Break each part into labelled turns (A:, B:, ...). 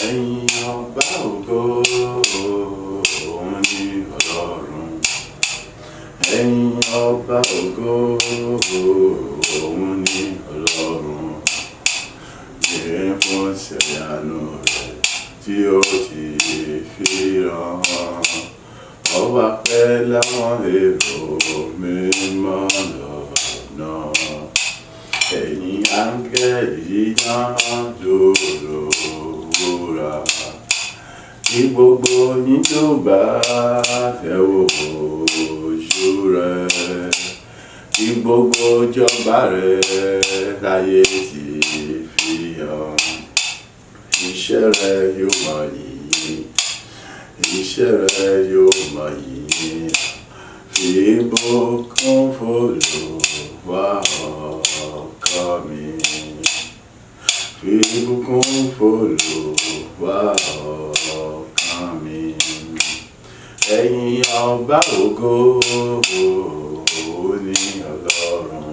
A: ẹ̀yin ọba ògo òun ni Ọlọ́run. Ẹ̀yin ọba ògo òun ni Ọlọ́run. Yìí fún ìṣẹ̀yànú rẹ̀ tí ó ti fi hàn. Ọba pẹ́ láwọn èrò mímọ́ lọ́nà. Ẹ̀yin áńgẹ́lì náà dúró wúrà. Kí gbogbo yín tó bá tẹ́wọ́ ojú rẹ̀. Kí gbogbo ìjọba rẹ̀ láyé ti fi hàn. Iṣẹ́ rẹ̀ yóò máa yìn. Iṣẹ́ rẹ̀ yóò máa yìn. Fi ìbùkún f'Olúwa ọkàn mi. Fi ìbùkún f'Olúwa ọkàn mi. Ẹ̀yin ọba ògo òun ni Ọlọ́run.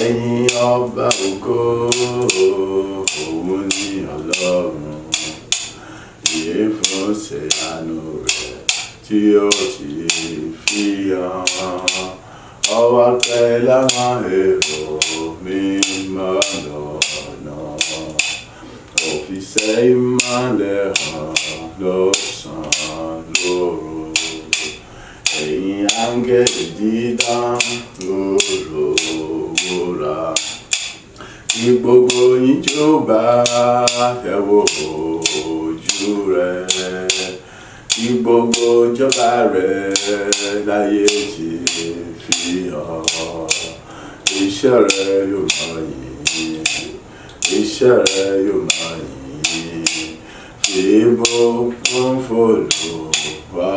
A: Ẹ̀yin ọba ògo òun ni Ọlọ́run. Yìí fún ìṣẹ̀yànú rẹ̀ tí ó ti fi hàn. Ọba pẹ́ láwọn èrò mímọ́ lọ́nà. Ó fi iṣẹ́ ìmọ́lẹ̀ hàn lọ́sàn-án lóru. Ẹ̀yin áńgẹ́lì dídán dúró wúrà. Kí gbogbo yín jọba tẹ́wọ́ ojú rẹ̀. Kí gbogbo ìjọba rẹ̀ láyé ti fi hàn. Iṣẹ́ rẹ̀ yóò máa yìn. Iṣẹ́ rẹ̀ yóò máa yìn. Fi ìbùkún f'Olúwa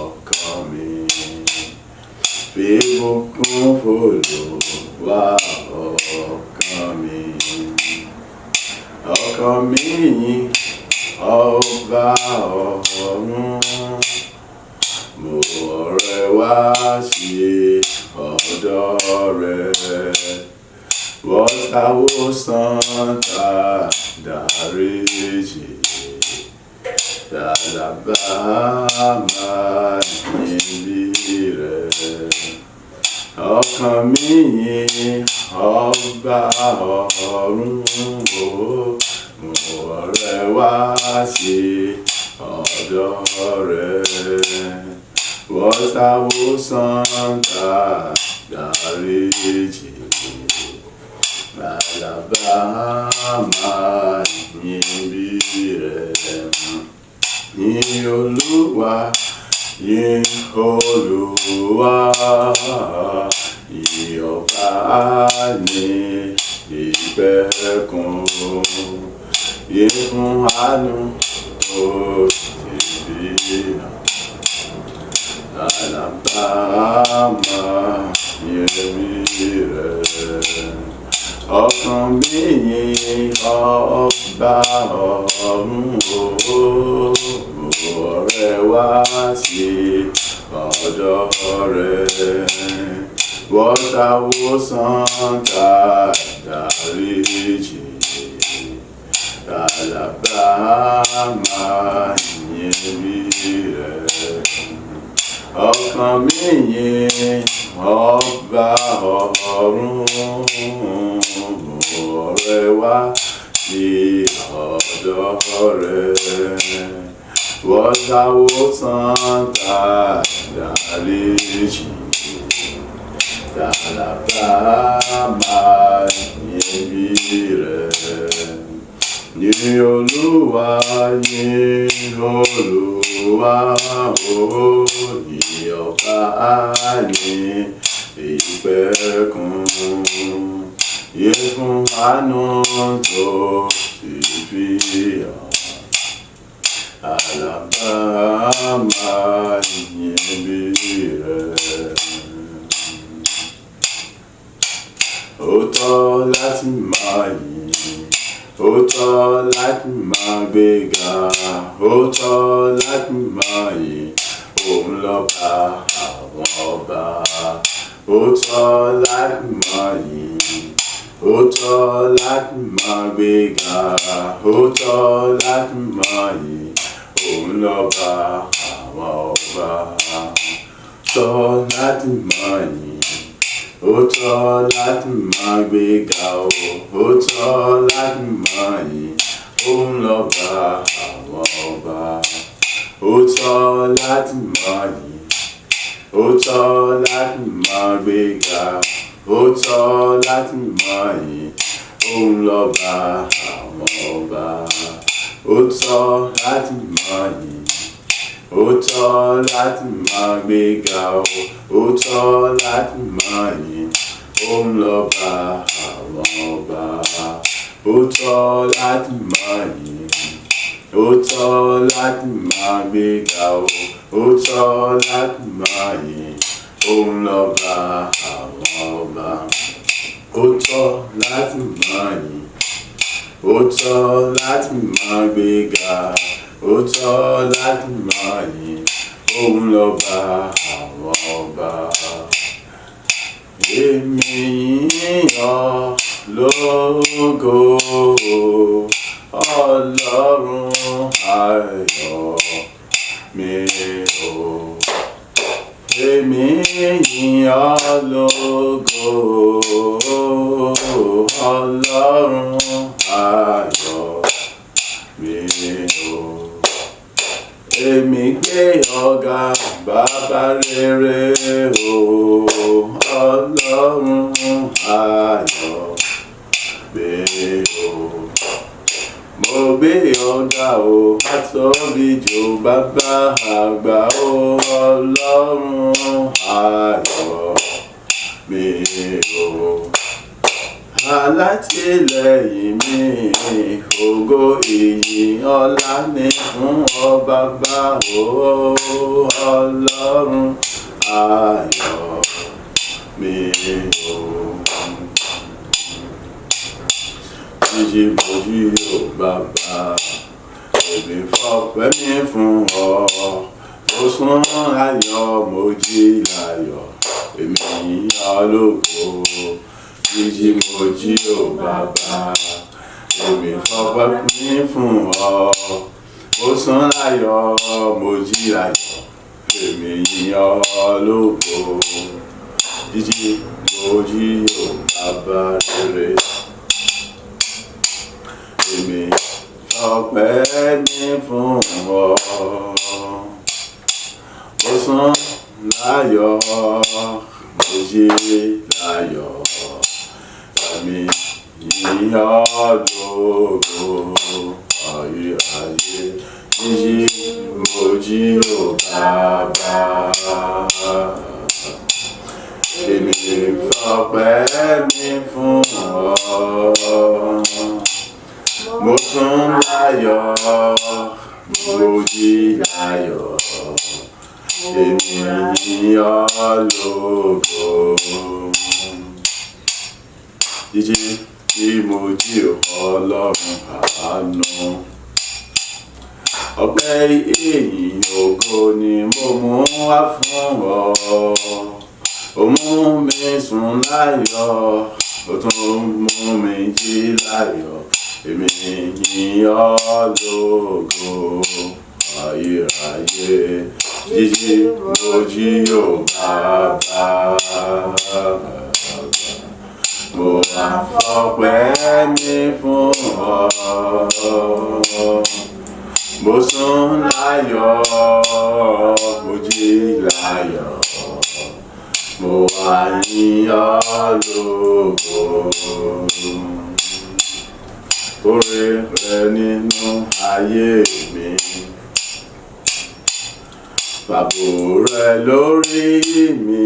A: ọkàn mi. Fi ìbùkún f'Olúwa ọkàn mi. Ọkàn mi yìn ọba ọ̀run. Mú ọrẹ wá sí ọ̀dọ̀ rẹ̀. Wọ́n ṣàwòsàn dáríjì. Dàdàbà máa níbi rẹ̀. Ọkàn mi yìn ọba ọ̀run. Mú ọrẹ wá sí ọ̀dọ̀ rẹ̀. Wọ́n ṣàwòsàn dáríjì. Dàdàbà máa níbi rẹ̀. Yìn Olúwa, yìn Olúwa. Yìn ọba ní ìpẹ̀kun. Yìn fún àánú tó ti fi hàn. Dàdàbà máa níbi rẹ̀. Ọkàn mi yìn ọba ọ̀run. Mú ọrẹ wá sí ọ̀dọ̀ rẹ̀. Wọ́n ṣàwòsàn dáríjì. Dàdàbà máa níbi rẹ̀. Ọkàn mi yìn ọba ọ̀run. Mú ọrẹ wá sí ọ̀dọ̀ rẹ̀. Wọ́n ṣàwòsàn dáríjì. Dàdàbà máa níbi rẹ̀. Yìn Olúwa, yìn Olúwa. Yìn ọba ní ìpẹ̀kun. Yìn fún àánú tó ti fi hàn. Dàdàbà máa níbi rẹ̀. Ó tọ́ láti máa yìn. Ó tọ́ láti máa gbéga. Ó tọ́ láti máa yìn. Òun lọ́ba àwọn ọba. Ó tọ́ láti máa yìn. ó tọ́ láti máa gbéga, ó tọ́ láti máa yìn, òun lọ́ba àwọn ọba. Tọ́ láti máa yìn, ó tọ́ láti máa gbéga o, ó tọ́ láti máa yìn, òun lọ́ba àwọn ọba. Ó tọ́ láti máa yìn, ó tọ́ láti máa gbéga, ó tọ́ láti máa yìn, òun lọ́ba àwọn ọba. Ó tọ́ láti máa yìn, ó tọ́ láti máa gbéga o, ó tọ́ láti máa yìn, òun lọ́ba àwọn ọba. Ó tọ́ láti máa yìn, ó tọ́ láti máa gbéga o, ó tọ́ láti máa yìn, òun lọ́ba àwọn ọba. Ó tọ́ láti máa yìn, ó tọ́ láti máa gbéga, ó tọ́ láti máa yìn, òun lọ́ba àwọn ọba. Èmi yìn ọ́ lógo, Ọlọ́run ayọ̀ mi o. Èmi yìn ọ́ lógo, Ọlọ́run ayọ̀ mi o. Èmi gbé ọ̀gá bàbá rere o, Ọlọ́run ayọ̀ mi o. Mo gbé ọ̀gá o, àtọ́bí jù bàbá àgbà o, Ọlọ́run ayọ̀ mi o. Alátìlẹ́yìn mi, ògo ìyìn ọlá ni fún ọ bàbá o, Ọlọ́run ayọ̀ mi o. Jíjí mojí o bàbá, èmi fọpẹ́ mi fún ọ. Ó sún ayọ̀ mojí láyọ̀, èmi yìn ọ́ lógo. Jíjí mojí o bàbá, èmi fọpẹ́ mi fún ọ. Ó sún láyọ̀ mojí láyọ̀, èmi yìn ọ́ lógo. Jíjí mojí o bàbá rere, èmi fọpẹ́ mi fún ọ. Ó sún láyọ̀ mojí láyọ̀, èmi yìn ọ́ lógo. Ayé ayé jíjí mojí o bàbá, èmi fọpẹ́ mi fún ọ. Mo sún láyọ̀ mojí láyọ̀, èmi yìn ọ́ lógo. Jíjí tí mo jí Ọlọ́run àánú, ọpẹ́ ìyìn ògo ni mo mú wá fún ọ. Ó mú mi sùn láyọ̀, ó tún mú mi jí láyọ̀, èmi yìn ọ́ lógo. Ayérayé jíjí mo jí o bàbá, mo máa fọpẹ́ mi fún ọ. Mo sùn láyọ̀, mo jí láyọ̀, mo wá yìn ọ́ lógo. Oore rẹ nínú ayé mi, bàbá rẹ lórí mi.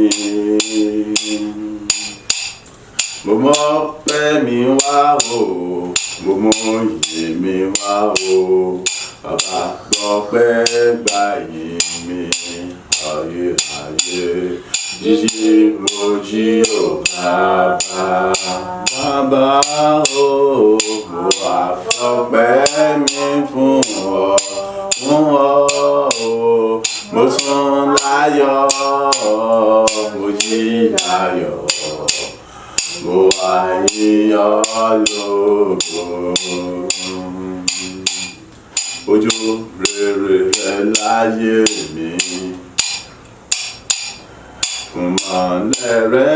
A: Mo mọ̀ pé mi wá o, mo mọ̀ yìí mi wá o. Bàbá gbọ́ pé gbà yìn mi. Ayé ayé jíjí mo jí o bàbá, bàbá o. Mo wá fọpẹ́ mi fún ọ o. Mo sùn láyọ̀, mo jí láyọ̀, mo wá yìn ọ́ ojú rere rẹ láyé mi. Fún ìmọ́lẹ̀ rẹ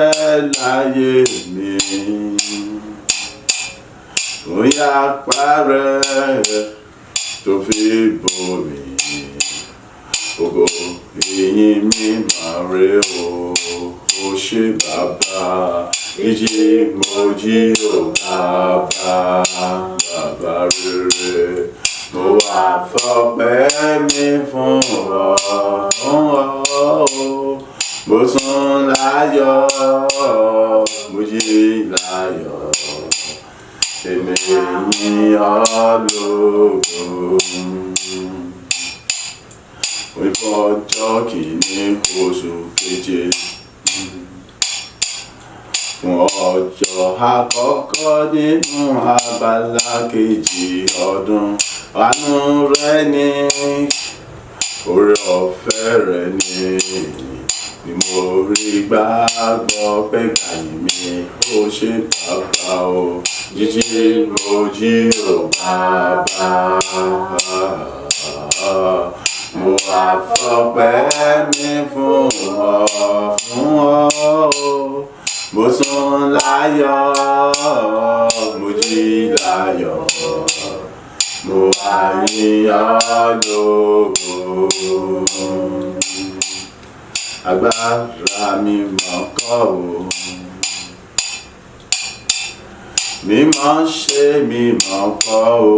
A: láyé mi. Fún ìyapa rẹ tó fi bò mí. Ògo ìyìn mi máa rè o ṣé bàbá. Ìjì mo jí o bàbá rere. Mo wá fọpẹ́ mi fún ọ. Mo sùn láyọ̀, mo jí láyọ̀. Èmi yìn ọ́ lógo. Ìfọjọ́ kìíní oṣù keje. Fún ọjọ́ àkọ́kọ́ nínú abala kejì ọdún. Àánú rẹ ni, oore ọ̀fẹ́ rẹ ni mo rí gbàgbọ́ pé gbàyìn mi ó ṣe bàbá o. Jíjí mo jí o bàbá. Mo wá fọpẹ́ mi fún ọ. Mo sùn láyọ̀, mo jí láyọ̀. Mo wá yìn ọ́ lógo. Agbára mi mọ̀ kọ́ o. Mímọ́ ṣe mi mọ̀ kọ́ o.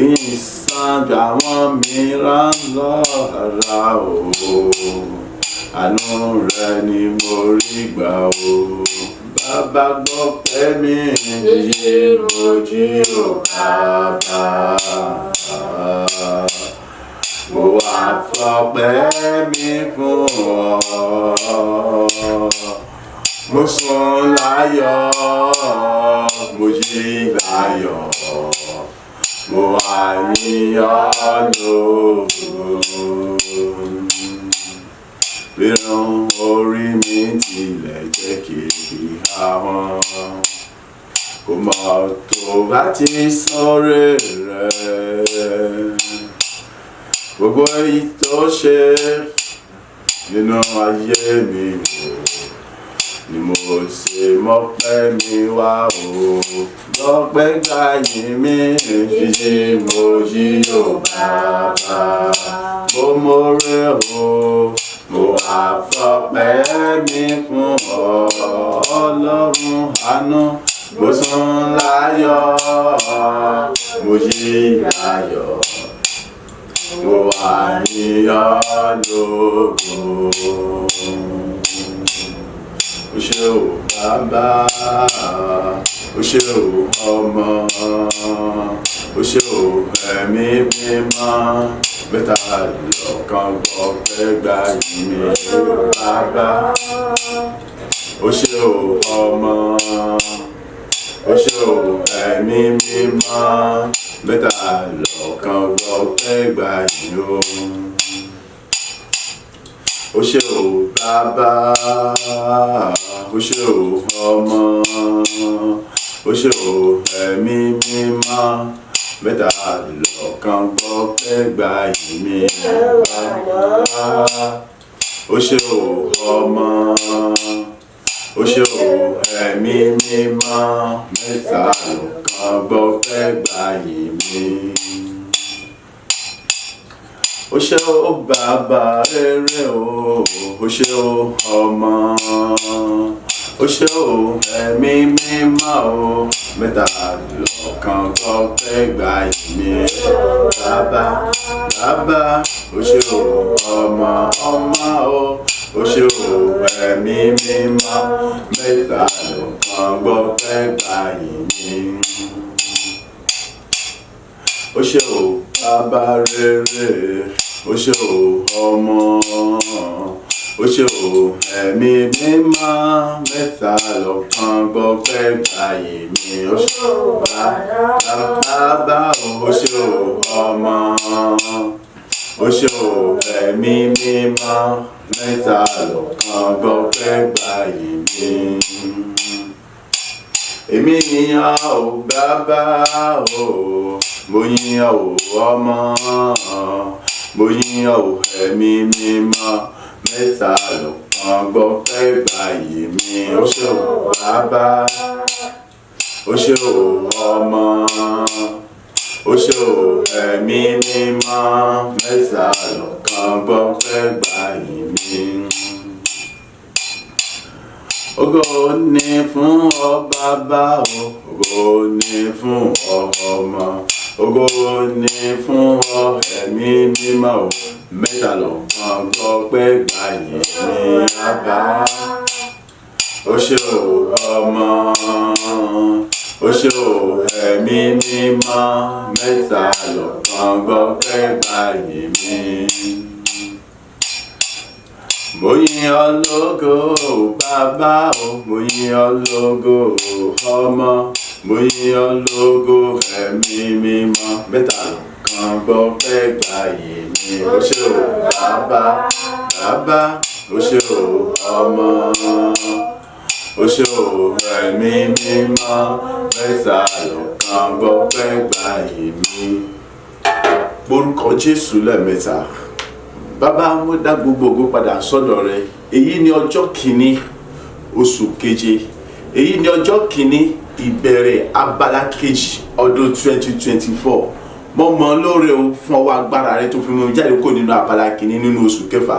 A: Ìsàn bí àwọn mìíràn lọ́ra o. Àánú rẹ ni mo rí gbà o. Bàbá gbọ́ pẹ́ mi, jíjí mo jí o bàbá. Mo wá fọpẹ́ mi fún ọ. Mo sùn láyọ̀, mo jí láyọ̀. Mo wá yìn ọ́ lógo. Rírun orí mi tilẹ̀ jẹ́ kìkì ahọ́n. Kò mọ̀ tó láti sọ̀rọ̀ rẹ̀. Gbogbo èyí tó ṣe nínú ayé mi o, ni mo ṣe mọ́pẹ́ mi wá o. Lọ́pẹ́ gbàyìn mi, jíjí mo jí o bàbá. Mo mọ̀rẹ́ o, mo wá fọpẹ́ mi fún ọ. Ọlọ́run àánú, mo sùn láyọ̀, mo jí láyọ̀. Mo wá yìn ọ́ lógo. O ṣé o bàbá, o ṣé o ọmọ, o ṣé o ẹ̀mí mímọ́. Mẹ́ta lọ́kan gbọ́pẹ́ gbàyìn mi bàbá. O ṣé o ọmọ, o ṣé o ẹ̀mí mímọ́. Mẹ́ta lọ́kan gbọ́pẹ́ gbàyìn o. O ṣé o bàbá, o ṣé o ọmọ, o ṣé o ẹ̀mí mímọ́. Mẹ́ta lọ́kan gbọ́pẹ́ gbàyìn mi bàbá. O ṣé o ọmọ, o ṣé o ẹ̀mí mímọ́. Mẹ́ta lọ́kan gbọ́pẹ́ gbàyìn mi. O ṣé o bàbá rere o, o ṣé o ọmọ, o ṣé o ẹ̀mí mímọ́ o. Mẹ́ta lọ́kan gbọ́pẹ́ gbàyìn mi bàbá. O ṣé o ọmọ o, o ṣé o ẹ̀mí mímọ́. Mẹ́ta lọ́kan gbọ́pẹ́ gbàyìn mi. O ṣé o bàbá rere, o ṣé o ọmọ, o ṣé o ẹ̀mí mímọ́. Mẹ́ta lọ́kan gbọ́pẹ́ gbàyìn mi. O ṣé o bàbá, o ṣé o ọmọ, o ṣé o ẹ̀mí mímọ́. Mẹ́ta lọ́kan gbọ́pẹ́ gbàyìn mi. èmi yìnyàn o bàbá o, mo yìnyàn o ọmọ, mo yìnyàn o ẹ̀mí mímọ́, mẹ́ta lọ́kan gbọ́pẹ́ gbàyè mi. Ó ṣé o bàbá, ó ṣé o ọmọ, ó ṣé o ẹ̀mí mímọ́, mẹ́ta lọ́kan gbọ́pẹ́ gbàyè mi. Ògo ni fún ọ bàbá o, ògo ni fún ọ ọmọ, ògo ni fún ọ ẹ̀mí mímọ́ o, mẹ́ta lọ́kan gbọ́pẹ́ gbàyè mi bàbá. Ó ṣé o ọmọ, ó ṣé o ẹ̀mí mímọ́, mẹ́ta lọ́kan gbọ́pẹ́ gbàyè mi. Mo yìn ọ́ lógo bàbá o, mo yìn ọ́ lógo ọmọ, mo yìn ọ́ lógo ẹ̀mí mímọ́, mẹ́ta lọ́kan gbọ́pẹ́ gbàyè mi. Ó ṣé o bàbá, bàbá, ó ṣé o ọmọ, ó ṣé o ẹ̀mí mímọ́, mẹ́ta lọ́kan gbọ́pẹ́ gbàyè mi. Orúkọ Jésù lẹ́ẹ̀mẹ́ta. Bàbá, mo dá gbogbo ògo padà sọ́dọ̀ rẹ. Èyí ni ọjọ́ kìíní oṣù keje, èyí ni ọjọ́ kìíní ìbẹ̀rẹ̀ abala kejì ọdún 2024. Mo mọ̀ lóore o fún ọwọ́ agbára rẹ tó fi mú mi jáde kó nínú abala kìíní nínú oṣù kẹfà,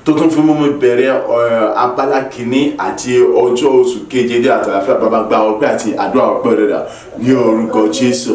A: tó tún fi mú mi bẹ̀rẹ̀ abala kìíní àti ọjọ́ oṣù keje ní àtàlàfíà. Bàbá, gba ọpẹ́ àti àdúrà ọpẹ́ rẹ dà ní orúkọ Jésù,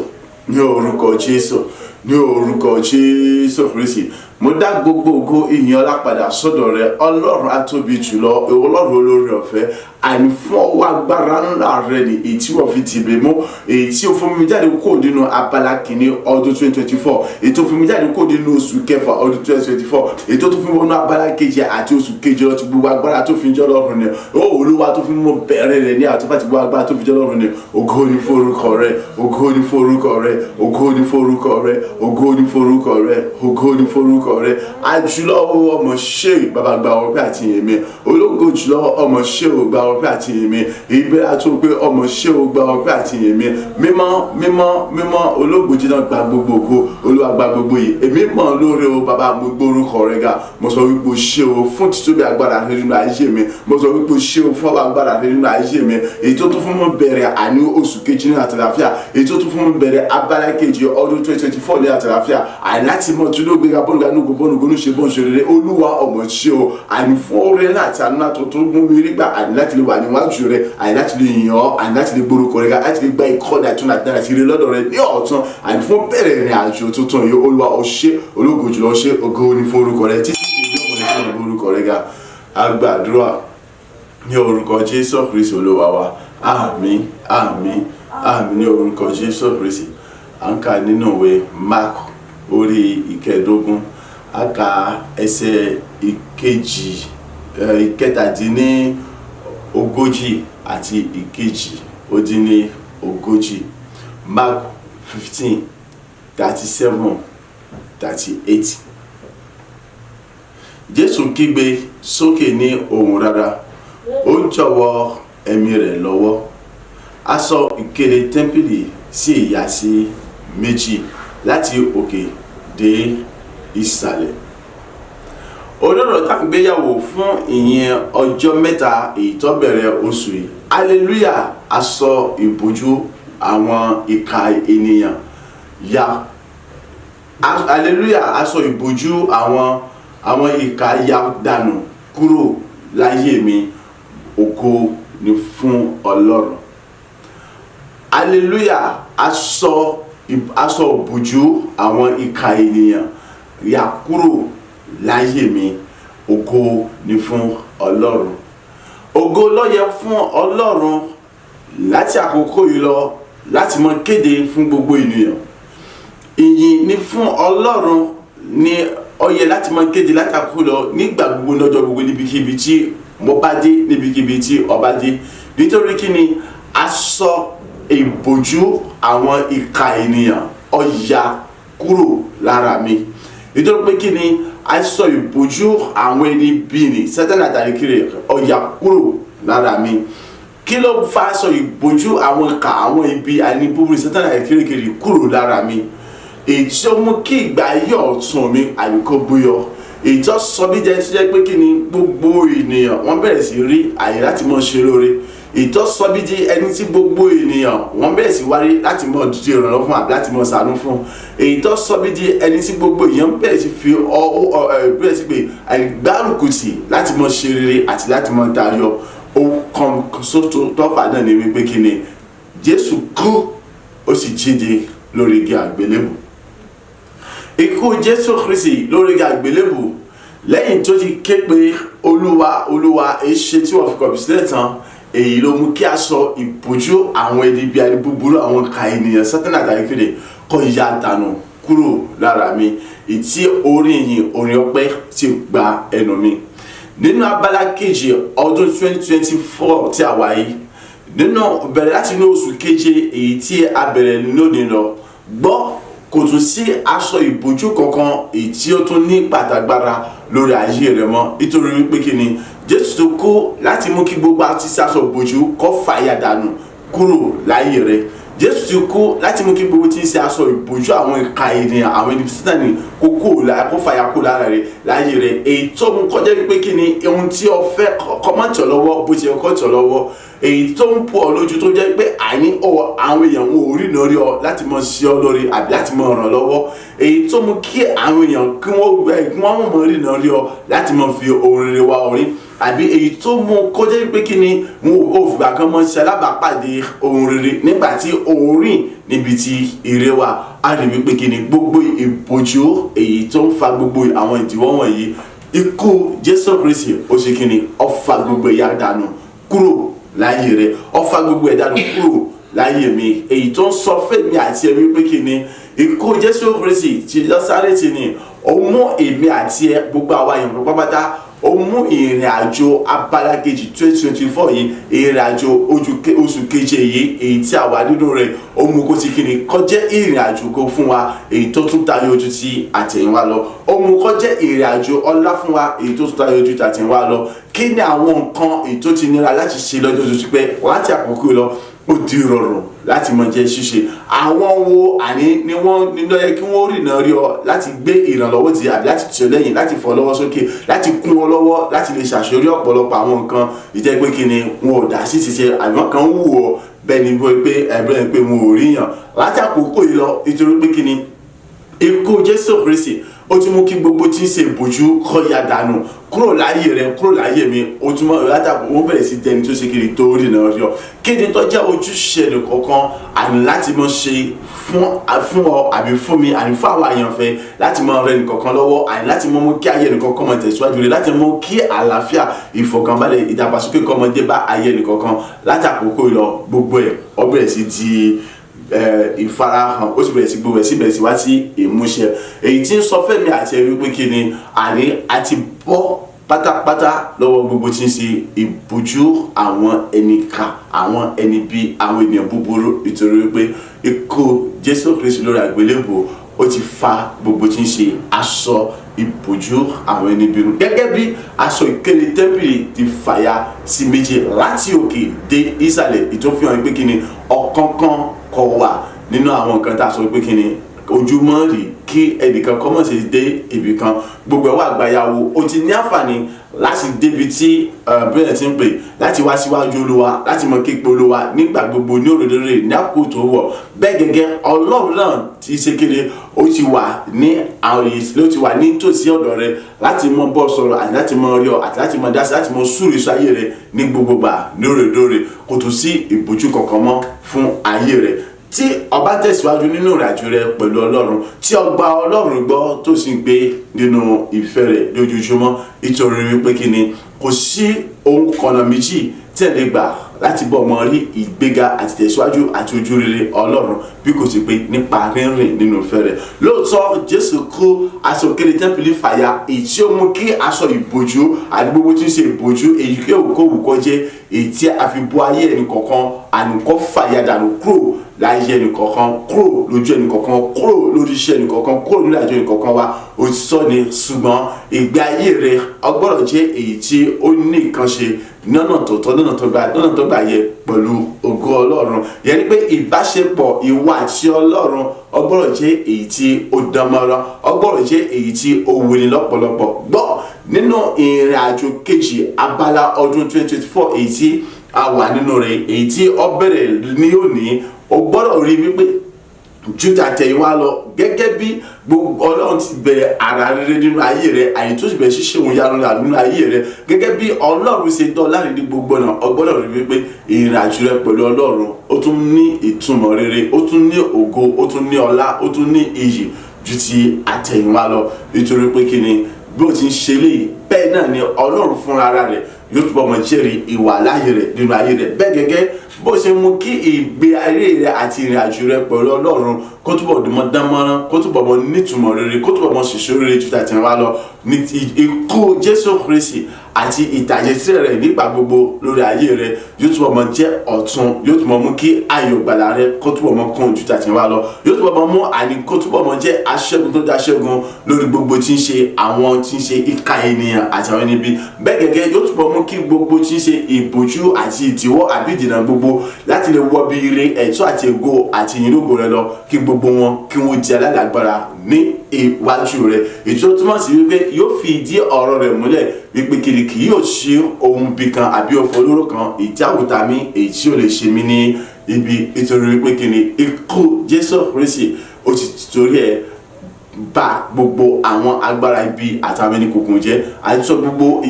A: ní orúkọ Jésù, ní orúkọ Jésù Kristi. Mo dá gbogbo ògo ìyìn ọlá padà sọ́dọ̀ rẹ, Ọlọ́run atóbi jùlọ, Ọlọ́run olóore ọ̀fẹ́. Àní fún ọwọ́ agbára ńlá rẹ ni èyí tí wọ́n fi tìbẹ̀ mọ́, èyí tí ó fún mi jáde kó nínú abala kìíní ọdún 2024, èyí tó fún mi jáde kó nínú oṣù kẹfà ọdún 2024, èyí tó tún fún mi wọnú abala kejì àti oṣù kejì lọ ti gbogbo agbára tó fi ń jẹ́ Ọlọ́run ni. Ó Olúwa tó fi mú bẹ̀rẹ̀ rẹ̀ ní àtúfà ti gbogbo agbára tó fi jẹ́ Ọlọ́run ni. Ògo ni fún orúkọ rẹ, ògo ni fún orúkọ rẹ, ògo ni fún orúkọ rẹ, ògo ni fún orúkọ rẹ, ògo ni fún orúkọ rẹ. Àjùlọ ọmọ ṣe bàbá gba ọpẹ́ àti ìyìn mi. Ológo jùlọ ọmọ ṣe ò gba ọpẹ́ àti ìyìn mi. Ìbẹ̀rẹ̀ àti pé ọmọ ṣe ò gba ọpẹ́ àti ìyìn mi. Mímọ́ mímọ́ mímọ́ ológo jìnnà gba gbogbo ògo, Olúwa gba gbogbo yìí. Èmi mọ̀ lóore o bàbá, mo gbé orúkọ rẹ ga. Mo sọ wípé o ṣé o fún títóbi agbára rẹ nínú ayé mi. Mo sọ wípé o ṣé o fún agbára rẹ nínú ayé mi. Èyí tó tún fún mi bẹ̀rẹ̀ àní oṣù kejì ní àtàlàfíà, èyí tó tún fún mi bẹ̀rẹ̀ abala kejì ọdún 2024 ní àtàlàfíà. Àìláti mọ̀ tún ló gbéga bọ́ọ̀lù ganúgo bọ́ọ̀lù ṣe bọ́n ṣe rere. Olúwa ọmọ ṣe o, àní fún oore láti àná tó mú mi rí gbà, àní láti lè wà níwájú rẹ, àní láti lè yìn ọ́, àní láti lè gbórúkọ rẹ ga, láti lè gba ìkọ́ni àtúnà dára sí ire lọ́dọ̀ rẹ ní ọ̀tún, àní fún bẹ̀rẹ̀ ìrìn àjò tuntun yìí. Olúwa o ṣé, ológo jùlọ ṣe, ògo ni fún orúkọ rẹ títí ìjọba fún orúkọ rẹ ga. A gbàdúrà ní orúkọ Jésù Kristi Olúwa wa. Àmín, àmín, àmín ní orúkọ Jésù Kristi. À ń kà nínú ìwé Mark orí ìkẹẹ̀dógún, a kà ẹsẹ̀ ìkẹtàdínní ogójì àti ìkejì-ó-dín-ní ogójì. Mark 15:37-38. Jésù kígbe sókè ní ohùn rárá, ó jọ̀wọ́ ẹ̀mí rẹ̀ lọ́wọ́. Aṣọ ìkélé tẹ́ḿpìlì sì yà sí méjì láti òkè dé ìsàlẹ̀. Olóró tá gbéyàwó fún ìyẹn ọjọ́ mẹ́ta èyí tó bẹ̀rẹ̀ oṣù yìí. Hallelujah, aṣọ ìbòjú àwọn ìka ènìyàn ya. Hallelujah, aṣọ ìbòjú àwọn ìka ya dànù kúrò láyé mi. Ògo ni fún Ọlọ́run. Hallelujah, aṣọ ìbòjú àwọn ìka ènìyàn ya kúrò láyé mi. Ògo ni fún Ọlọ́run. Ògo ló yẹ fún Ọlọ́run láti àkókò yìí lọ láti mọ kéde fún gbogbo ènìyàn. Ìyìn ni fún Ọlọ́run ní ó yẹ láti mọ kéde láti àkókò lọ nígbà gbogbo lọ́jọ́ gbogbo níbikíbi tí mo bá dé, níbikíbi tí ọba dé. Nítorí kí ni aṣọ ìbòjú àwọn ìka ènìyàn ó ya kúrò lára mi. Nítorí pé kí ni aṣọ ìbòjú àwọn ẹni bí ni Sátánì àtàrí kiri ó ya kúrò lára mi. kí ló fa aṣọ ìbòjú àwọn ìkà àwọn ibi àní búburú Sátánì àìkérèkéré kúrò lára mi, èyí tí ó mú kí ìgbà ayé ọ̀tun mi àbíkó búyọ, èyí tó sọ bí jẹ́ tó jẹ́ pé kí ni gbogbo ènìyàn wọ́n bẹ̀rẹ̀ sí rí àyè láti mọ̀ ṣe lóore, èyí tó sọ bí di ẹni tí gbogbo ènìyàn wọ́n bẹ̀rẹ̀ sí wárí láti mọ̀ dídí ìrànlọ́wọ́ fún àbí láti mọ̀ ṣàánú fún, èyí tó sọ bí di ẹni tí gbogbo èèyàn bẹ̀rẹ̀ sí fi bẹ̀rẹ̀ sí pé àìgbárùkùtì láti mọ̀ ṣe rere àti láti mọ̀ tayọ. Ohun kan sóto tọ́fà náà ni wípé kí ni Jésù kú ó sì jíǹde lórí igi àgbélébù. Ikú Jésù Kristi lórí igi àgbélébù lẹ́yìn tó ti ké pe Olúwa Olúwa èṣe tí wọ́n fi kọ̀ mí sílẹ̀ tán, èyí ló mú kí aṣọ ìbòjú àwọn ẹni bí ẹni búburú àwọn ìkà ènìyàn Sátánì àtàkékeré kó ya dànù kúrò lára mi, ìtí orin yìí orin ọpẹ́ ti gba ẹnu mi. Nínú abala kejì ọdún 2024 tí a wà yìí, nínú bẹ̀rẹ̀ láti inú oṣù keje èyí tí a bẹ̀rẹ̀ lónìí lọ, gbọ́ kò tún sí aṣọ ìbòjú kankan èyí tí ó tún ní pàtàgbára lórí ayé rẹ mọ́, nítorí wípé kí ni Jésù tó kú láti mú kí gbogbo àti aṣọ ìbòjú kó fàya dànù kúrò láyé rẹ. Jésù ti kú láti mú kí gbogbo tí ń ṣe aṣọ ìbòjú àwọn ìkà ènìyàn àwọn ẹni Sátánì kó fàya kó lára rẹ láyé rẹ, èyí tó mú kọjá wípé kí ni ohun tí o fẹ́ kọ́mọ̀tì lọ́wọ́ bó ṣe kọ́ tọ̀ lọ́wọ́, èyí tó ń pọ̀ lójú tó jẹ́ pé àní àwọn èèyàn wọn ò rí lórí ọ láti mọ̀ sí ọ lórí àbí láti mọ̀ ràn lọ́wọ́, èyí tó mú kí àwọn èèyàn kí wọ́n mọ̀ rí lórí ọ láti mọ̀ fi ohun rere wá orí, àbí èyí tó mú kó jẹ́ pé kí ni wọn ò fìgbà kan mọ̀ ṣe alábàápàdé ohun rere nígbà tí òun rìn níbi tí ire wà. A rí wípé kí ni gbogbo ìbòjú èyí tó ń fa gbogbo àwọn ìdíwọ́ wọ̀nyí, ikú Jésù Kristi ó ṣe kí ni ó fa gbogbo ẹ̀yà dànù kúrò láyé rẹ, ó fa gbogbo ẹ̀ dànù kúrò láyé mi, èyí tó ń sọ fẹ́mi àti ẹ wípé kí ni ikú Jésù Kristi ti Násárẹ́tì ni ó mú èmi àti ẹ gbogbo àwa èèyàn pátápátá, ó mú ìrìn àjò abala kejì 2024 yìí, ìrìn àjò oṣù keje yìí èyí tí a wà nínú rẹ̀, ó mú kó ti kí ni kó jẹ́ ìrìn àjò kó fún wa èyí tó tún tayọ ojú tí àtẹ̀yìnwá lọ, ó mú kó jẹ́ ìrìn àjò ọlá fún wa èyí tó tún tayọ ojú tí àtẹ̀yìnwá lọ. Kí ni àwọn nǹkan èyí tó ti nira láti ṣe lọ́jọ́ tó ti pẹ́ láti àkókò lọ ó di rọrùn láti mọ jẹ ṣíṣe? Àwọn wo àní ni wọ́n nílò yẹ kí wọ́n rìnà rí ọ láti gbé ìrànlọ́wọ́ tì àbí láti tì ọ lẹ́yìn, láti fọ́ lọ́wọ́ sókè, láti kún ọ lọ́wọ́ láti lè ṣàṣeyọrí ọ̀pọ̀lọpọ̀ àwọn nǹkan ìjẹ́ pé kí ni wọn ò dá sí ṣiṣẹ́ àbí kan wù ọ bẹ́ẹ̀ ni pé ẹ̀bẹ̀rẹ̀ pé wọn ò ríyàn láti àkókò yìí lọ, nítorí pé kí ni ikú Jésù Kristi ó ti mú kí gbogbo tí ń ṣe ìbòjú kó ya dànù kúrò láyé rẹ kúrò láyé mi, ó tún mọ látàkùn ó bẹ̀rẹ̀ sí tẹni tó ṣe kiri tó rí náà rí ọ. Kéde tó jẹ́ ojúṣe nìkankan àní láti mọ ṣe fún ọ àbí fún mi àní fún àwọn àyànfẹ́ láti mọ rẹ nìkankan lọ́wọ́, àní láti mọ mú kí ayé nìkankan mọ tẹ̀síwájú rẹ, láti mọ kí àlàáfíà ìfọ̀kànbalẹ̀ ìdàgbàsókè kọ́mọdé bá ayé nìkankan. Látàkókò ìlọ gbogbo ẹ̀ ó bẹ̀rẹ̀ sí di ìfarahàn, ó sì bẹ̀rẹ̀ sí gbogbo ẹ̀ sí bẹ̀rẹ̀ sí wá sí ìmúṣẹ, èyí tí ń sọ fẹ́mi àti ẹ wípé kí ni àní àti bọ́ pátápátá lọ́wọ́ gbogbo tí ń ṣe ìbòjú àwọn ẹnìkà àwọn ẹni bí àwọn ènìyàn búburú, nítorí wípé ikú Jésù Kristi lórí àgbélébùú ó ti fa gbogbo tí ń ṣe aṣọ ìbòjú àwọn ẹni bínú, gẹ́gẹ́ bí aṣọ ìkéde tẹ́ḿpìlì ti fàya sí méjì láti òkè dé ìsàlẹ̀, ìtòfihàn pé kí ni ọ̀kánkán kọ wà nínú àwọn nǹkan tá a sọ pé kí ni ojúmọ́ rí kí ẹnìkan kọ́mọ̀ sí dé ibì kan, gbogbo ẹ̀ wà gbàyàwó, o ti ní àǹfààní láti débi tí bẹ́ẹ̀ ti ń pè láti wá síwájú Olúwa láti mọ kí pé Olúwa nígbà gbogbo ní òrèlérè ní àkókò tó wọ̀. Bẹ́ẹ̀ gẹ́gẹ́ Ọlọ́run náà ti ṣe kéde ó ti wà ní àwọn ló ti wà ní tòsí ọ̀dọ̀ rẹ láti mọ bọ́ sọ̀rọ̀ àti láti mọ rí ọ àti láti mọ dá sí láti mọ súrù iṣẹ́ ayé rẹ ní gbogbo gbà ní òrèlérè, kò tún sí ìbòjú kankan mọ́ fún ayé rẹ. Tí o bá tẹ̀síwájú nínú ìrìnàjò rẹ pẹ̀lú Ọlọ́run, tí o gba Ọlọ́run gbọ́ tó sì ń gbé nínú ìfẹ́ rẹ̀ lójoojúmọ́, nítorí wípé kí ni kò sí ohun kọ̀nà méjì tí ẹ lè gbà láti bọ́ ọmọ rí ìgbéga àti tẹ̀síwájú àti ojú rere Ọlọ́run bí kò sí pé nípa rínrìn nínú ìfẹ́ rẹ̀. Lóòótọ́ Jésù kó aṣọ òkèlè tẹ́ḿpìlì fàya, èyí tí ó mú kí aṣọ ìbòjú àti gbogbo tí ń ṣe ìbòjú èyí kí òkòwò kó jẹ́ èyí tí a fi bọ́ ayé ẹnì kọ̀ọ̀kan ànìkọ́ fàyà dànù kúrò láyé ẹnì kọ̀ọ̀kan, kúrò lójú ẹnì kọ̀ọ̀kan, kúrò lórí iṣẹ́ ẹnì kọ̀ọ̀kan, kúrò nínú àjọ ẹnì kọ̀ọ̀kan wa. Òtítọ́ ni, ṣùgbọ́n ìgbé ayé rẹ ọgbọ́dọ̀ jẹ́ èyí tí ó ní nǹkan ṣe lọ́nà tó tọ́, lọ́nà tó gbà yẹ pẹ̀lú ògo Ọlọ́run. Yẹn ni pé ìbáṣepọ̀ ìwà àti Ọlọ́run ọgbọ́dọ̀ jẹ́ èyí tí ó dánmọ́rán, ọgbọ́dọ̀ jẹ́ èyí tí ó wuni lọ́pọ̀lọpọ̀. Gbọ́ nínú ìrìn àjò kejì abala ọdún 2024 èyí tí a wà nínú rẹ̀, èyí tí ó bẹ̀rẹ̀ ní òní, o gbọ́dọ̀ rí wípé Júdà tẹ̀yìnwá lọ gẹ́gẹ́ bí gbogbo Ọlọ́run ti bẹ̀rẹ̀ ara rere nínú ayé rẹ̀, àyè tó sì bẹ̀rẹ̀ ṣíṣe òun yára nínú ayé rẹ̀, gẹ́gẹ́ bí Ọlọ́run ṣe dán láti ní gbogbo náà. O gbọ́dọ̀ rí wípé ìrìn àjò rẹ̀ pẹ̀lú Ọlọ́run ó tún ní ìtumọ̀ rere, ó tún ní ògo, ó tún ní ọlá, ó tún ní iyì ju ti àtẹ̀yìnwá lọ. Nítorí pé kí ni bí ó ti ń ṣe léyìí, bẹ́ẹ̀ náà ni Ọlọ́run fúnra rẹ̀ yóò túbọ̀ mọ̀ jẹ́rìí ìwà láyé rẹ̀ nínú ayé rẹ̀. Bẹ́ẹ̀ gẹ́gẹ́ bó ṣe mú kí ìgbé ayé rẹ̀ àti ìrìn àjò rẹ̀ pẹ̀lú Ọlọ́run kó túbọ̀ mọ́ dánmọ́rán, kó túbọ̀ mọ́ nítumọ̀ rere, kó túbọ̀ mọ́ ṣiṣẹ́ rere ju tàtẹ̀yìnwá lọ. Ní ikú Jésù Kristi àti ìtàjẹsílẹ̀ rẹ̀ nígbà gbogbo lórí ayé rẹ̀ yóò túbọ̀ mọ́ jẹ́ ọ̀tun, yóò túbọ̀ mú kí ayọ̀ gbàlà rẹ̀ kó túbọ̀ mọ́ kún ju tàtẹ̀yìnwá lọ, yóò túbọ̀ mọ́ mú àní kó túbọ̀ mọ́ jẹ́ aṣẹ́gun tó dáṣẹ́gun lórí gbogbo tí ń ṣe àwọn tí ń ṣe ìka ènìyàn àti àwọn ẹni bí. Bẹ́ẹ̀ gẹ́gẹ́ yóò túbọ̀ mú kí gbogbo tí ń ṣe ìbòjú àti ìdíwọ́ àbí ìdènà gbogbo láti lè wọ bí ire ẹ̀tọ́ àti ògo àti ìyìnlógo rẹ̀ lọ, kí gbogbo wọn kí wọ́n di alágbára ní iwájú rẹ̀. Èyí tó túmọ̀ sí wípé yóò fi ìdí ọ̀rọ̀ rẹ̀ múlẹ̀ wípé kì yóò ṣe ohun bí kan àbí ọ̀fọ̀ olóró kan ìjáwùtà mi èyí tí ó lè ṣe mí ní ibi. Nítorí wípé kí ni ikú Jésù Kristi ó ti torí ẹ̀ bà gbogbo àwọn agbára ibi àtàwọn ẹni kòkòrò jẹ́, àti sọ gbogbo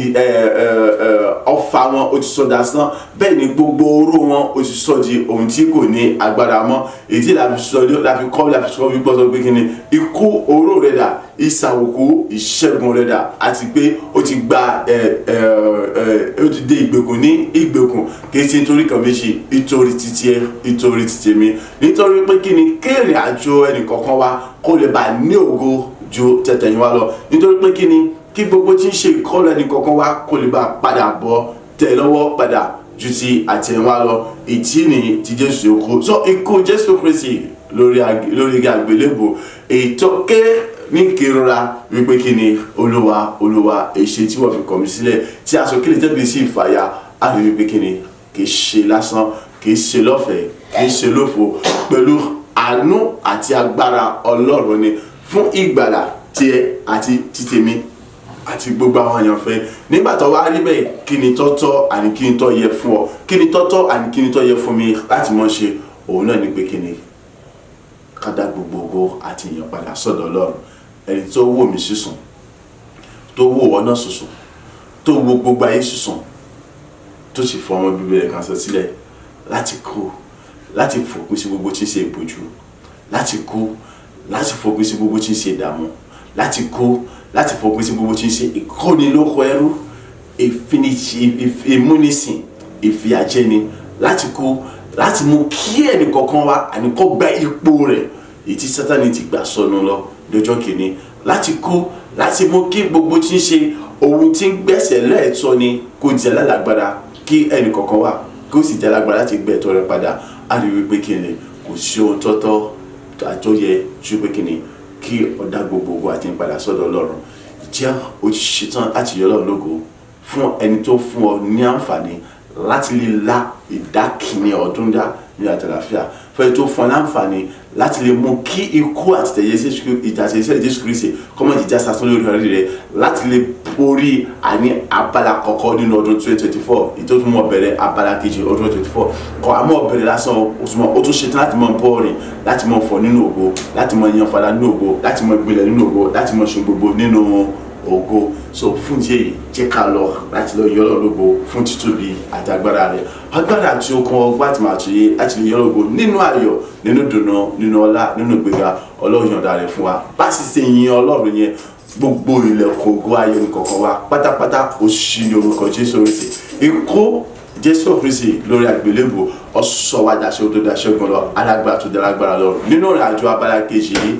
A: ọfà wọn ó ti sọ dasán, bẹ́ẹ̀ ni gbogbo oró wọn ó ti sọ di ohun tí kò ní agbára mọ́. Èyí tí láfi sọ wípé sọ pé kí ni ikú oró rẹ̀ dà, ìsàwòkú ìṣẹ́gun rẹ̀ dà, àti pé ó ti gba ó ti dé ìgbèkùn ní ìgbèkùn, kì í ṣe nítorí kan méjì, nítorí títí ẹ, nítorí títí mi. Nítorí pé kí ni kéré àjò ẹnì kọ̀ọ̀kan wa kó lè bá ní ògo ju tẹ̀tẹ̀yìnwá lọ. Nítorí pé kí ni kí gbogbo tí ń ṣe ìkọlù ẹnì kọ̀ọ̀kan wa kó lè bá padà bọ́ tẹ̀ lọ́wọ́ padà ju ti àtẹ̀yìnwá lọ. Ìtí ni ti Jésù kú. So ikú Jésù Kristi lórí àgbélébùú èyí tó ké ní kérora wípé kí ni Olúwa Olúwa èṣe tí wọ́n fi kọ̀ mí sílẹ̀, tí aṣọ kílẹ̀ tẹ́bi sí ìfàyà, á rí wípé kí ni kì í ṣe lásán, kì í ṣe lọ́fẹ̀ẹ́, kì í ṣe lófo, pẹ̀lú àánú àti agbára Ọlọ́run ni fún ìgbàlà tiẹ̀ àti títèmi àti gbogbo àwọn èèyàn fẹ́. Nígbà tó wá rí bẹ́ẹ̀, kí ni tọ́tọ́ àní kí ni tọ́ yẹ fún ọ, kí ni tọ́tọ́ àní kí ni tọ́ yẹ fún mi láti mọ̀ ṣe, òun náà ni pé kí ni ká dá gbogbo ògo àti ìyìn padà sọ́dọ̀ Ọlọ́run. Ẹni tó wò mí sísùn, tó wò ọ náà sísùn, tó wo gbogbo ayé sísùn, tó sì fọ ọmọ bíbí rẹ̀ kan sọ sílẹ̀ láti kú, láti fòpin sí gbogbo tí ń ṣe ìbòjú, láti kú, láti fòpin sí gbogbo tí ń ṣe ìdààmú, láti kú, láti fòpin sí gbogbo tí ń ṣe ìkónilóko ẹrú, ìmúnisìn, ìfìyàjẹni, láti kú, láti mú kí ẹnì kọ̀ọ̀kan wa àníkọ́ gba ipò rẹ̀ èyí tí Sátánì ti gbà sọnù lọ lọ́jọ́ kìíní, láti kú, láti mú kí gbogbo tí ń ṣe ohun tí ń gbẹ̀sẹ̀ lẹ́ẹ̀tọ́ ni kó di alágbára, kí ẹnì kọ̀ọ̀kan wa kó sì di alágbára láti gbé ẹ̀tọ́ rẹ̀ padà. Á rí wípé kí ni kò sí ohun tọ́tọ́ àjọyẹ ju pé kí ni kí ọ̀dà gbogbo àti ìpadà sọ́dọ̀ Ọlọ́run. Jẹ́ ó ti ṣetán láti yọ Ọlọ́run lógo fún ẹni tó fún ọ ní àǹfààní láti lè la ìdá kìíní ọdún dá ní àtàlàfíà, fẹ́ tó fún ọ láǹfààní láti lè mú kí ikú àti ìtàjẹsílẹ̀ Jésù Kristi kọ́mọ̀ jíjà sásán lórí ọ̀rẹ́ rẹ̀, láti lè borí àní abala kọ̀ọ̀kan nínú ọdún 2024, ètò tó mọ̀ bẹ̀rẹ̀ abala kejì ọdún 2024 kọ́ àmọ́ bẹ̀rẹ̀ lásán ó tún ṣetán láti mọ̀ bọ́ọ̀rìn, láti mọ̀ fọ̀ nínú ògo, láti mọ̀ yan fada nínú ògo, láti mọ̀ ìgbìlẹ̀ nínú ògo, láti mọ̀ ṣe gbogbo nínú ògo. So fún díẹ̀ jẹ́ ká lọ láti lọ yọ Ọlọ́run lógo fún títóbi àti agbára rẹ̀, agbára tí ó kàn ọgbà àti màtúyé láti lè yọ Ọlọ́run lógo nínú ayọ̀, nínú dùnnú, nínú ọlá, nínú ìgbéga. Ọlọ́run yọ̀ǹda rẹ̀ fún wa bá sì ṣe yin Ọlọ́run yẹn, gbogbo ilẹ̀kùn ògo ayọ̀ nìkọ̀ọ̀kan wa pátápátá ó ṣí ní orúkọ Jésù Kristi. Ikú Jésù Kristi lórí àgbélébùú ó sọ wá dàṣẹ́ tó dáṣẹ́gun lọ, alágbára tó dálágbára lọ. Nínú ìrìn àjò abala kejì yìí,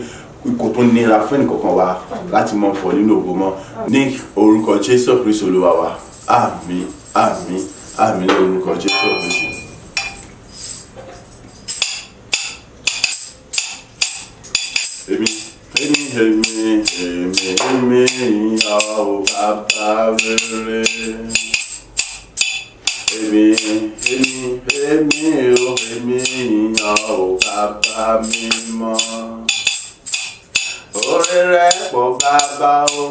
A: kò tó nira fún ẹnìkọ̀ọ̀kan wa láti mọ̀ fọ̀ nínú ògo mọ́ ní orúkọ Jésù Kristi Olúwa wa. Àmín, àmín, àmì ní orúkọ Jésù Kristi. Èmi ìyá o bàbá rere. Èmi ìyá o bàbá mímọ́. Oore rẹ̀ pọ̀ bàbá o,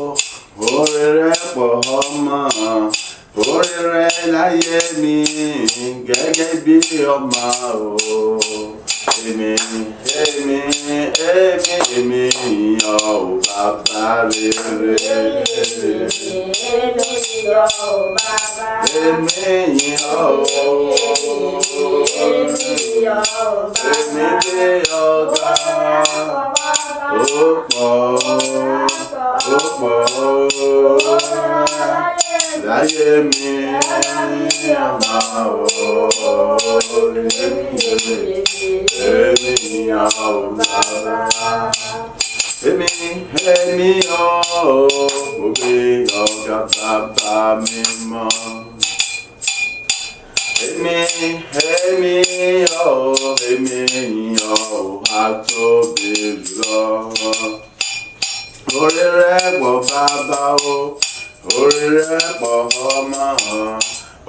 A: oore rẹ̀ pọ̀ ọmọ, oore rẹ̀ láyé mi gẹ́gẹ́ bí ọmọ o. Èmi ìyá o bàbá rere. Èmi ìyá o bàbá. Èmi ìyá o. Èmi gbé ọ̀gá. Ó pọ̀ láyé mi ọmọ o. Èmi ìyá o bàbá. Èmi o, mo gbé ọ̀gá bàbá mímọ́. Èmi o, àtóbi jùlọ. Oore rẹ̀ pọ̀ bàbá o, oore rẹ̀ pọ̀ ọmọ,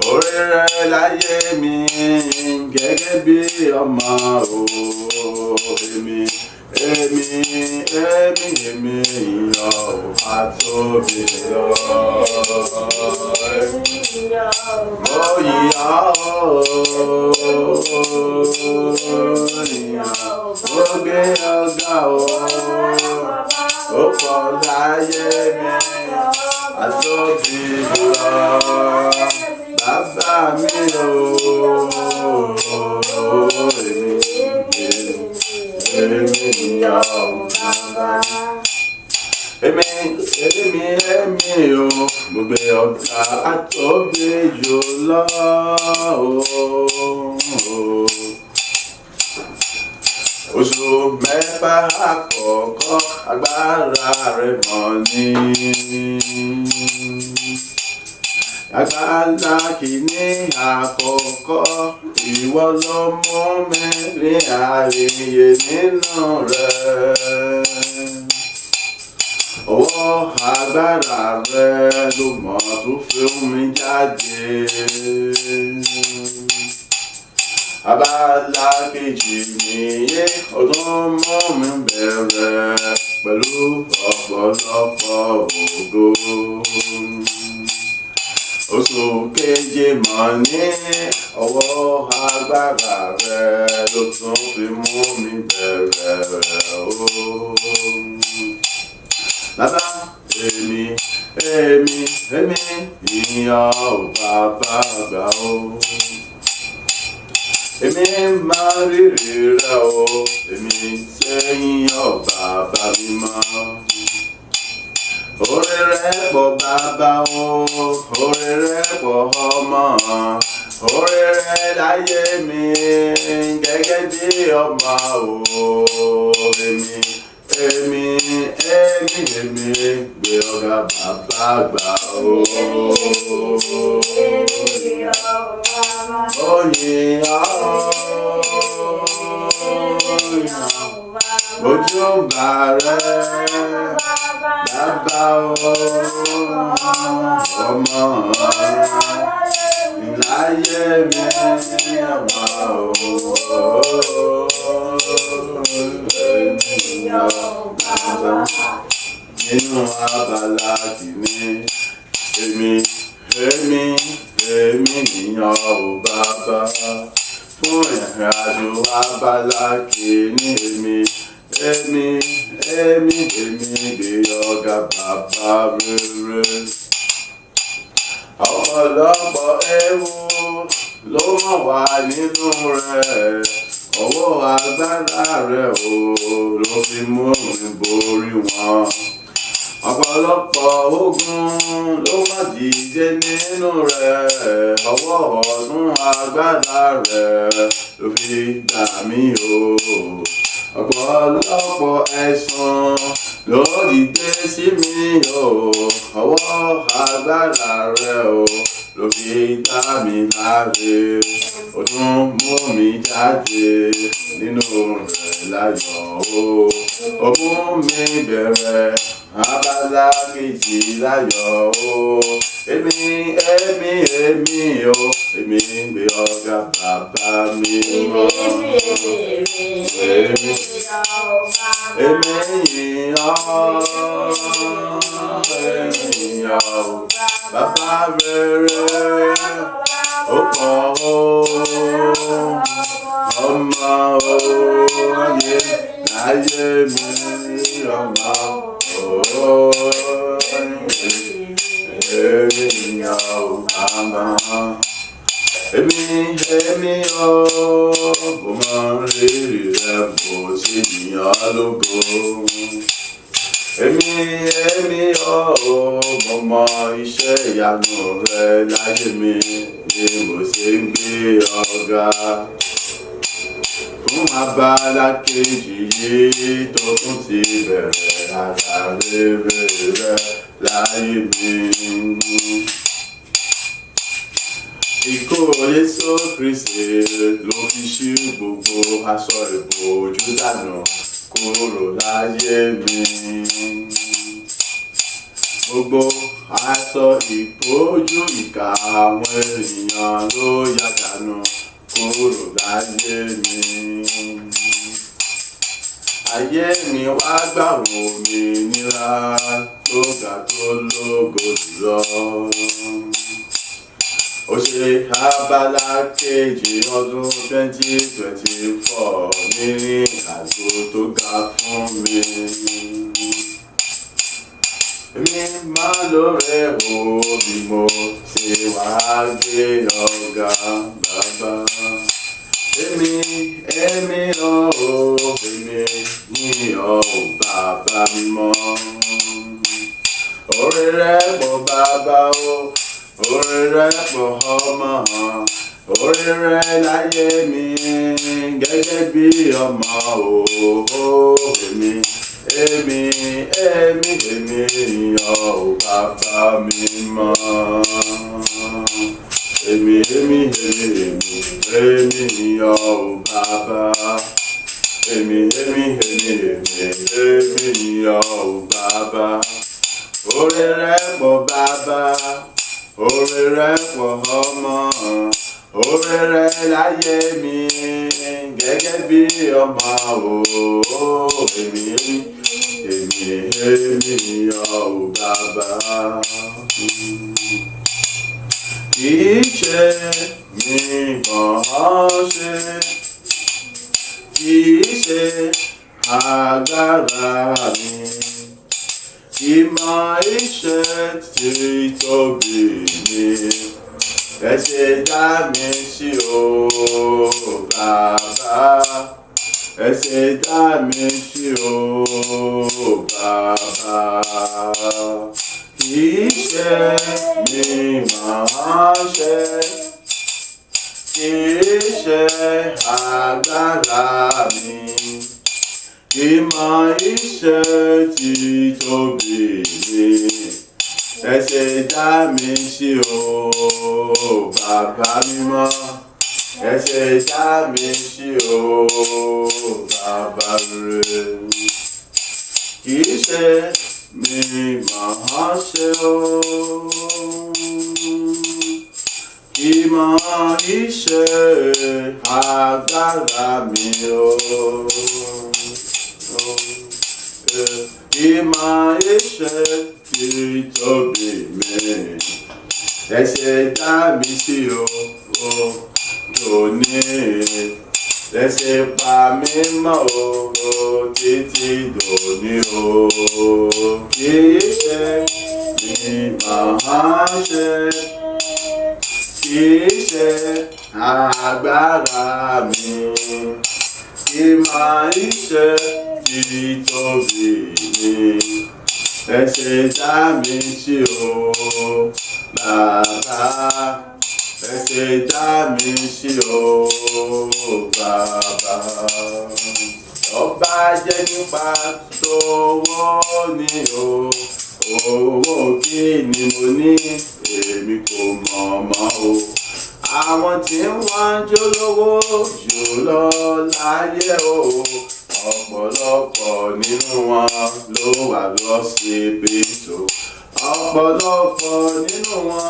A: oore rẹ̀ láyé mi gẹ́gẹ́ bí ọmọ o. Èmi ìyá o àtóbi jùlọ. Mo yìyà o, mo gbé ọ̀gá o. Ó pọ̀ láyé mi, àtóbi jùlọ. Bàbá mi o, èmi ìyá o bàbá. Èmi o, mo gbé ọ̀gá àtóbi jùlọ. Oṣù mẹ́fà àkọ́kọ́ agbára rẹ̀ mọ́ ni. Agbára kìíní àkọ́kọ́, ìwọ ló mú mi rí àríyé nínú rẹ̀. Ọwọ́ agbára rẹ̀ ló mọ̀ tó fi mi jáde. Abala kejì nìyé, ọdún mọ́ mi bẹ̀rẹ̀ pẹ̀lú ọ̀pọ̀lọpọ̀ ògo. Oṣù keje mọ̀ ní ọwọ́ agbára rẹ̀ ló tún fi mú mi bẹ̀rẹ̀ o. Bàbá èmi ìyá o bàbá àgbà o. Èmi máa rírì rẹ o, èmi sẹ́yìn o bàbá mímọ́. Oore rẹ̀ pọ̀ bàbá o, oore rẹ̀ pọ̀ ọmọ, oore rẹ̀ láyé mi gẹ́gẹ́ bí ọmọ o. Èmi gbé ọ̀gá bàbá àgbà o. Oyin ojú bàrẹ̀ bàbá o, ọmọ láyé mi ọmọ o. Nínú abala kìíní, èmi ìyá o bàbá. Fún ìrìnàjò abala kìíní, èmi gbé ọ̀gá bàbá rere. Ọ̀pọ̀lọpọ̀ ewu ló mọ̀ wá nínú rẹ̀. Ọwọ́ agbára rẹ̀ o ló fi mú mi borí wọn. Ọ̀pọ̀lọpọ̀ ogun ló má dìde nínú rẹ̀. Ọwọ́ ọ̀tún agbára rẹ̀ ló fi gbà mí o. Ọ̀pọ̀lọpọ̀ ẹ̀san ló dìde sí mi o. Ọwọ́ agbára rẹ̀ o ló fi dá mi láre, ó tún mú mi jáde nínú rẹ̀ láyọ̀ o. Ó mú mi bẹ̀rẹ̀ abala kejì láyọ̀ o. Èmi o, èmi gbé ọ̀gá bàbá mi mọ́. Èmi yìn ọ́, bàbá rere, ó pọ̀ o, ọmọ o, ayé láyé mi ọmọ o. Èmi yìn ọ́, bàbá. Èmi o, mo mọ rírì rẹ bó ṣe yìn ọ́ lógo. Èmi o, mo mọ iṣẹ́ ìyanu rẹ láyé mi ni mo ṣe ń gbé ọ̀gá. Fún abala kejì yìí tó tún ti bẹ̀rẹ̀ àtàrere rẹ láyé mi. Ikú Jésù Kristi ló fi ṣí gbogbo aṣọ ìbòjú dànù kúrò láyé mi. Gbogbo aṣọ ìbòjú ìkà àwọn ènìyàn ló yà dànù kúrò láyé mi. Ayé mi wá gbà òmìnira tó ga tó lógo jùlọ. Ó ṣe abala kejì ọdún 2024 ní àgbo tó ga fún mi. Èmi máa lóore o bí mo ṣe wá gbé ọ̀gá bàbá. Èmi o, èmi yìn ọ́ bàbá mímọ́. Oore rẹ̀ pọ̀ bàbá o, oore rẹ̀ pọ̀ ọmọ, oore rẹ̀ láyé mi gẹ́gẹ́ bí ọmọ o. Èmi yìn ọ́ bàbá mímọ́. Èmi yìn ọ́ bàbá. Èmi yìn ọ́ bàbá. Oore rẹ̀ pọ̀ bàbá, oore rẹ̀ pọ̀ ọmọ, oore rẹ̀ láyé mi gẹ́gẹ́ bí ọmọ o. Èmi yìn ọ́ bàbá. Kìí ṣe mi kàn ṣe, kìí ṣe agbára mi. Ìmọ̀ iṣẹ́ tí tóbi mi, ẹ ṣe dá mi sí o bàbá. Ẹ ṣe dá mi sí o bàbá. Kìí ṣe mi máa ṣe, kìí ṣe agbára mi. Ìmọ̀ iṣẹ́ tí tóbi mi, ẹ ṣe dá mi sí o bàbá mímọ́. Ẹ ṣe dá mi sí o bàbá rere. Kìí ṣe mi máa ṣe o, ìmọ̀ iṣẹ́ agbára mi o. Ìmọ̀ iṣẹ́ tí tóbi mi, ẹ ṣe dá mi sí o lónìí. Ẹ ṣe pa mí mọ́ o títí dòní o. Kìí ṣe mi máa ṣe, kìí ṣe agbára mi. Ìmọ̀ iṣẹ́ tí tóbi mi, ẹ ṣe dá mi sí o bàbá. Ẹ ṣe dá mi sí o bàbá. Ọba jẹ́ nípa tówó ni o, owó kí ni mo ní èmi kò mọ̀ mọ́ o. Àwọn tí wọ́n jó lówó jù lọ láyé o, ọ̀pọ̀lọpọ̀ nínú wọn ló wà lọ́sibítù. Ọ̀pọ̀lọpọ̀ nínú wọn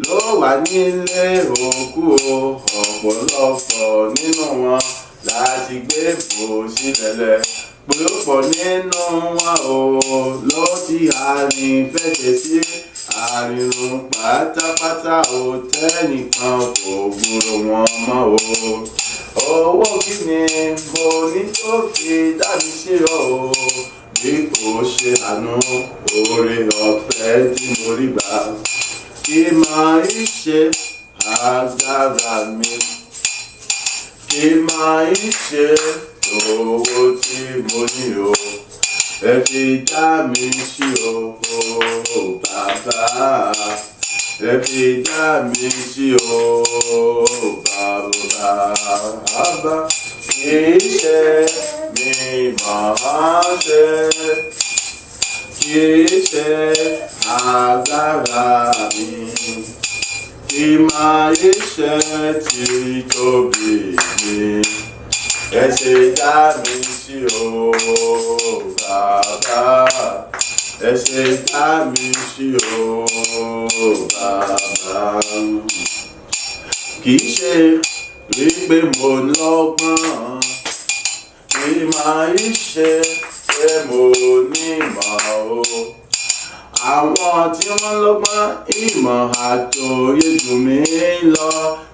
A: ló wà nílé òkú o. Ọ̀pọ̀lọpọ̀ nínú wọn láti gbé bò sílẹ̀lẹ̀. Púpọ̀ nínú wọn o ló ti àrìn fẹsẹ̀ sí àrìnrùn pátápátá o, tẹ́nìkan kò gbúrò wọn mọ́ o. Owó kí ni mo ní tó fi dá mi sí o, bí kò ṣe àánú oore ọ̀fẹ́ tí mo rí gbà. Kí máa ń ṣe agbára mi, kí máa ń ṣe owó tí mo ní o, ẹ fi dá mi sí o bàbá, ẹ fi dá mi sí o bàbá. Iṣẹ́ mi máa ṣe, kì í ṣe agbára mi, kì máa ń ṣe tí tóbi mi. Ẹ ṣe dá mi sí o bàbá, ẹ ṣe dá mi sí o bàbá. Kì í ṣe wípé mo lọ́gbọ́n, kì máa ń ṣe pé mo nímọ̀ o. Àwọn tí wọ́n lọ́gbọ́n ìmọ̀ àtòyé jù mí lọ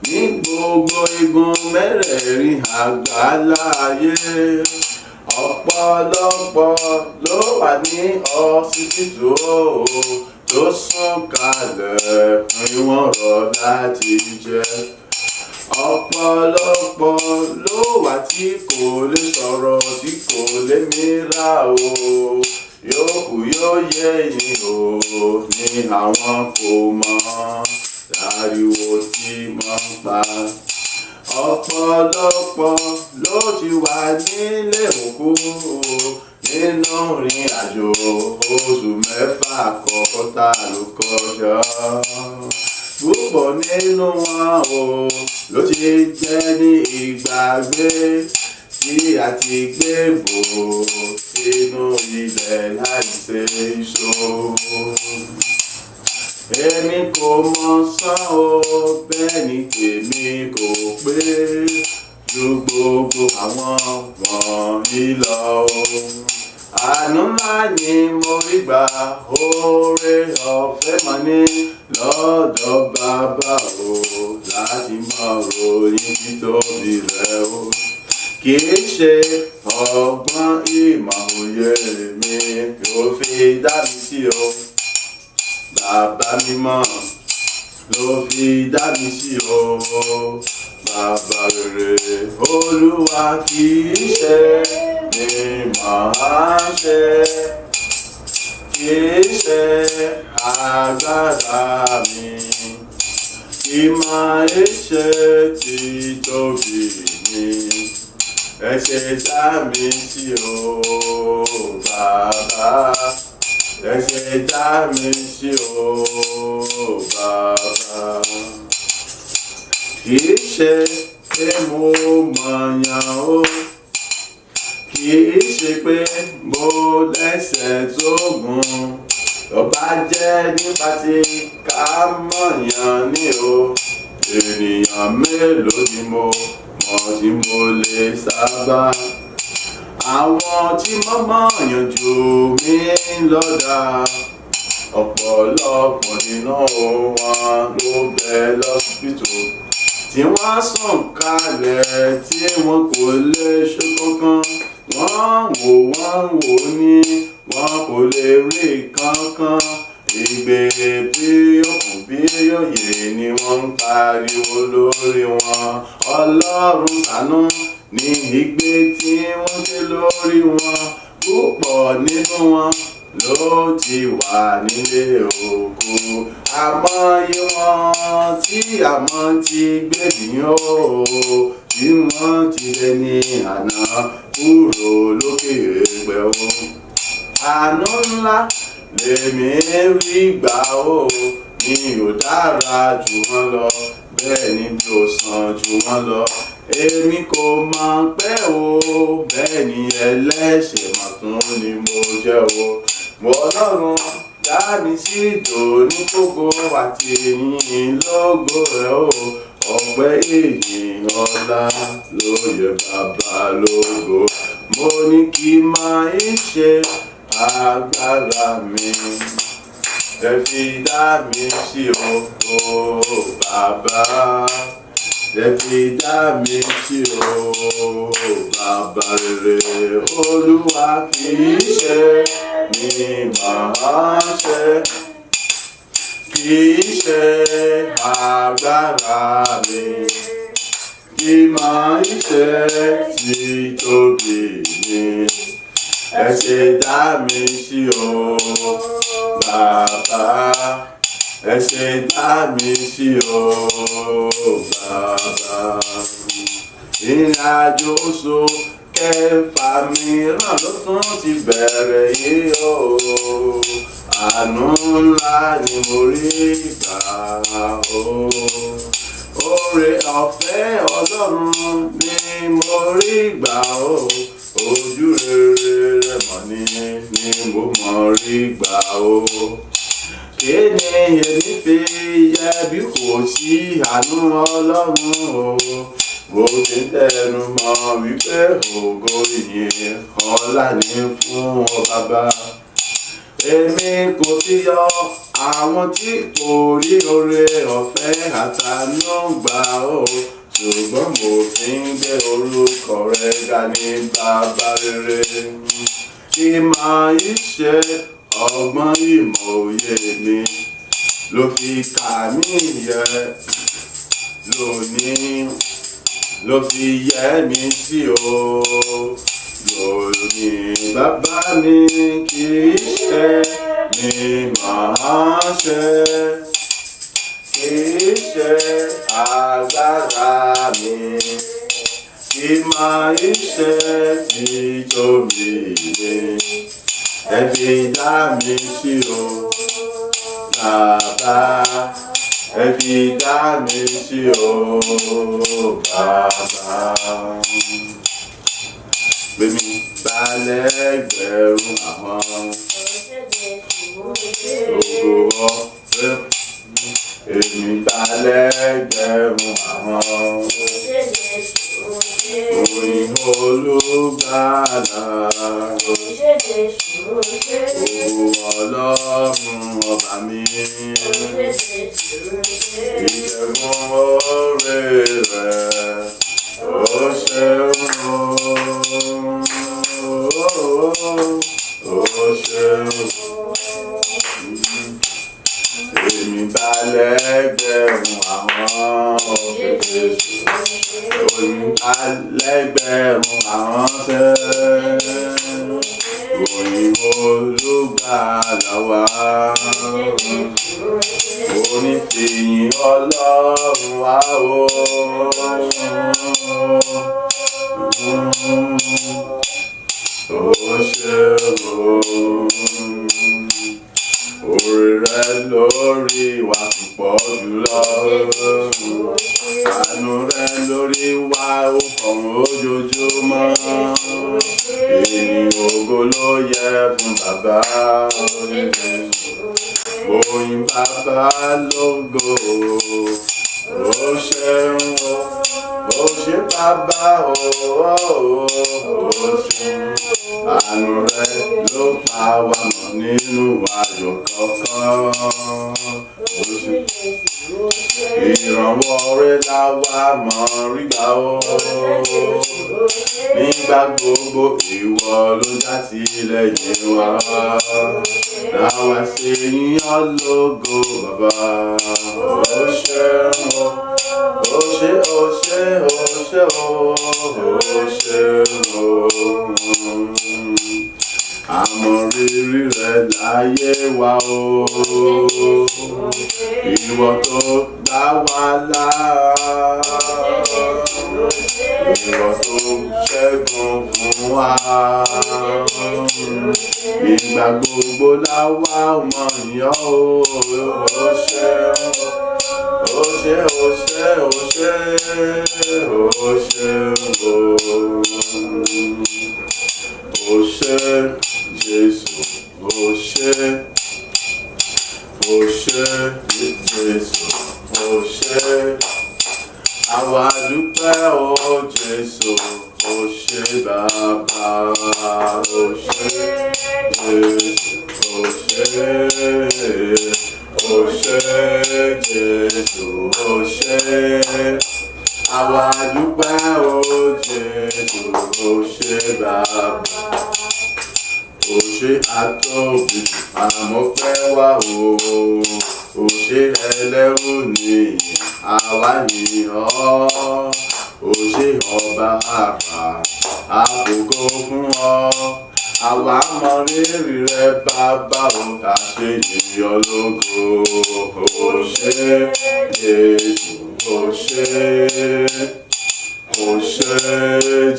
A: ní gbogbo igun mẹ́rẹ̀ẹ̀rin àgbáláyé. Ọ̀pọ̀lọpọ̀ ló wà ní ọsibítù o, tó sùn kalẹ̀ ni wọ́n rọ̀ láti jẹ. Ọ̀pọ̀lọpọ̀ ló wà tí kò lè sọ̀rọ̀, tí kò lè mírà o. Yòókù yóò yé yín o, ní àwọn kò mọ̀ láriwo tí mọ̀ ń pa. Ọ̀pọ̀lọpọ̀ ló ti wà nílé òkú nínú ìrìn àjò oṣù mẹ́fà kọ́kọ́tà ló kọjá. Púpọ̀ nínú wọn o ló ti jẹ́ ní ìgbàgbé tí a ti gbé bò sínú ilẹ̀ láìṣe ìṣó. Èmi kò mọ̀ sán o, bẹ́ẹ̀ ni tèmi kò pé ju gbogbo àwọn wọ̀nyí lọ o. Àánú ńlá ni mo rí gbà, oore ọ̀fẹ́ mà ní lọ́dọ̀ bàbá o, láti máa ròyìn títóbi rẹ̀ o. Kì í ṣe ọgbọ́n ìmọ̀ òye mi ló fi dá mi sí o, bàbá mímọ́ ló fi dá mi sí o. Bàbá rere Olúwa, kì í ṣe mi máa ṣe, kì í ṣe agbára mi, kì máa ń ṣe títóbi mi. Ẹ ṣe dá mi sí o bàbá, ẹ ṣe dá mi sí o bàbá. Kì í ṣe pé mo mọ̀yàn o, kì í ṣe pé mo lẹ́sẹ̀ tó gùn. Tó bá jẹ́ nípa tí ká mọ̀yàn ní o, ènìyàn mélòó ni mo mọ̀ tí mo lè sábà. Àwọn tí mo mọ̀yàn jù mí lọ́dà, ọ̀pọ̀lọpọ̀ nínú wọn ló bẹ lọ́sibítù, tí wọ́n sùn kalẹ̀ tí wọn kò lè ṣe kankan. Wọ́n wò ní wọn kò lè rí kankan. Ìgbé bí òkun bí òye ni wọ́n ń pariwo lórí wọn. Ọlọ́run ṣàánú ní ìgbé tí wọ́n gbé lórí wọn. Púpọ̀ nínú wọn ló ti wà nílé òkú. Àmọye wọn tí àmọ́ ti gbẹ̀bìyàn o, tí wọ́n ti dẹni àná kúrò lókè èèpẹ̀ o. Àánú ńlá lèmi rí gbà o, mi ò dára jù wọ́n lọ, bẹ́ẹ̀ ni mi ò sàn jù wọ́n lọ. Èmi kò mọ̀ pé o, bẹ́ẹ̀ ni ẹlẹ́ṣẹ̀ mà tún ni mo jẹ́ o. Ọlọ́run dá mi sí ìdòní gbogbo àti ìyìn lógo rẹ̀ o. Ọpẹ́ ìyìn ọlá ló yẹ bàbá lógo. Mo ní kí máa ń ṣe agbára mi. Ẹ fi dá mi sí o, bàbá. Ẹ fi dá mi sí o, bàbá rere. Olúwa kì í ṣe mi máa ṣe, kì í ṣe agbára mi, kì máa ń ṣe títóbi mi. Ẹ ṣe dá mi sí o, bàbá. Ẹ ṣe dá mi sí o, bàbá. Ìrìn àjò oṣù kẹfà mìíràn ló tún ti bẹ̀rẹ̀ yìí o. Àánú ńlá ni mo rí gbà o. Oore ọ̀fẹ́ Ọlọ́run ni mo rí gbà o. Ojú rere rẹ̀ mọ̀ ni mo mọ̀ rí gbà o. Kí ni èmi fi yẹ bí kò sí àánú Ọlọ́run o? Mo ti tẹnu mọ́ wípé ògo ìyìn ọlá ni fún ọ bàbá. Èmi kò fi yọ àwọn tí kò rí oore ọ̀fẹ́ àtàánú gbà o. Ṣùgbọ́n mo fi ń gbé orúkọ rẹ ga ní bàbá rere. Kí máa ń ṣe ọgbọ́n ìmọ̀ òye mi ló fi kà mí yẹ lónìí, ló fi yẹ mí sí o. Lónìí bàbá mi kì í ṣe mi máa ṣe, kì í ṣe agbára mi, kì máa ń ṣe títóbi mi. Ẹ fi dá mi sí o, bàbá. Ẹ fi dá mi sí o, bàbá. Gbémi balẹ̀ ẹgbẹ̀rún àwọn ògo ọ̀fẹ́. Èmi balẹ̀ ẹgbẹ̀rún àwọn orin olùgbàlà. Ògo Ọlọ́run ọba mi. Ìjẹ̀bùn oore rẹ̀ ó ṣeun o. Ó ṣeun. Èmi balẹ̀ ẹgbẹ̀rún àwọn òkèèrè. Èmi balẹ̀ ẹgbẹ̀rún àwọn fẹ́. Orin olùgbàlà wa. Orin fìyìn Ọlọ́run wa o. Ó ṣeun o. Oore rẹ lórí wa púpọ̀ jùlọ. Àánú rẹ lórí wa ó kàn ojoojúmọ́. Ìyìn ògo ló yẹ fún bàbá. Oyin bàbá lógo. Ó ṣeun o. Ó ṣe bàbá o. Ó ṣeun. Àánú rẹ ló pa wá mọ́ nínú ayọ̀ kankan. Ìrànwọ́ rẹ la wá mọ̀ rí gbà o. Nígbà gbogbo ìwọ ló ṣàtìlẹ́yìn wa. Láwa ṣe yíyan lógo bàbá. Ó ṣeun o. Ó ṣe ó ṣe ó ṣe ó ṣeun o. àmọ́ rírì rẹ̀ láyé wa o. Ìwọ tó gbà wá là, ìwọ tó ṣẹ́gun fún wa. Ìgbà gbogbo la wá mọ̀ yán o. Ó ṣé, ó ṣé, ó ṣé, ó ṣé, ó ṣé o. Ó ṣé Jésù, ó ṣé, ó ṣé Jésù, ó ṣé. Àwa dúpẹ́ o Jésù, ó ṣé Bàbá, ó ṣé Jésù, ó ṣé, ó ṣé Jésù, ó ṣé. Àwa dúpẹ́ o Jésù, ó ṣé Bàbá. Ó ṣé àtòbí àmọ́pẹ́ wá o. Ó ṣé ẹlẹ́rù nìyí àwa yìn ọ́. Ó ṣé ọba àrà àfògo fún ọ. Àwa mọ rírì rẹ bàbá o, ká ṣe yìn ọ́ lógo. Ó ṣé Jésù, ó ṣé, ó ṣé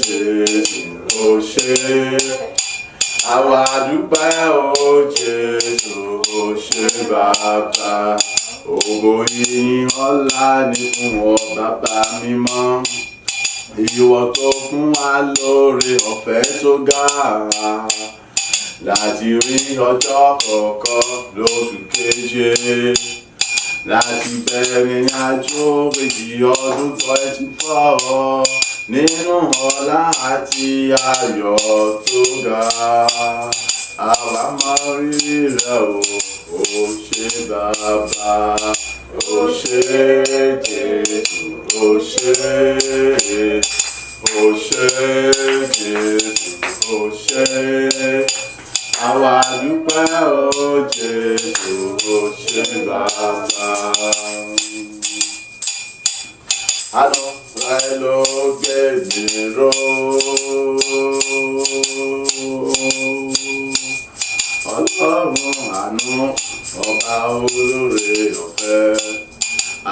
A: Jésù, ó ṣé. Àwa dúpẹ́ o Jésù, ó ṣé Bàbá. Ògo ìyìn ọlá ni fún ọ Bàbá mímọ́. Ìwọ tó fún wa lóore ọ̀fẹ́ tó ga láti rí ọjọ́ kọ̀ọ̀kan lóṣù keje, láti bẹ̀rẹ̀ àjò méjì ọdún 24 nínú ọlá àti ayọ̀ tó ga. Àwa mọ rírì rẹ o, ó ṣé Bàbá, ó ṣé Jésù, ó ṣé, ó ṣé Jésù, ó ṣé. Àwa dúpẹ́ o Jésù, ó ṣé Bàbá. Àánú rẹ ló gbé mi ró. Ọlọ́run àánú, ọba olóore ọ̀fẹ́,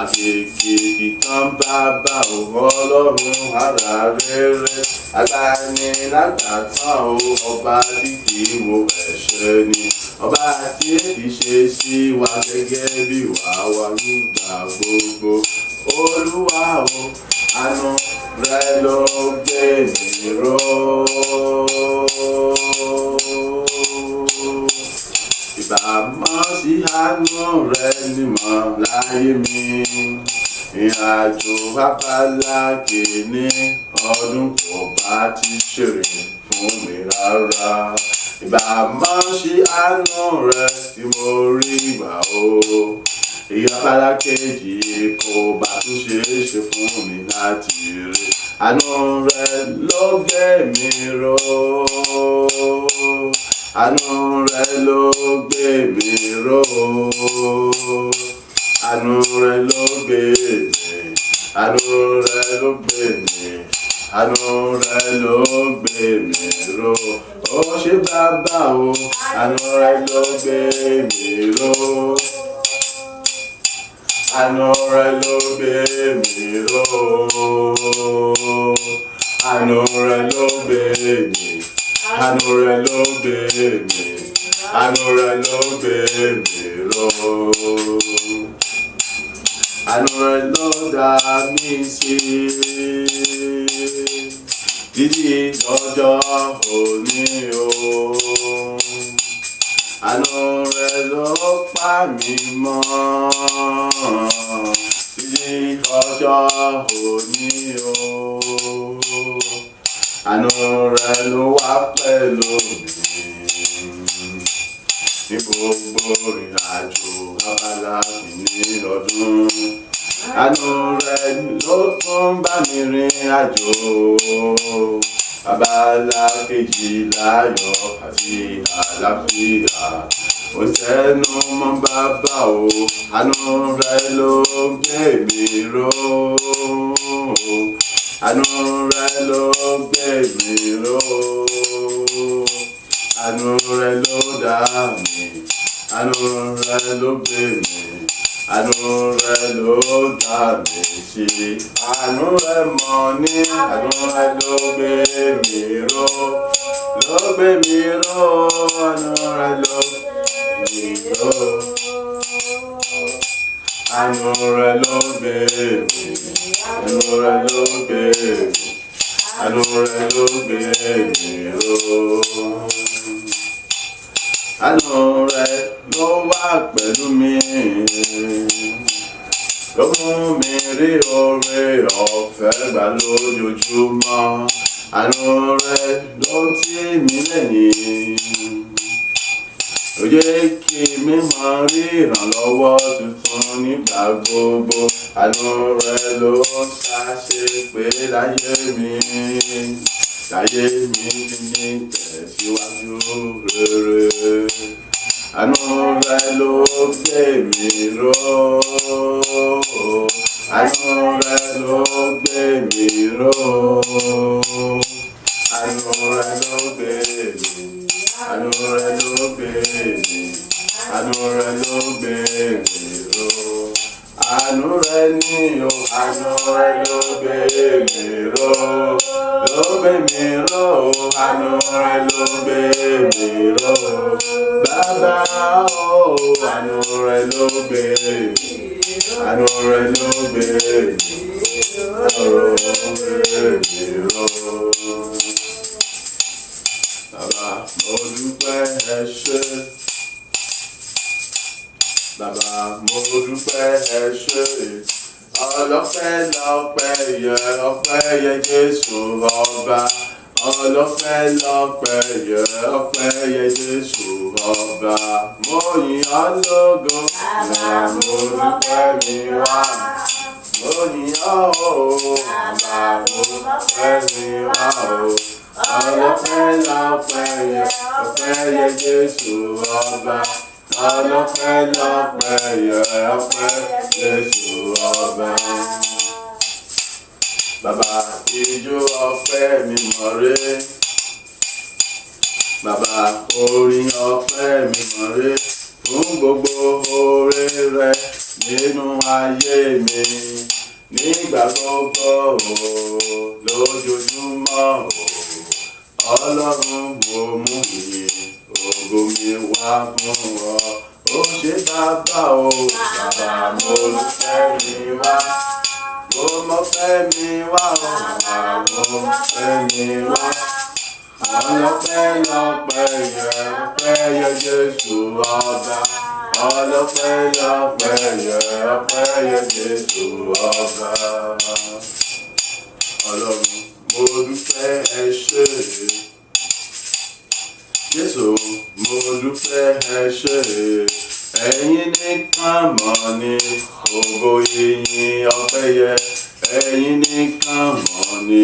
A: àti kìkì tán bàbá o. Ọlọ́run ara rere, agbani lágbàtàn o. Ọba tí kì í wo ẹ̀ṣẹ̀ ni, ọba tí kì í ṣe sí wa gẹ́gẹ́ bí wà wá nígbà gbogbo. Olúwa o, àánú rẹ ló gbé mi ró. Ìbámọ́ sí àánú rẹ ni mọ̀ láyé mi. Ìrìnàjò abala kìíní ọdún kò bá ti ṣèrè fún mi rárá. Ìbámọ́ sí àánú rẹ tí mo rí gbà o. Ìyábálá kejì kò bá tún ṣe é ṣe fún mi láti rí. Àánú rẹ ló gbé mi ró. Àánú rẹ ló gbé mi ró. Àánú rẹ ló gbé mi. Àánú rẹ ló gbé mi. Àánú rẹ ló gbé mi ró. Ó ṣé Bàbá o, àánú rẹ ló gbé mi ró. Àánú rẹ ló gbé mi ró. Àánú rẹ ló gbé mi. Àánú rẹ ló gbé mi. Àánú rẹ ló gbé mi ró. Àánú rẹ ló dá mi sí títí dọjọ́ òní o. Àánú rẹ ló pa mí mọ́ títí ọjọ́ òní o. Àánú rẹ ló wà pẹ̀lú mi ní gbogbo ìrìnàjò abala kìíní ọdún. Àánú rẹ ló tún bá mi rìn àjò abala kejì láyọ̀ àti àlàáfíà. Mo tẹnu mọ́ Bàbá o, àánú rẹ ló gbé mi ró. Àánú rẹ ló gbé mi ró. àánú rẹ ló dá mi, àánú rẹ ló gbé mi, àánú rẹ ló dá mi sí. Àánú rẹ mọ̀ ní, àánú rẹ ló gbé mi ró, ló gbé mi ró, àánú rẹ ló gbé mi ró. Àánú rẹ ló gbé mi, àánú rẹ ló gbé mi, àánú rẹ ló gbé mi ró. Àánú rẹ ló wà pẹ̀lú mi, ló mú mi rí oore ọ̀fẹ́ gbà lójoojúmọ́. Àánú rẹ ló tì mí lẹ́yìn, ó jẹ́ kí mi máa rí ìrànlọ́wọ́ tuntun nígbà gbogbo. Àánú rẹ ló ṣàṣepé láyé mi ní tẹ̀síwájú rere. Àánú rẹ ló gbé mi ró, àánú rẹ ló gbé mi ró, àánú rẹ ló gbé mi, àánú rẹ ló gbé mi, àánú rẹ ló gbé mi ró. Àánú rẹ ní o, àánú rẹ ló gbé mi ró, ló gbé mi ró, àánú rẹ ló gbé mi ró. Bàbá o, àánú rẹ ló gbé mi, àánú rẹ ló gbé mi ró, gbé mi ró. Bàbá mo dúpẹ́ ẹ ṣé, bàbá mo dúpẹ́ ẹ ṣé, ọlọ́pẹ́ lọ́pẹ́ yẹ, ọpẹ́ yẹ Jésù ọba. Ọlọ́pẹ́ lọ́pẹ́ yẹ, ọpẹ́ yẹ Jésù ọba. Mo yìn ọ́ lógo, mo dúpẹ́ mi wá. Mo yìn ọ́ o, bàbá mo dúpẹ́ mi wá o. Ọlọ́pẹ́ lọ́pẹ́ yẹ, ọpẹ́ yẹ Jésù ọba. Ọlọ́pẹ́ lọ́pẹ́ yẹ, ọpẹ́ Jésù ọba. Bàbá ijó ọpẹ́ mi mọ̀ ré, bàbá orin ọpẹ́ mi mọ̀ ré, fún gbogbo oore rẹ nínú ayé mi, nígbà gbogbo lójoojúmọ́ Ọlọ́run mo mú mi, ògo mi wá fún ọ. Ó ṣé bàbá o, bàbá mo dúpẹ́ mi wá. Mo mọpẹ́ mi wá o, bàbá mo mọpẹ́ mi wá. Ọlọ́pẹ́ lọ́pẹ́ yẹ, ọpẹ́ yẹ Jésù ọba. Ọlọ́pẹ́ lọ́pẹ́ yẹ, ọpẹ́ yẹ Jésù ọba. Ọlọ́run mo dúpẹ́ ẹ ṣé, Jésù mo dúpẹ́ ẹ ṣé. Ẹ̀yin nìkan mọ̀ ní ògo ìyìn ọpẹ́ yẹ, ẹ̀yin nìkan mọ̀ ní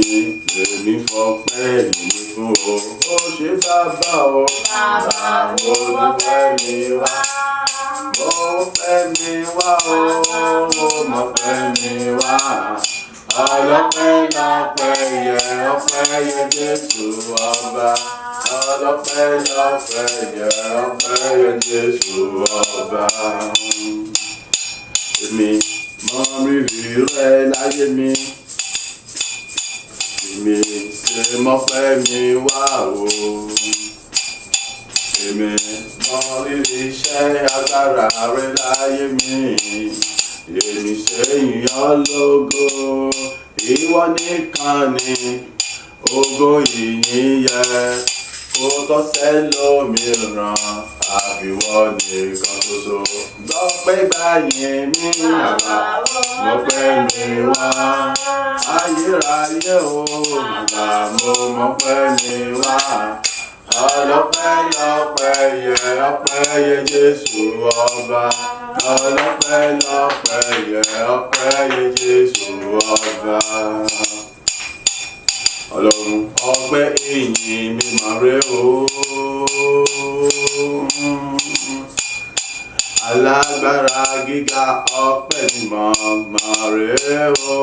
A: èmi fọpẹ́ yìí fún o. Ó ṣé bàbá o, bàbá mo dúpẹ́ mi wá. Mo fẹ́ mi wá o, mo mọpẹ́ mi wá. Ọlọ́pẹ́ lọ́pẹ́ yẹ, ọpẹ́ yẹ Jésù ọba. Ọlọ́pẹ́ lọ́pẹ́ yẹ, ọpẹ́ yẹ Jésù ọba. Èmi mọ rírì rẹ láyé mi, èmi ṣe mọ́pẹ́ mi wá o. Èmi mọ rírì iṣẹ́ agbára rẹ láyé mi, èmi ṣe yìn ọ́ lógo. Ìwọ nìkan ni ògo ìyìn yẹ, kò tọ́ sẹ́lòmíràn àfiwọ́ nìkan ṣoṣo. Gbọ́pẹ́ gbàyìn mi bàbá, mọpẹ́ mi wá. Ayérayé o, bàbá mo mọpẹ́ mi wá. Ọlọ́pẹ́ lọ́pẹ́ yẹ, ọpẹ́ yẹ Jésù ọba. Ọlọ́pẹ́ lọ́pẹ́ yẹ, ọpẹ́ yẹ Jésù ọba. Ọlọ́run ọpẹ́ ìyìn mi mà rè o. Alágbára gíga ọpẹ́ mi mà rè o.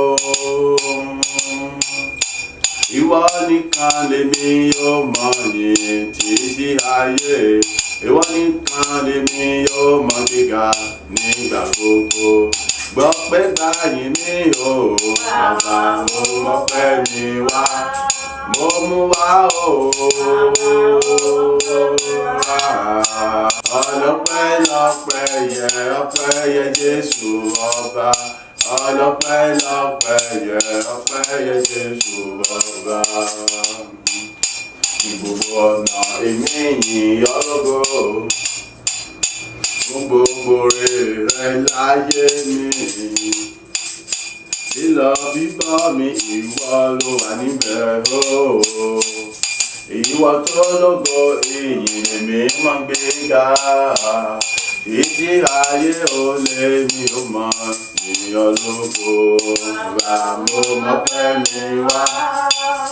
A: ìwọ nìkan lèmi yóò mọ yìn títí ayé. Ìwọ nìkan lèmi yóò mọ gíga nígbà gbogbo. Gbọ́ pé gbàyìn mi o, bàbá mo mọpẹ́ mi wá, mo mú wá o. Ọlọ́pẹ́ lọ́pẹ́ yẹ Jésù ọba. Ọlọ́pẹ́ lọ́pẹ́ yẹ Jésù ọba. Ní gbogbo ọ̀nà èmi yìn ọ́ lógo, fún gbogbo rere láyé mi. Lílọ bíbọ̀ mi ìwọ ló wà níbẹ̀ o. Ìwọ tó lógo ìyìn lèmi máa gbé ga. Títí ayé ò lè mi ò mọ ìyàn lógo. Bàbá mo mọpẹ́ mi wá,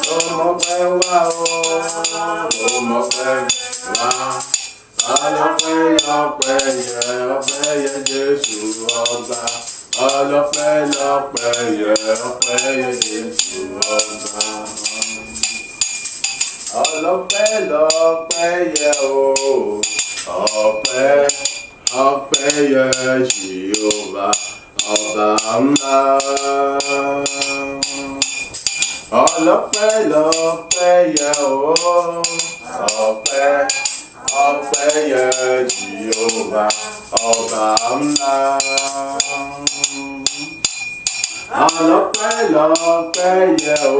A: mo mọpẹ́ wá o, mo mọpẹ́ wá. Ọlọ́pẹ́ lọ́pẹ́ yẹ Jésù ọba. Ọlọ́pẹ́ lọ́pẹ́ yẹ Jésù ọba. Ọlọ́pẹ́ lọ́pẹ́ yẹ o, ọpẹ́ yẹ Jèhófà ọba ńlá. Ọlọ́pẹ́ lọ́pẹ́ yẹ o, ọpẹ́ yẹ Jèhófà ọba ńlá. Ọlọ́pẹ́ lọ́pẹ́ yẹ o,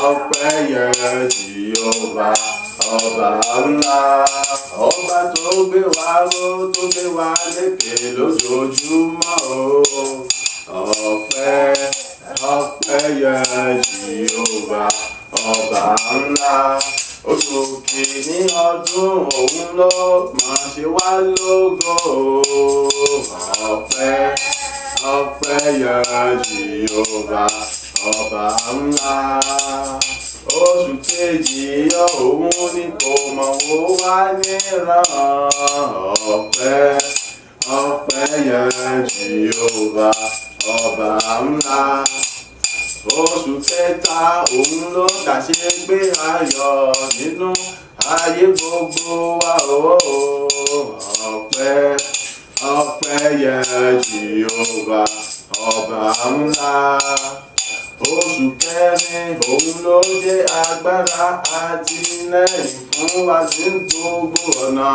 A: ọpẹ́ yẹ Jèhófà ọba ńlá. Ọba tó gbé wa ró, tó gbé wa lékè lójoojúmọ́ o. Ọpẹ́ yẹ Jèhófà ọba ńlá. Oṣù kìíní ọdún òun ló máa ṣe wá lógo. Ọpẹ́ yẹ Jèhófà ọba ńlá. Oṣù kejì òun ni kò mọ̀ wó wá níran. Ọpẹ́ yẹ Jèhófà ọba ńlá. Oṣù kẹta òun ló ṣàṣegbé ayọ̀ nínú ayé gbogbo wa o. Ọpẹ́ yẹ Jèhófà ọba ńlá. Oṣù kẹrin òun ló jẹ́ agbára àtìlẹ́yìn fún wa ní gbogbo ọ̀nà.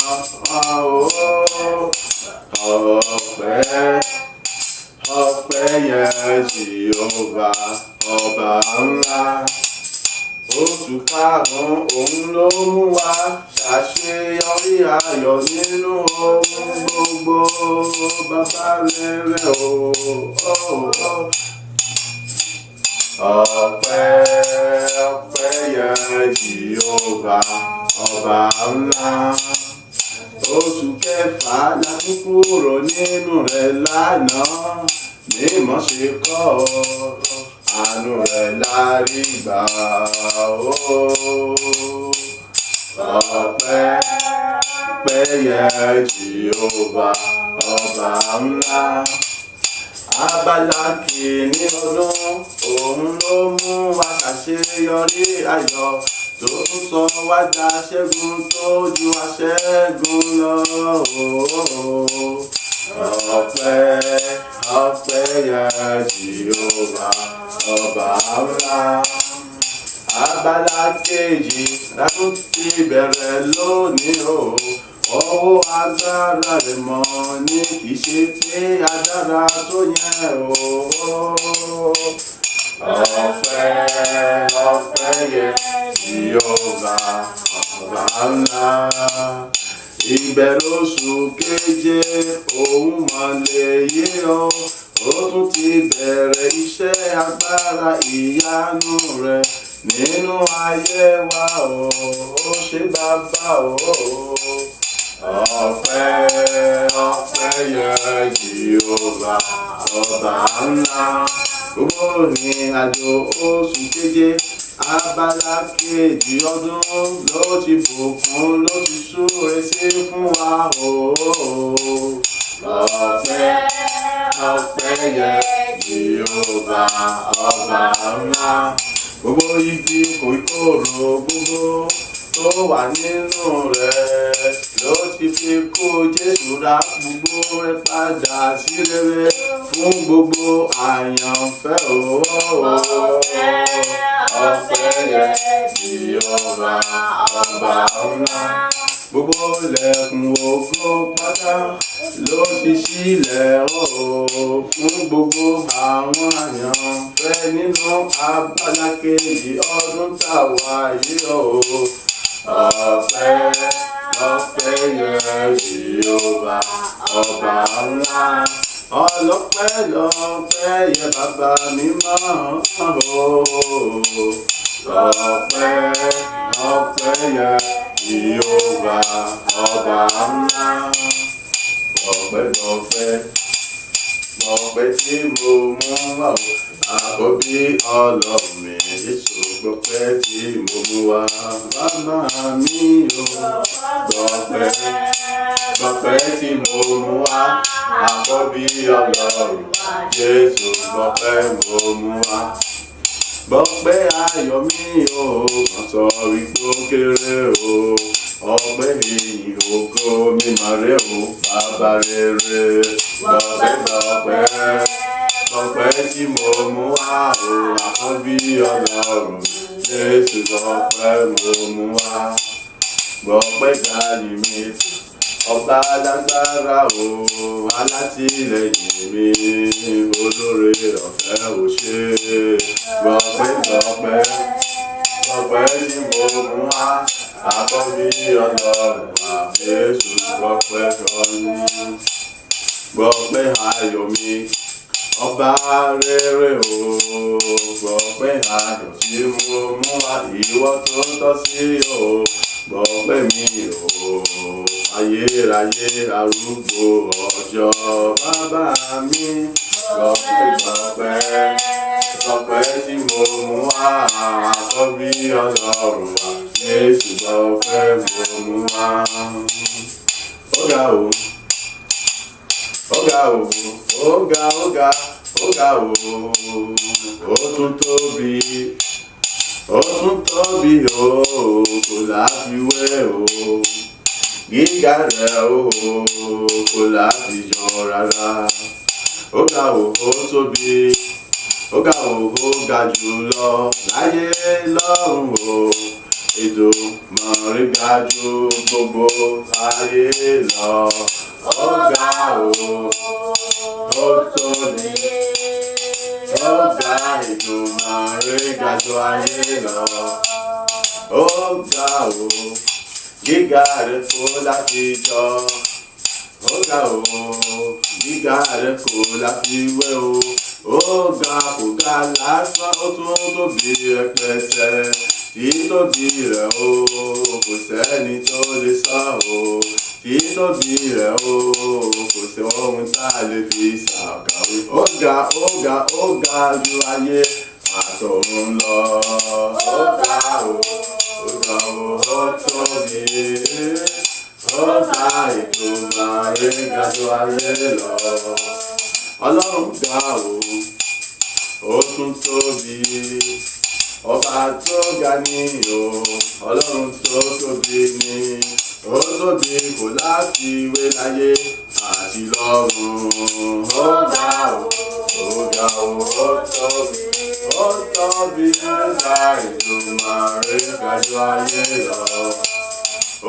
A: Ọpẹ́ yẹ Jèhófà ọba ńlá. Oṣù karùn-ún òun ló mú wa ṣàṣeyọrí ayọ̀ nínú ohun gbogbo. Bàbá rere o. Ọpẹ́ yẹ Jèhófà ọba ńlá. Oṣù kẹfà la tún kúrò nínú rẹ̀ lánàá. Mímọ́ ṣe kọ́ àánú rẹ̀ la rí gbà o. Ọpẹ́ yẹ Jèhófà ọba ńlá. Abala kìíní ọdún òun ló mú wa ṣàṣeyọrí ayọ̀, tó tún sọ wá dá ṣẹ́gun tó ju aṣẹ́gun lọ. Ọpẹ́ yẹ Jèhófà ọba ńlá. Abala kejì la tún ti bẹ̀rẹ̀ lónìí o. Ọwọ́ agbára rẹ̀ mọ́ ní kìí ṣe pé agbára tó yẹ o. Ọpẹ́ yẹ Jèhófà ọba ńlá. Ìbẹ̀rẹ̀ oṣù keje òun mọ̀ lè yé o. Ó tún ti bẹ̀rẹ̀ iṣẹ́ agbára ìyanu rẹ̀ nínú ayé wa o. Ó ṣe bàbá o. Ọpẹ́ yẹ Jèhófà ọba ńlá. Gbogbo ní àjò oṣù keje abala kejì ọdún ló ti bùkún, ló ti súre sí fún wa o. Ọpẹ́ yẹ Jèhófà ọba ńlá. Gbogbo igi koríkorò gbogbo tó wà nínú rẹ̀ ló ti fi kó Jésù rà gbogbo rẹ̀ padà sí rere fún gbogbo àyànfẹ́ ọpẹ́ yẹ Jèhófà ọba ńlá. Gbogbo ilẹ̀kùn ògo pátá ló ti ṣílẹ̀ fún gbogbo àwọn àyànfẹ́ nínú abala kejì ọdún táwa yìí ọpẹ́ yẹ Jèhófà ọba ńlá. Ọlọ́pẹ́ yẹ bàbá mímọ́ ọpẹ́ yẹ Jèhófà ọba ńlá. Ọpẹ́ tí mo mú wá àkọ́bí Ọlọ́run mi, Jésù gbọpẹ́ tí mo mú wá. Bàbá mi gbọpẹ́ tí mo mú wá àkọ́bí Ọlọ́run, Jésù gbọpẹ́ mo mú wá. Gbọpẹ́ ayọ̀ mi kàn sọ wípé ó kéré ọpẹ́ ìyìn ògo mi máa rẹ̀ bàbá rere. Gbọpẹ́ tí mo mú wá àkọ́bí Ọlọ́run, Jésù gbọpẹ́ mo mú wá. Gbọpẹ́ gàdí mi ọba lágbára alátìlẹ́yìn mi, olóore ọ̀fẹ́ ṣé. Gbọpẹ́ tí mo mú wá àkọ́bí Ọlọ́run, Jésù gbọpẹ́ ọ̀nì. Gbọpẹ́ ayọ̀ mi ọba rere gbọpẹ́ ayọ̀ tí mo mú wá ìwọ tó tọ́ sí gbọpẹ́ mi ayérayé arúgbó ọjọ́ bàbá mi. Gbọpẹ́ tí mo mú wá àkọ́bí Ọlọ́run, Jésù gbọpẹ́ mo mú wá. Ó tún tóbi kò láfiwé gíga rẹ̀ kò láfijọ rárá. Ó tóbi ó ga jùlọ láyé lọ́run Èdùmàrè ga jù gbogbo ayé lọ. Ó tóbi Èdùmàrè ga jù ayé lọ. Gíga rẹ̀ kò láfijọ. Gíga rẹ̀ kò láfiwé kò ga lásán, ó tún tóbi rẹpẹtẹ. Títóbi rẹ̀ kò sẹ́ni tó lè sọ títóbi rẹ̀ kò sí ohun tá a lè fi ṣàkàwé. Ó ga ju ayé àtọ̀run lọ. Ó tóbi Èdùmàrè ga ju ayé lọ. Ọlọ́run ga ó tún tóbi. Ọba tó ga ní Ọlọ́run tó tóbi ní. Ó tóbi kò láfiwé láyé àti lọ́run. Ó tóbi Èdùmàrè ga ju ayé lọ. Ó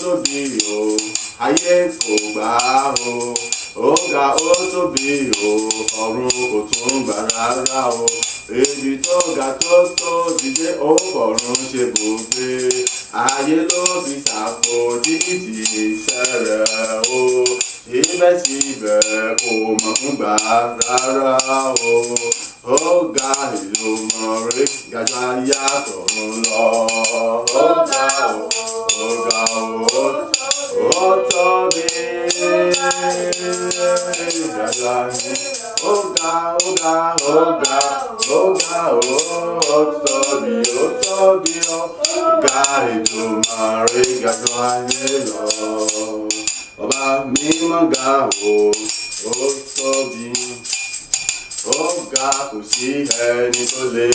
A: tóbi ayé kò gbà ó tóbi ọ̀run kò tún gbà rárá Ibi tó ga tó dìde ó fọ̀run ṣe bùgbé. Ayé ló fi ṣàpótí iṣẹ́ rẹ̀ síbẹ̀síbẹ̀ kò mọ̀ ń gbà rárá Ó ga Èdùmàrè ga ju ayé àtọ̀run lọ. Ó tóbi Èdùmàrè ga ju ayé lọ. Ọba mímọ́ ga ó tóbi. ó ga kò sí ẹni tó lè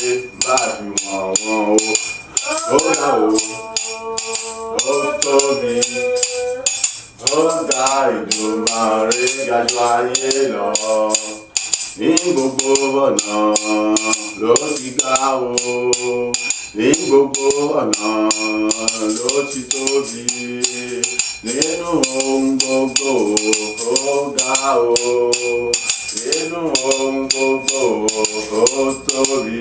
A: bá fi wọ̀n wọ́n o. Ó ga o, ó tóbi, ó ga Èdùmàrè ga jù ayé lọ. Ní gbogbo ọ̀nà ló ti ga o, ní gbogbo ọ̀nà ló ti tóbi. Nínú ohun gbogbo ó ga o, nínú ohun gbogbo ó tóbi.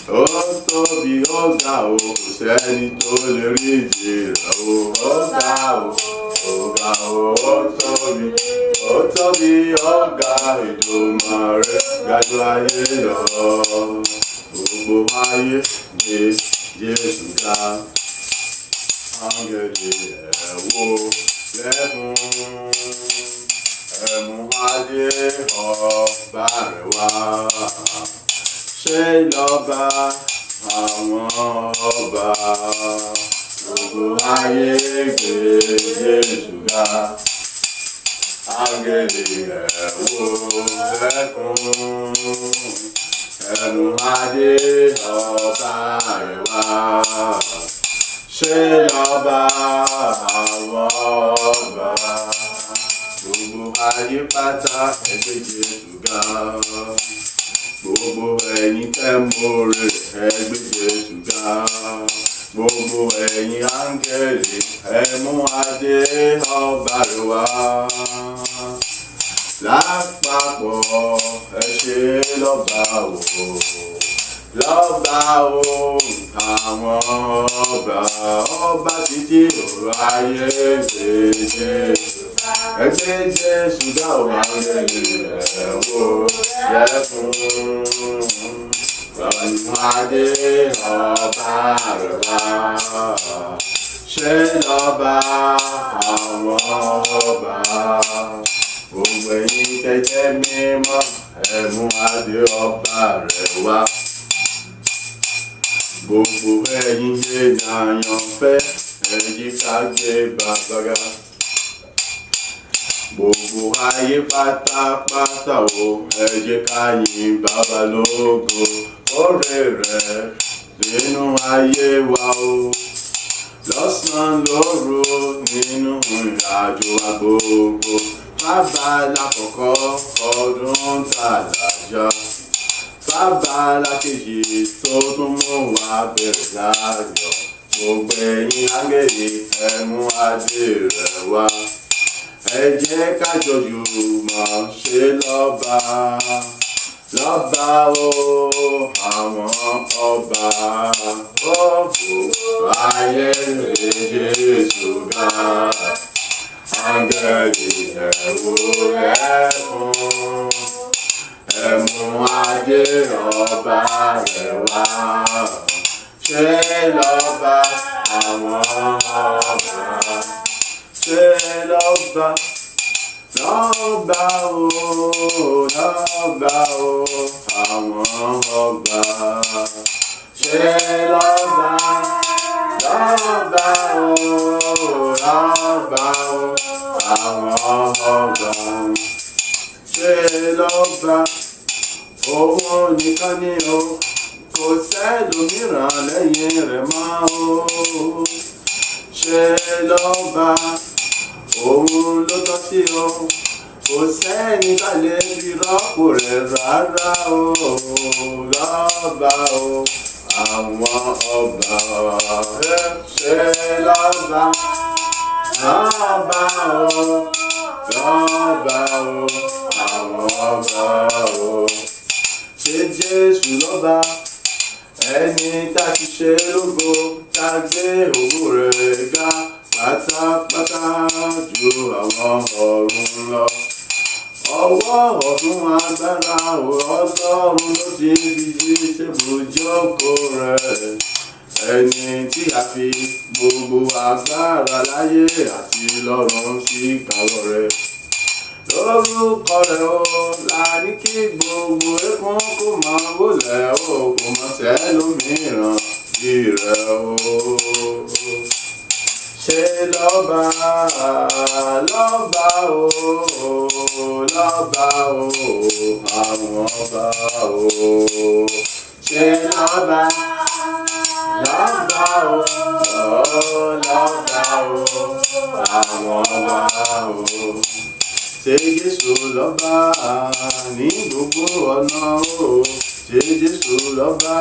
A: Ó tóbi, ó ga o, kò sẹ́ni tó lè rí ìdí rẹ̀ o. Ó ga o, ó ga o, ó tóbi, ó tóbi, ó ga Èdùmàrè ga jù ayé lọ. Gbogbo ayé gbé Jésù ga. Áńgẹ́lì ẹ̀ wó lẹ́kùn, ẹ mú adé ọba rẹ̀ wá. Ṣé lọ́ba àwọn ọba? Gbogbo ayé gbé Jésù ga. Áńgẹ́lì ẹ̀ wó lẹ́kùn, ẹ mú adé ọba rẹ̀ wá. Ṣé lọ́ba àwọn ọba? Gbogbo ayé pátá ẹ gbé Jésù ga. Gbogbo ẹ̀yin tẹ́ mórè ẹ gbé Jésù ga. Gbogbo ẹ̀yin áńgẹ́lì ẹ mú adé ọba rẹ̀ wá. Lápapọ̀ ẹ ṣe lọ́ba o, lọ́ba o, àwọn ọba, ọba títí òru ayé gbé Jésù. Ẹ gbé Jésù ga o, áńgẹ́lì ẹ wó lẹ́kùn, pẹ̀lú adé ọba rẹ̀ wá. Ṣé lọ́ba àwọn ọba? Gbogbo ẹ̀yin tẹ́ jẹ́ mímọ́ ẹ mú adé ọba rẹ̀ wá. Gbogbo ẹ̀yin ènìyàn fẹ́ ẹ jí ká gbé Baba ga. Gbogbo ayé pátápátá o ẹ jẹ́ ká yìn Baba lógo. Oore rẹ̀ nínú ayé wa o, lọ́sàn-án lóru nínú ìrìnàjò wa gbogbo. Baba lákọ̀ọ́kọ́ ọdún tàlàjà, Baba lákejì tó tún mú wa bẹ̀rẹ̀ láyọ̀. Gbogbo ẹ̀yin áńgẹ́lì ẹ mú adé rẹ̀ wá. Ẹ jẹ́ ká jùmọ̀ ṣe lọ́ba, lọ́ba o, àwọn ọba. Gbogbo ayé gbé Jésù ga. Áńgẹ́lì ẹ wó lẹ́kùn, ẹ mú adé ọba rẹ̀ wá. Ṣé lọ́ba àwọn ọba? Ṣé lọ́ba, lọ́ba o, lọ́ba o, àwọn ọba. Ṣé lọ́ba, lọ́ba o, lọ́ba o, àwọn ọba. Ṣé lọ́ba, òun nìkan ni o, kò sẹ́lòmíràn lẹ́yìn rẹ̀ mọ́ o. Ṣé lọ́ba, òun ló tọ́ sí o, kò sẹ́ni tá lè fi rọ́pò rẹ̀ rárá o. Lọ́ba o, àwọn ọba. Ṣé lọ́ba, lọ́ba o, lọ́ba o, àwọn ọba o. Ṣé Jésù lọ́ba, ẹni tá ti ṣe lógo, tá gbé ògo rẹ̀ ga pátápátá ju àwọn ọ̀run lọ. Ọwọ́ ọ̀tún agbára Ọlọ́run ló ti fi jí ṣèbùjókòó rẹ̀. Ẹni tí a fi gbogbo agbára láyé àti lọ́run sí ìkáwọ́ rẹ̀. Lórúkọ rẹ̀ o, la ní kí gbogbo ẹkún kó máa wólẹ̀ o, kò mọ̀ sẹ́lòmíràn bí rẹ̀ o. Ṣé ṣe lọ́ba lọ́ba o lọ́ba o àwọn ọba o ṣe lọ́ba lọ́ba o lọ́ba o àwọn ọba o ṣe Jésù lọ́ba ní gbogbo ọ̀nà o ṣe Jésù lọ́ba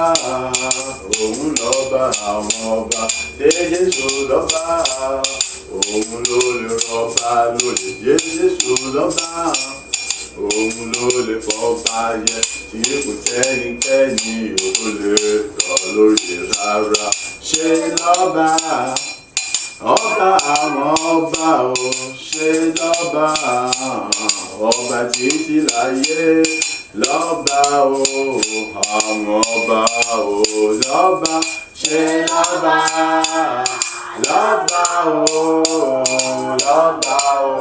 A: òun lọ́ba àwọn ọba ṣe Jésù lọ́ba òun ló lè rọ́ba lóye ṣe Jésù lọ́ba òun ló lè fọba yẹ tí kò tẹ́nikẹ́ni ò lè tọ́ lóye rárá ṣe lọ́ba ọba àwọn ọba o ṣe lọ́ba ọba títí láyé lọ́ba o àwọn ọba o lọ́ba ṣe lọ́ba lọ́ba o lọ́ba o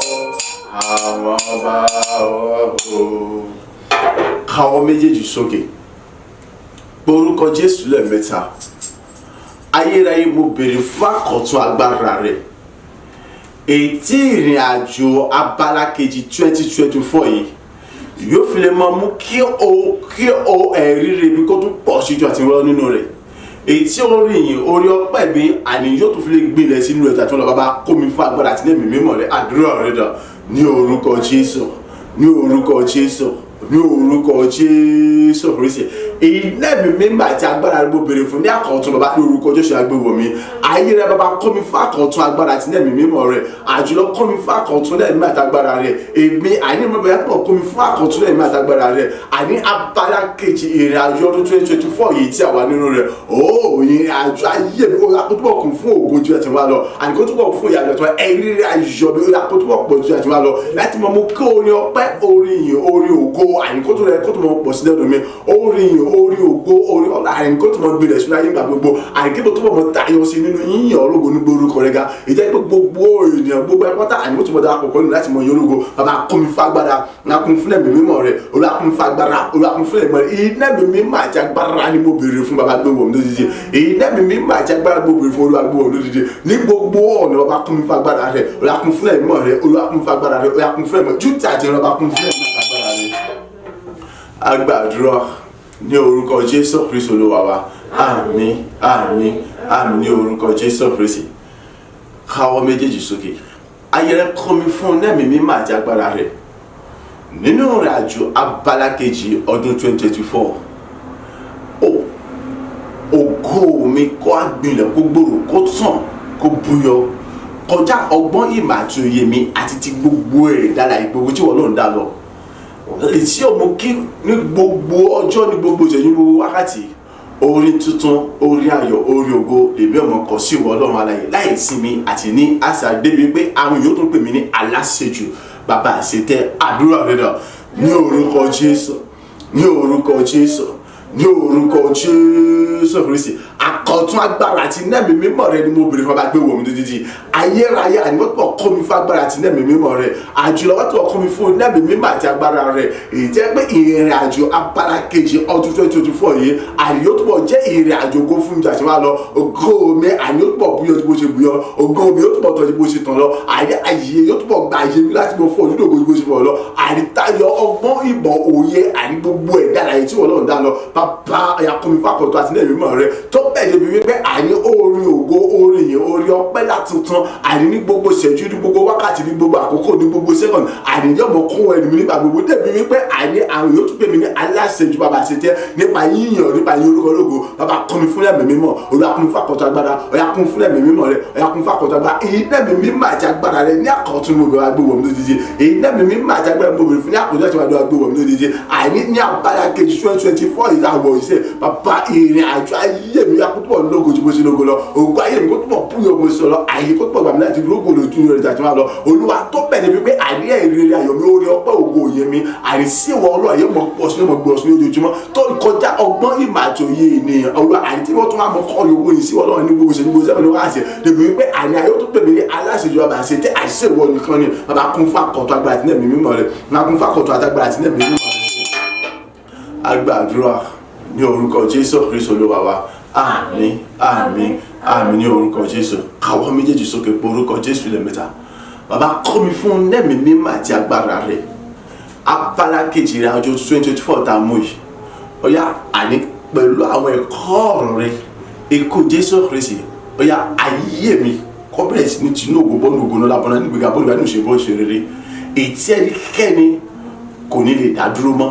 A: àwọn ọba o. Káwọ́ méjèèjì sókè orúkọ Jésù lẹ́ẹ̀mẹ́ta. Ayérayé mo béèrè fún àkọ́tún agbára rẹ̀ èyí tí ìrìn àjò abala kejì 2024 yìí yóò fi lè máa mú kí o ẹ̀rí rẹ̀ bí kó tún pọ̀ síjú àti rọ́ nínú rẹ̀ èyí tí orí yìí orí ọpẹ́ mi àní yóò tún fi lè gbilẹ̀ sínú rẹ̀ tàbí bàbá kó mi fún agbára àti lẹ́mìí mímọ́ rẹ̀ àdúrà rẹ̀ dà ní orúkọ Jésù ní orúkọ Jésù ní orúkọ Jésù Kristi ìlẹ́mì mímọ́ àti agbára rẹ̀ mo béèrè fún ní àkọ́tún bàbá ní orúkọ Jésù agbéwọ̀ mi ayé rẹ̀ bàbá kọ́ mi fún àkọ́tún agbára àti lẹ́mìí mímọ́ rẹ̀ àjùlọ kọ́ mi fún àkọ́tún lẹ́mìí àti agbára rẹ̀ èmi àní mo bẹ̀rẹ̀ pọ̀ kọ́ mi fún àkọ́tún lẹ́mìí àti agbára rẹ̀ àní abala kejì ìrìn àjò ọdún 2024 yìí tí a wà nínú rẹ̀ ìrìn àjò ayé mi ó yà kó túbọ̀ kún fún ògo ju ẹ̀tì wa lọ àní kó túbọ̀ fún ìyàlẹ̀ tó ẹ̀rí rẹ̀ ayọ̀ mi ó yà kó túbọ̀ pọ̀ ju ẹ̀tì wa lọ láti mọ̀ mú kí orin ọpẹ́ orin yìí orin ògo àní kó tó rẹ̀ kó tó mọ̀ pọ̀ sí lẹ́nu mi orin yìí orin ògo orin ọ̀la àní kó tó mọ̀ gbilẹ̀ sínú ayé ìgbà gbogbo àní kí tó túbọ̀ mọ̀ tayọ sí nínú yíyàn ológo ní gbórúkọ rẹ̀ ga ìjẹ́ pé gbogbo ènìyàn gbogbo ẹ̀pọ́tà àní kó tó mọ̀ dára pọ̀ pẹ̀lú láti mọ̀ yín ológo bàbá kún mi fagbára nakun fún ẹ̀mí mímọ́ rẹ̀ olùwàkún fagbára olùwàkún fún ẹ̀mí ìnẹ́bí mímọ́ àti agbára ni mo béèrè fún bàbá gbé wọ̀ mí lódìdí ìnẹ́bí mímọ́ àti agbára mo béèrè fún olúwa gbé wọ̀ mí lódìdí ní gbogbo ọ̀nà bàbá kún mi fagbára rẹ̀ olùwàkún fún ẹ̀mí rẹ̀ olùwàkún fagbára rẹ̀ olùwàkún fún ẹ̀mí jútà àti ìrọ̀bà kún fún ẹ̀mí agbára rẹ̀. Agbàdúrà ní orúkọ Jésù Kristi Olúwa wa àmín àmín àmín ní orúkọ Jésù Kristi. Káwọ́ méjèèjì sókè ayẹrẹ kọ́ mi fún ẹ̀mí mímọ́ àti agbára rẹ̀ nínú ìrìn àjò abala kejì ọdún 2024 ògo mi kó àgbìnlẹ̀ kó gbòòrò kó tàn kó búyọ kọjá ọgbọ́n ìmọ̀ àti òye mi àti ti gbogbo ẹ̀dá láì gbogbo tí wọ́n ló ń dá lọ èsì ọmọ kí ní gbogbo ọjọ́ ní gbogbo ìṣẹ́jú gbogbo wákàtí orin tuntun orin ayọ̀ orin ògo èmi ọmọ kọ sí ìwọ Ọlọ́run alààyè láì sinmi àti ní àṣà débi pé àwọn yóò tún pè mí ní aláṣejù bàbá àṣetẹ àdúrà rẹ dà ní orúkọ Jésù ní orúkọ Jésù ní orúkọ Jésù Kristi àkọ́tún agbára àti nẹ́ẹ̀mí mímọ́ rẹ ni mo béèrè fún ọba gbé wọ̀ mí dídí ayérayé àníwọ́tò kọ́ mi fún agbára àti nẹ́ẹ̀mí mímọ́ rẹ àjùlọ́wọ́tò kọ́ mi fún nẹ́ẹ̀mí mímọ́ àti agbára rẹ èyí jẹ́ pé ìrìn àjò abala kejì ọdún 2024 yìí àníyó túbọ̀ jẹ́ ìrìn àjò ògo fún mi àti wá lọ ògo mi àníyó túbọ̀ búyọ tí bó ṣe búyọ ògo mi yóò túbọ̀ tọ́ tí bó ṣe tàn lọ àyè yóò túbọ̀ gba àyè mi láti mọ fún ojúdògo tí bó ṣe fọ̀ lọ àrítayọ ọgbọ́n ìmọ̀ òye àní gbogbo ẹ̀dá láyé tí wọ́n lọ́run dá lọ bàbá àyàkùnmi fàkọ̀tọ̀ àti nẹ́ẹ̀mí mímọ́ rẹ tó bẹ́ẹ̀ débi wípé àní orin ògo orin yìí orin ọpẹ́ látuntun àní ní gbogbo ìṣẹ́jú ní gbogbo wákàtí ní gbogbo àkókò ní gbogbo sẹ́kọ̀ndì àní yọ̀mọ̀ kún ẹni mi nípa gbogbo débi wípé àní àwọn yóò tún pè mí ní aláṣejù bàbá ṣetẹ nípa yíyàn nípa yín orúkọ ológo bàbá kún mi fún ẹ̀mí mímọ́ olúwa kún mi fàkọ̀tọ̀ agbára ọ̀yà kún fún ẹ̀mí mímọ́ rẹ ọ̀yà kún fàkọ̀tọ̀ agbára èyí nẹ́ẹ̀mí mímọ́ àti agbára rẹ ní àkọ́tún mo bẹ̀rẹ̀ agbéwọ̀ mi lódìdí èyí nẹ́ẹ̀mí mímọ́ àti agbára mo bẹ̀rẹ̀ fún ní àkọ́tún àti agbéwọ̀ mi lódìdí àní ní abala kejì 2024 ìdáwọ̀ ìṣe bàbá ìrìn àjò ayé mi akútùbọ̀ lógo ju bó ṣe lógo lọ ògo ayé mi kó túbọ̀ púyọ̀ bó ṣe lọ àyè kó túbọ̀ gbàmí láti lógo lójú rẹ̀ tàbí wá lọ olúwa tó bẹ̀rẹ̀ wípé àní ìrírí ayọ̀ mi orí ọpẹ́ ògo òye mi àní sí ìwọ ọlọ́run ayé mọ̀ pọ̀ sínú mọ̀ gbọ́ sínú ojoojúmọ́ tó kọjá ọgbọ́n ìmọ̀ àti òye ènìyàn olúwa àní tí wọ́n tún máa mọ kọ́ ìwọ yìí sí ọlọ́run ní gbogbo ìṣẹ́jú gbogbo sẹ́fẹ̀ ní wáṣẹ débi wípé àní ayé tó pèmí ní aláṣejù ọba àṣetẹ àṣìṣe ìwọ nìkan ni bàbá kún fún àkọ́tọ̀ agbára àti nẹ́ẹ̀mí mímọ́ rẹ̀ máa kún fún àkọ́tọ̀ àtàgbára àti nẹ́ẹ̀mí mímọ́ rẹ̀ agbàdúrà ní orúkọ Jésù Kristi Olúwa wa àmín àmín àmín ní orúkọ Jésù. Káwọ́ méjèèjì sókè pé orúkọ Jésù lẹ́ẹ̀mẹ́ta. Bàbá kọ́ mi fún ẹ̀mí mímọ́ àti agbára rẹ̀. Abala kejì rẹ̀ ọjọ́ 2024 tá a mú yìí. Ó yá àní pẹ̀lú àwọn ẹ̀kọ́ ọ̀rọ̀ rẹ̀ ikú Jésù Kristi. Ó yá ayé mi kọ́ bẹ̀rẹ̀ sí ní tinú ògo bọ́ọ̀lù ògo náà lábọ́nà nígbèga bọ́ọ̀lù ìgbà ní ìṣèbọ̀ ṣe rere. Ètí ẹnikẹ́ni kò ní lè dá dúró mọ́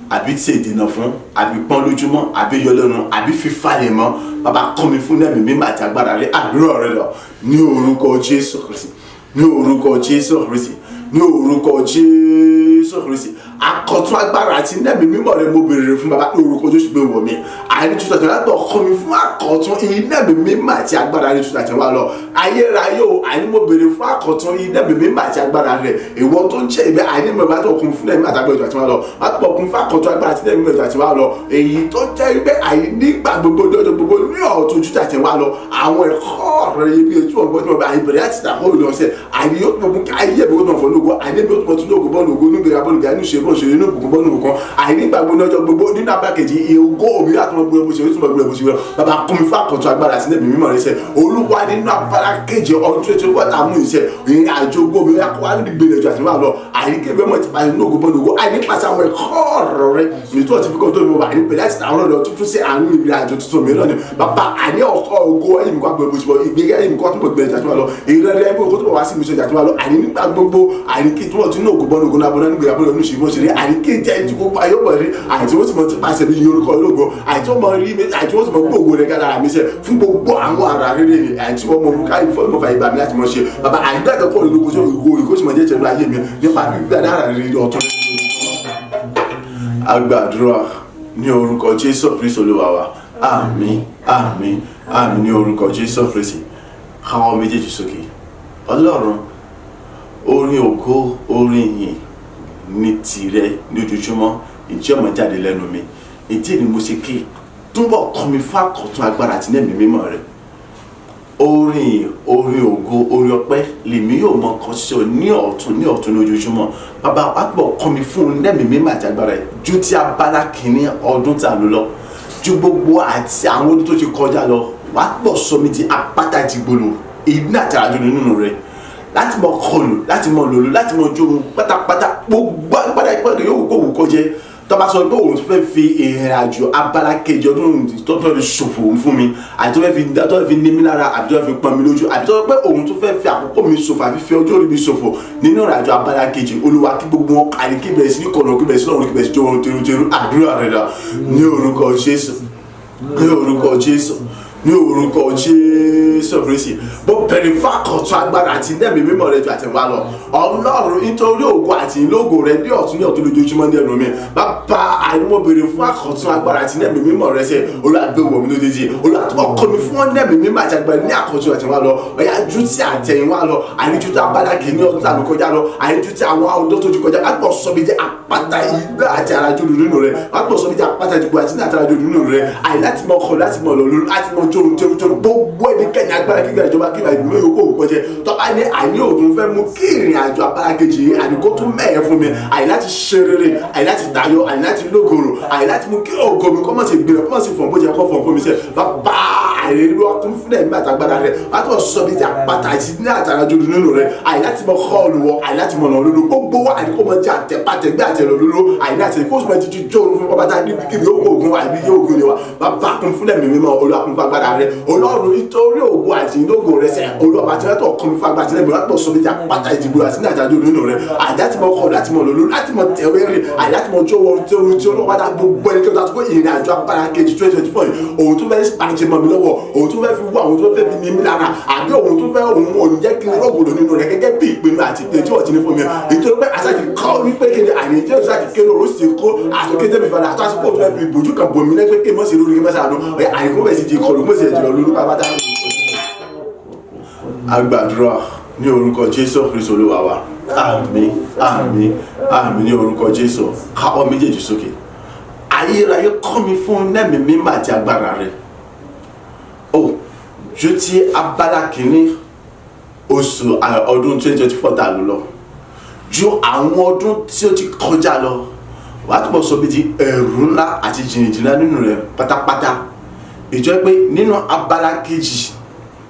A: àbí tí ìdènà fún àbí pọ́n lójúmọ́ àbí yọ lẹ́nu àbí fífàlẹ̀ mọ́. Bàbá kọ́ mi fún ẹ̀mí mímọ́ àti agbára rẹ̀ àdúrà rẹ̀ lọ ní orúkọ Jésù Kristi, ní orúkọ Jésù Kristi, ní orúkọ Jésù Kristi. Àkọ́tún agbára àti ẹ̀mí mímọ́ rẹ̀ mo béèrè fún bàbá ní orúkọ Jésù pé wọ̀ mí. Àìní tuntun àti ọ̀làtọ̀ kọ́ mi fún àkọ́tún ẹ̀mí mímọ́ àti agbára rẹ̀ tuntun àti wà lọ. Ayérayé o, àìní mo béèrè fún àkọ́tún ẹ̀mí mímọ́ àti agbára rẹ̀. Ìwọ tó ń jẹ́ ibẹ̀ àìní mo bá tó kún fún ẹ̀mí àtàgbà ètò àti wà lọ. Má tó kún fún àkọ́tún agbára àti ẹ̀mí ètò àti wà lọ. Èyí tó jẹ́ ibẹ̀ àìní gbà gbogbo lọ́jọ́ gbogbo ní ọ̀tún ojú àti wà lọ. Àwọn ẹ̀kọ́ rẹ̀ ibi ètò ọ̀gbọ́n tí wọ́n bá àìbẹ̀rẹ̀ àti ìtàkùn òòlù ọ̀sẹ̀ àìní yóò tó mú kí ayé ẹ̀bùn tó fọ́ lógo àìní bí ó tó mọ̀ tún lógo bọ́ọ̀lù ògo nígbèrè abọ́ọ̀lù gà ní ìṣèlú òṣèré inú òkùnkùn bọ́ọ̀lù òkan àìní gbàgbọ́ lọ́jọ́ gbogbo nínú abákejì ìhòògó òbí àtọmọ gbogbo ẹbùsẹ orí túnbọ̀ gbogbo ẹbùsẹ wọn bàbá kún mi fún àkọ́tún agbára sí ẹ̀mí mímọ́ rẹ̀ sẹ́ Olúwa nínú abákejì ọdún tó ti wọ́n ta mú ìṣe ìrìn àjò gbogbo ẹ̀yà kó wá ní ìgbìyànjú àti wà lọ àìní kébé mọ̀ ti pàṣẹ ní ògo bọ́ọ̀lù ògo àìní pàṣẹ àwọn ẹ̀kọ́ ọ̀rọ̀ rẹ̀ ètò ọ̀tí fi kọ́ tó mọ̀ àìní pẹ̀lú àti àwọn ọ̀rọ̀ tuntun sí àánú ìrìn àjò tuntun mìíràn ni bàbá àìní ọkọ̀ ògo ẹ̀yìn kó àgbẹ̀ bùsùn ìgbéga ẹ̀yìn kó tó bọ̀ gbẹ̀rẹ̀ àti wà lọ ìrẹ̀lẹ̀ ẹ̀bùn kó tó bọ̀ wá sí ìmúṣẹ àti wà lọ àìní nígbà gbogbo àìní kí tí wọ́n ti ní ògo bọ́ọ̀lù ògo náà bọ́ọ̀lù nígbà bọ́ọ̀lù ní ìṣèlú òṣèré àìní kí jẹ́ ìdí gbogbo ayọ́bọ̀ rí àìtí wọ́n ti mọ̀ ti pàṣẹ bí yorùkọ ológo àìtí wọ́n mọ̀ rí àìtí wọ́n ti mọ̀ gbogbo rẹ̀ gára àmì sẹ́ fún gbogbo àwọn ara rere ni àìtí wọ́n mọ̀ orúkọ ayé fọ́ọ̀mù fàyè bàmí láti mọ̀ ṣe bàbá àìgbàgbọ́ pọ̀ lóko sí ògo ìkóṣì mọ̀ jẹ́ tẹ̀lú ayé mi nípa fífi ara rere ọ̀tún. Agbàdúrà ní orúkọ Jésù Kristi Olúwa wa àmín àmín àmín ní orúkọ Jésù Kristi. Káwọ́ méjèèjì sókè. Ọlọ́run orin ògo orin yìn ní tirẹ̀ ní ojoojúmọ́ ìjẹ́ ọmọ jáde lẹ́nu mi ìdí ni mo ṣe kí túbọ̀ kọ́ mi fún àkọ́tún agbára àti ẹ̀mí mímọ́ rẹ̀. Orin ògo orin ọpẹ́ lèmi yóò mọ kọ sí ọ ní ọ̀tún ní ojoojúmọ́. Bàbá wa túbọ̀ kọ́ mi fún ẹ̀mí mímọ́ àti agbára rẹ̀ ju ti abala kìíní ọdún tá a lò lọ ju gbogbo àti àwọn ọdún tó ti kọjá lọ. Wàá pọ̀ sọ mi di apáta ìdìgbòlò ìdí àti àjò nínú rẹ̀ láti mọ kọlù láti mọ lòlù láti mọ jóun pátápátá gbogbo agbára ìpàdé yóò kó òun kọjẹ tọ́ba sọ pé òun fẹ́ fi ìrìn àjò abala kejì ọdún tó fẹ́ fi ṣòfò fún mi àti tó fẹ́ fi ní mi lára àbí tó fẹ́ fi pọn mi lójú àbí tó fẹ́ pé òun tó fẹ́ fi àkókò mi ṣòfò àbí fi ọjọ́ orí mi ṣòfò nínú ìrìn àjò abala kejì Olúwa kí gbogbo wọn kàní kí bẹ̀rẹ̀ sí ní kọ̀nà kí bẹ̀rẹ̀ sí lọ́rùn kí bẹ̀rẹ̀ sí jọ̀wọ́ tẹrutẹru àdúrà rẹ̀ dà ní orúkọ Jésù ní orúkọ Jésù ní orúkọ Jésù Kristi bó bẹ̀rẹ̀ fún àkọ́tún agbára àti ẹ̀mí mímọ́ rẹ̀ ju àtẹ̀wá lọ Ọlọ́run nítorí ògo àti ìlógo rẹ̀ ní ọ̀tún lójoojúmọ́ ní ẹnu mi bàbá àìmọ́ bẹ̀rẹ̀ fún àkọ́tún agbára àti ẹ̀mí mímọ́ rẹ̀ sẹ́ olùwàgbẹ̀wò mi lójijì olùwàtúwọ̀kọ́ mi fún ẹ̀mí mímọ́ àti agbára ní àkọ́tún àtẹ̀wá lọ ọ̀yà ju ti àtẹ̀yìnwá lọ àìjú tí abala kìíní ọdún tàbí kọjá lọ àìjú tí àwọn ọdún tó ti kọjá lápò sọmi jẹ́ àpáta ìgbà àti àràjò nínú rẹ̀ lápò sọmi jẹ́ àpáta ìdìbò àti àràjò nínú rẹ̀ àì láti mọ kọ láti mọ lọ láti mọ jòrò gbogbo ẹnikẹ́ni agbára kíkà ìjọba kíkà ìgbìmọ̀ yòókù òkọjẹ tọ́ba ní àìní òògùn fẹ́ mú kí ìrìn àjò abala kejì àdìgbò tún mẹ́ẹ̀ fún mi àì láti ṣe rere àì láti dayọ̀ àì láti lógoro àì láti mú kí ògo mi kọ́mọ̀ sí gbèrè kọ́mọ̀ sí fọ̀n bó jẹ́ kọ́ fọ̀n fún mi sẹ́ bàbá àìrèrè ọkùn fúnẹ̀ nígbà tàgbára rẹ̀ wá tó sọ bí ti àpáta àti ní àtàràjò nínú rẹ̀ àì láti mọ kọ́ olùwọ́ àì láti mọ̀ lọ́lọ́lọ́ gbogbo wa àdìgbò mọ̀ jẹ́ àtẹ̀pàtẹ̀gbẹ́ àtẹ̀lọ́lọ́lọ́ àì láti kó sùn mẹ́tì jó orun fún bàbá tá níbi kíbi ó kó ògùn àìbí yóò ògùn ni wa bàbá kún fúnẹ̀ mímọ́ olùwàkùn fún agbára rẹ̀ Ọlọ́run nítorí ògo àti ìlógo rẹ̀ sẹ́ olùwàbà tí wọ́n tọ̀ kọ́ mi fún agbára tí lẹ́gbẹ̀ẹ́ látọ̀ sọ bí ti àpáta ìdìbò àti ní àtàràjò nínú rẹ̀ àì láti mọ kọ́ láti mọ lọ́lọ́ láti mọ tẹ̀wé rẹ̀ àì láti mọ jó orun tí olùwàbà tá gbogbo ẹni tó ta tó ìrìn àjò abala kejì 2024 òun tó fẹ́ pàṣẹ mọ́ mi lọ́wọ́ òun tó fẹ́ fi wú àwọn tó fẹ́ fi ní mi lára àbí òun tó fẹ́ òun ò ní jẹ́ kí n rọ́gòdò nínú rẹ̀ gẹ́gẹ́ bí ìpinnu àti ìpè tí wọ́n ti ní fún mi nítorí pé àṣà ti kọ́ wípé kéde àní jẹ́ òṣà ti kéde òun sì kó àtúnkéde mi fara àtúnṣe tó fẹ́ fi ìbòjú kan bò mí lẹ́gbẹ́ kí mọ́sí lórí mọ́sí àánú àyíkó bẹ̀ sí ti kọlù mọ́sí ẹ̀jẹ̀ lórí pàápàá. Agbàdúrà ní orúkọ Jésù Kristi Olúwa wa àmín àmín àmín ní orúkọ Jésù káwọ́ méjèèjì sókè ayérayé kọ́ mi fún ẹ̀mí mímọ́ àti agbára rẹ̀ ju ti abala kìíní oṣù ọdún 2024 tá lò lọ ju àwọn ọdún tí ó ti kọjá lọ wàá túbọ̀ sọ bí ti ẹ̀rù ńlá àti jìnnìjìnnà nínú rẹ̀ pátápátá ìjọ pé nínú abala kejì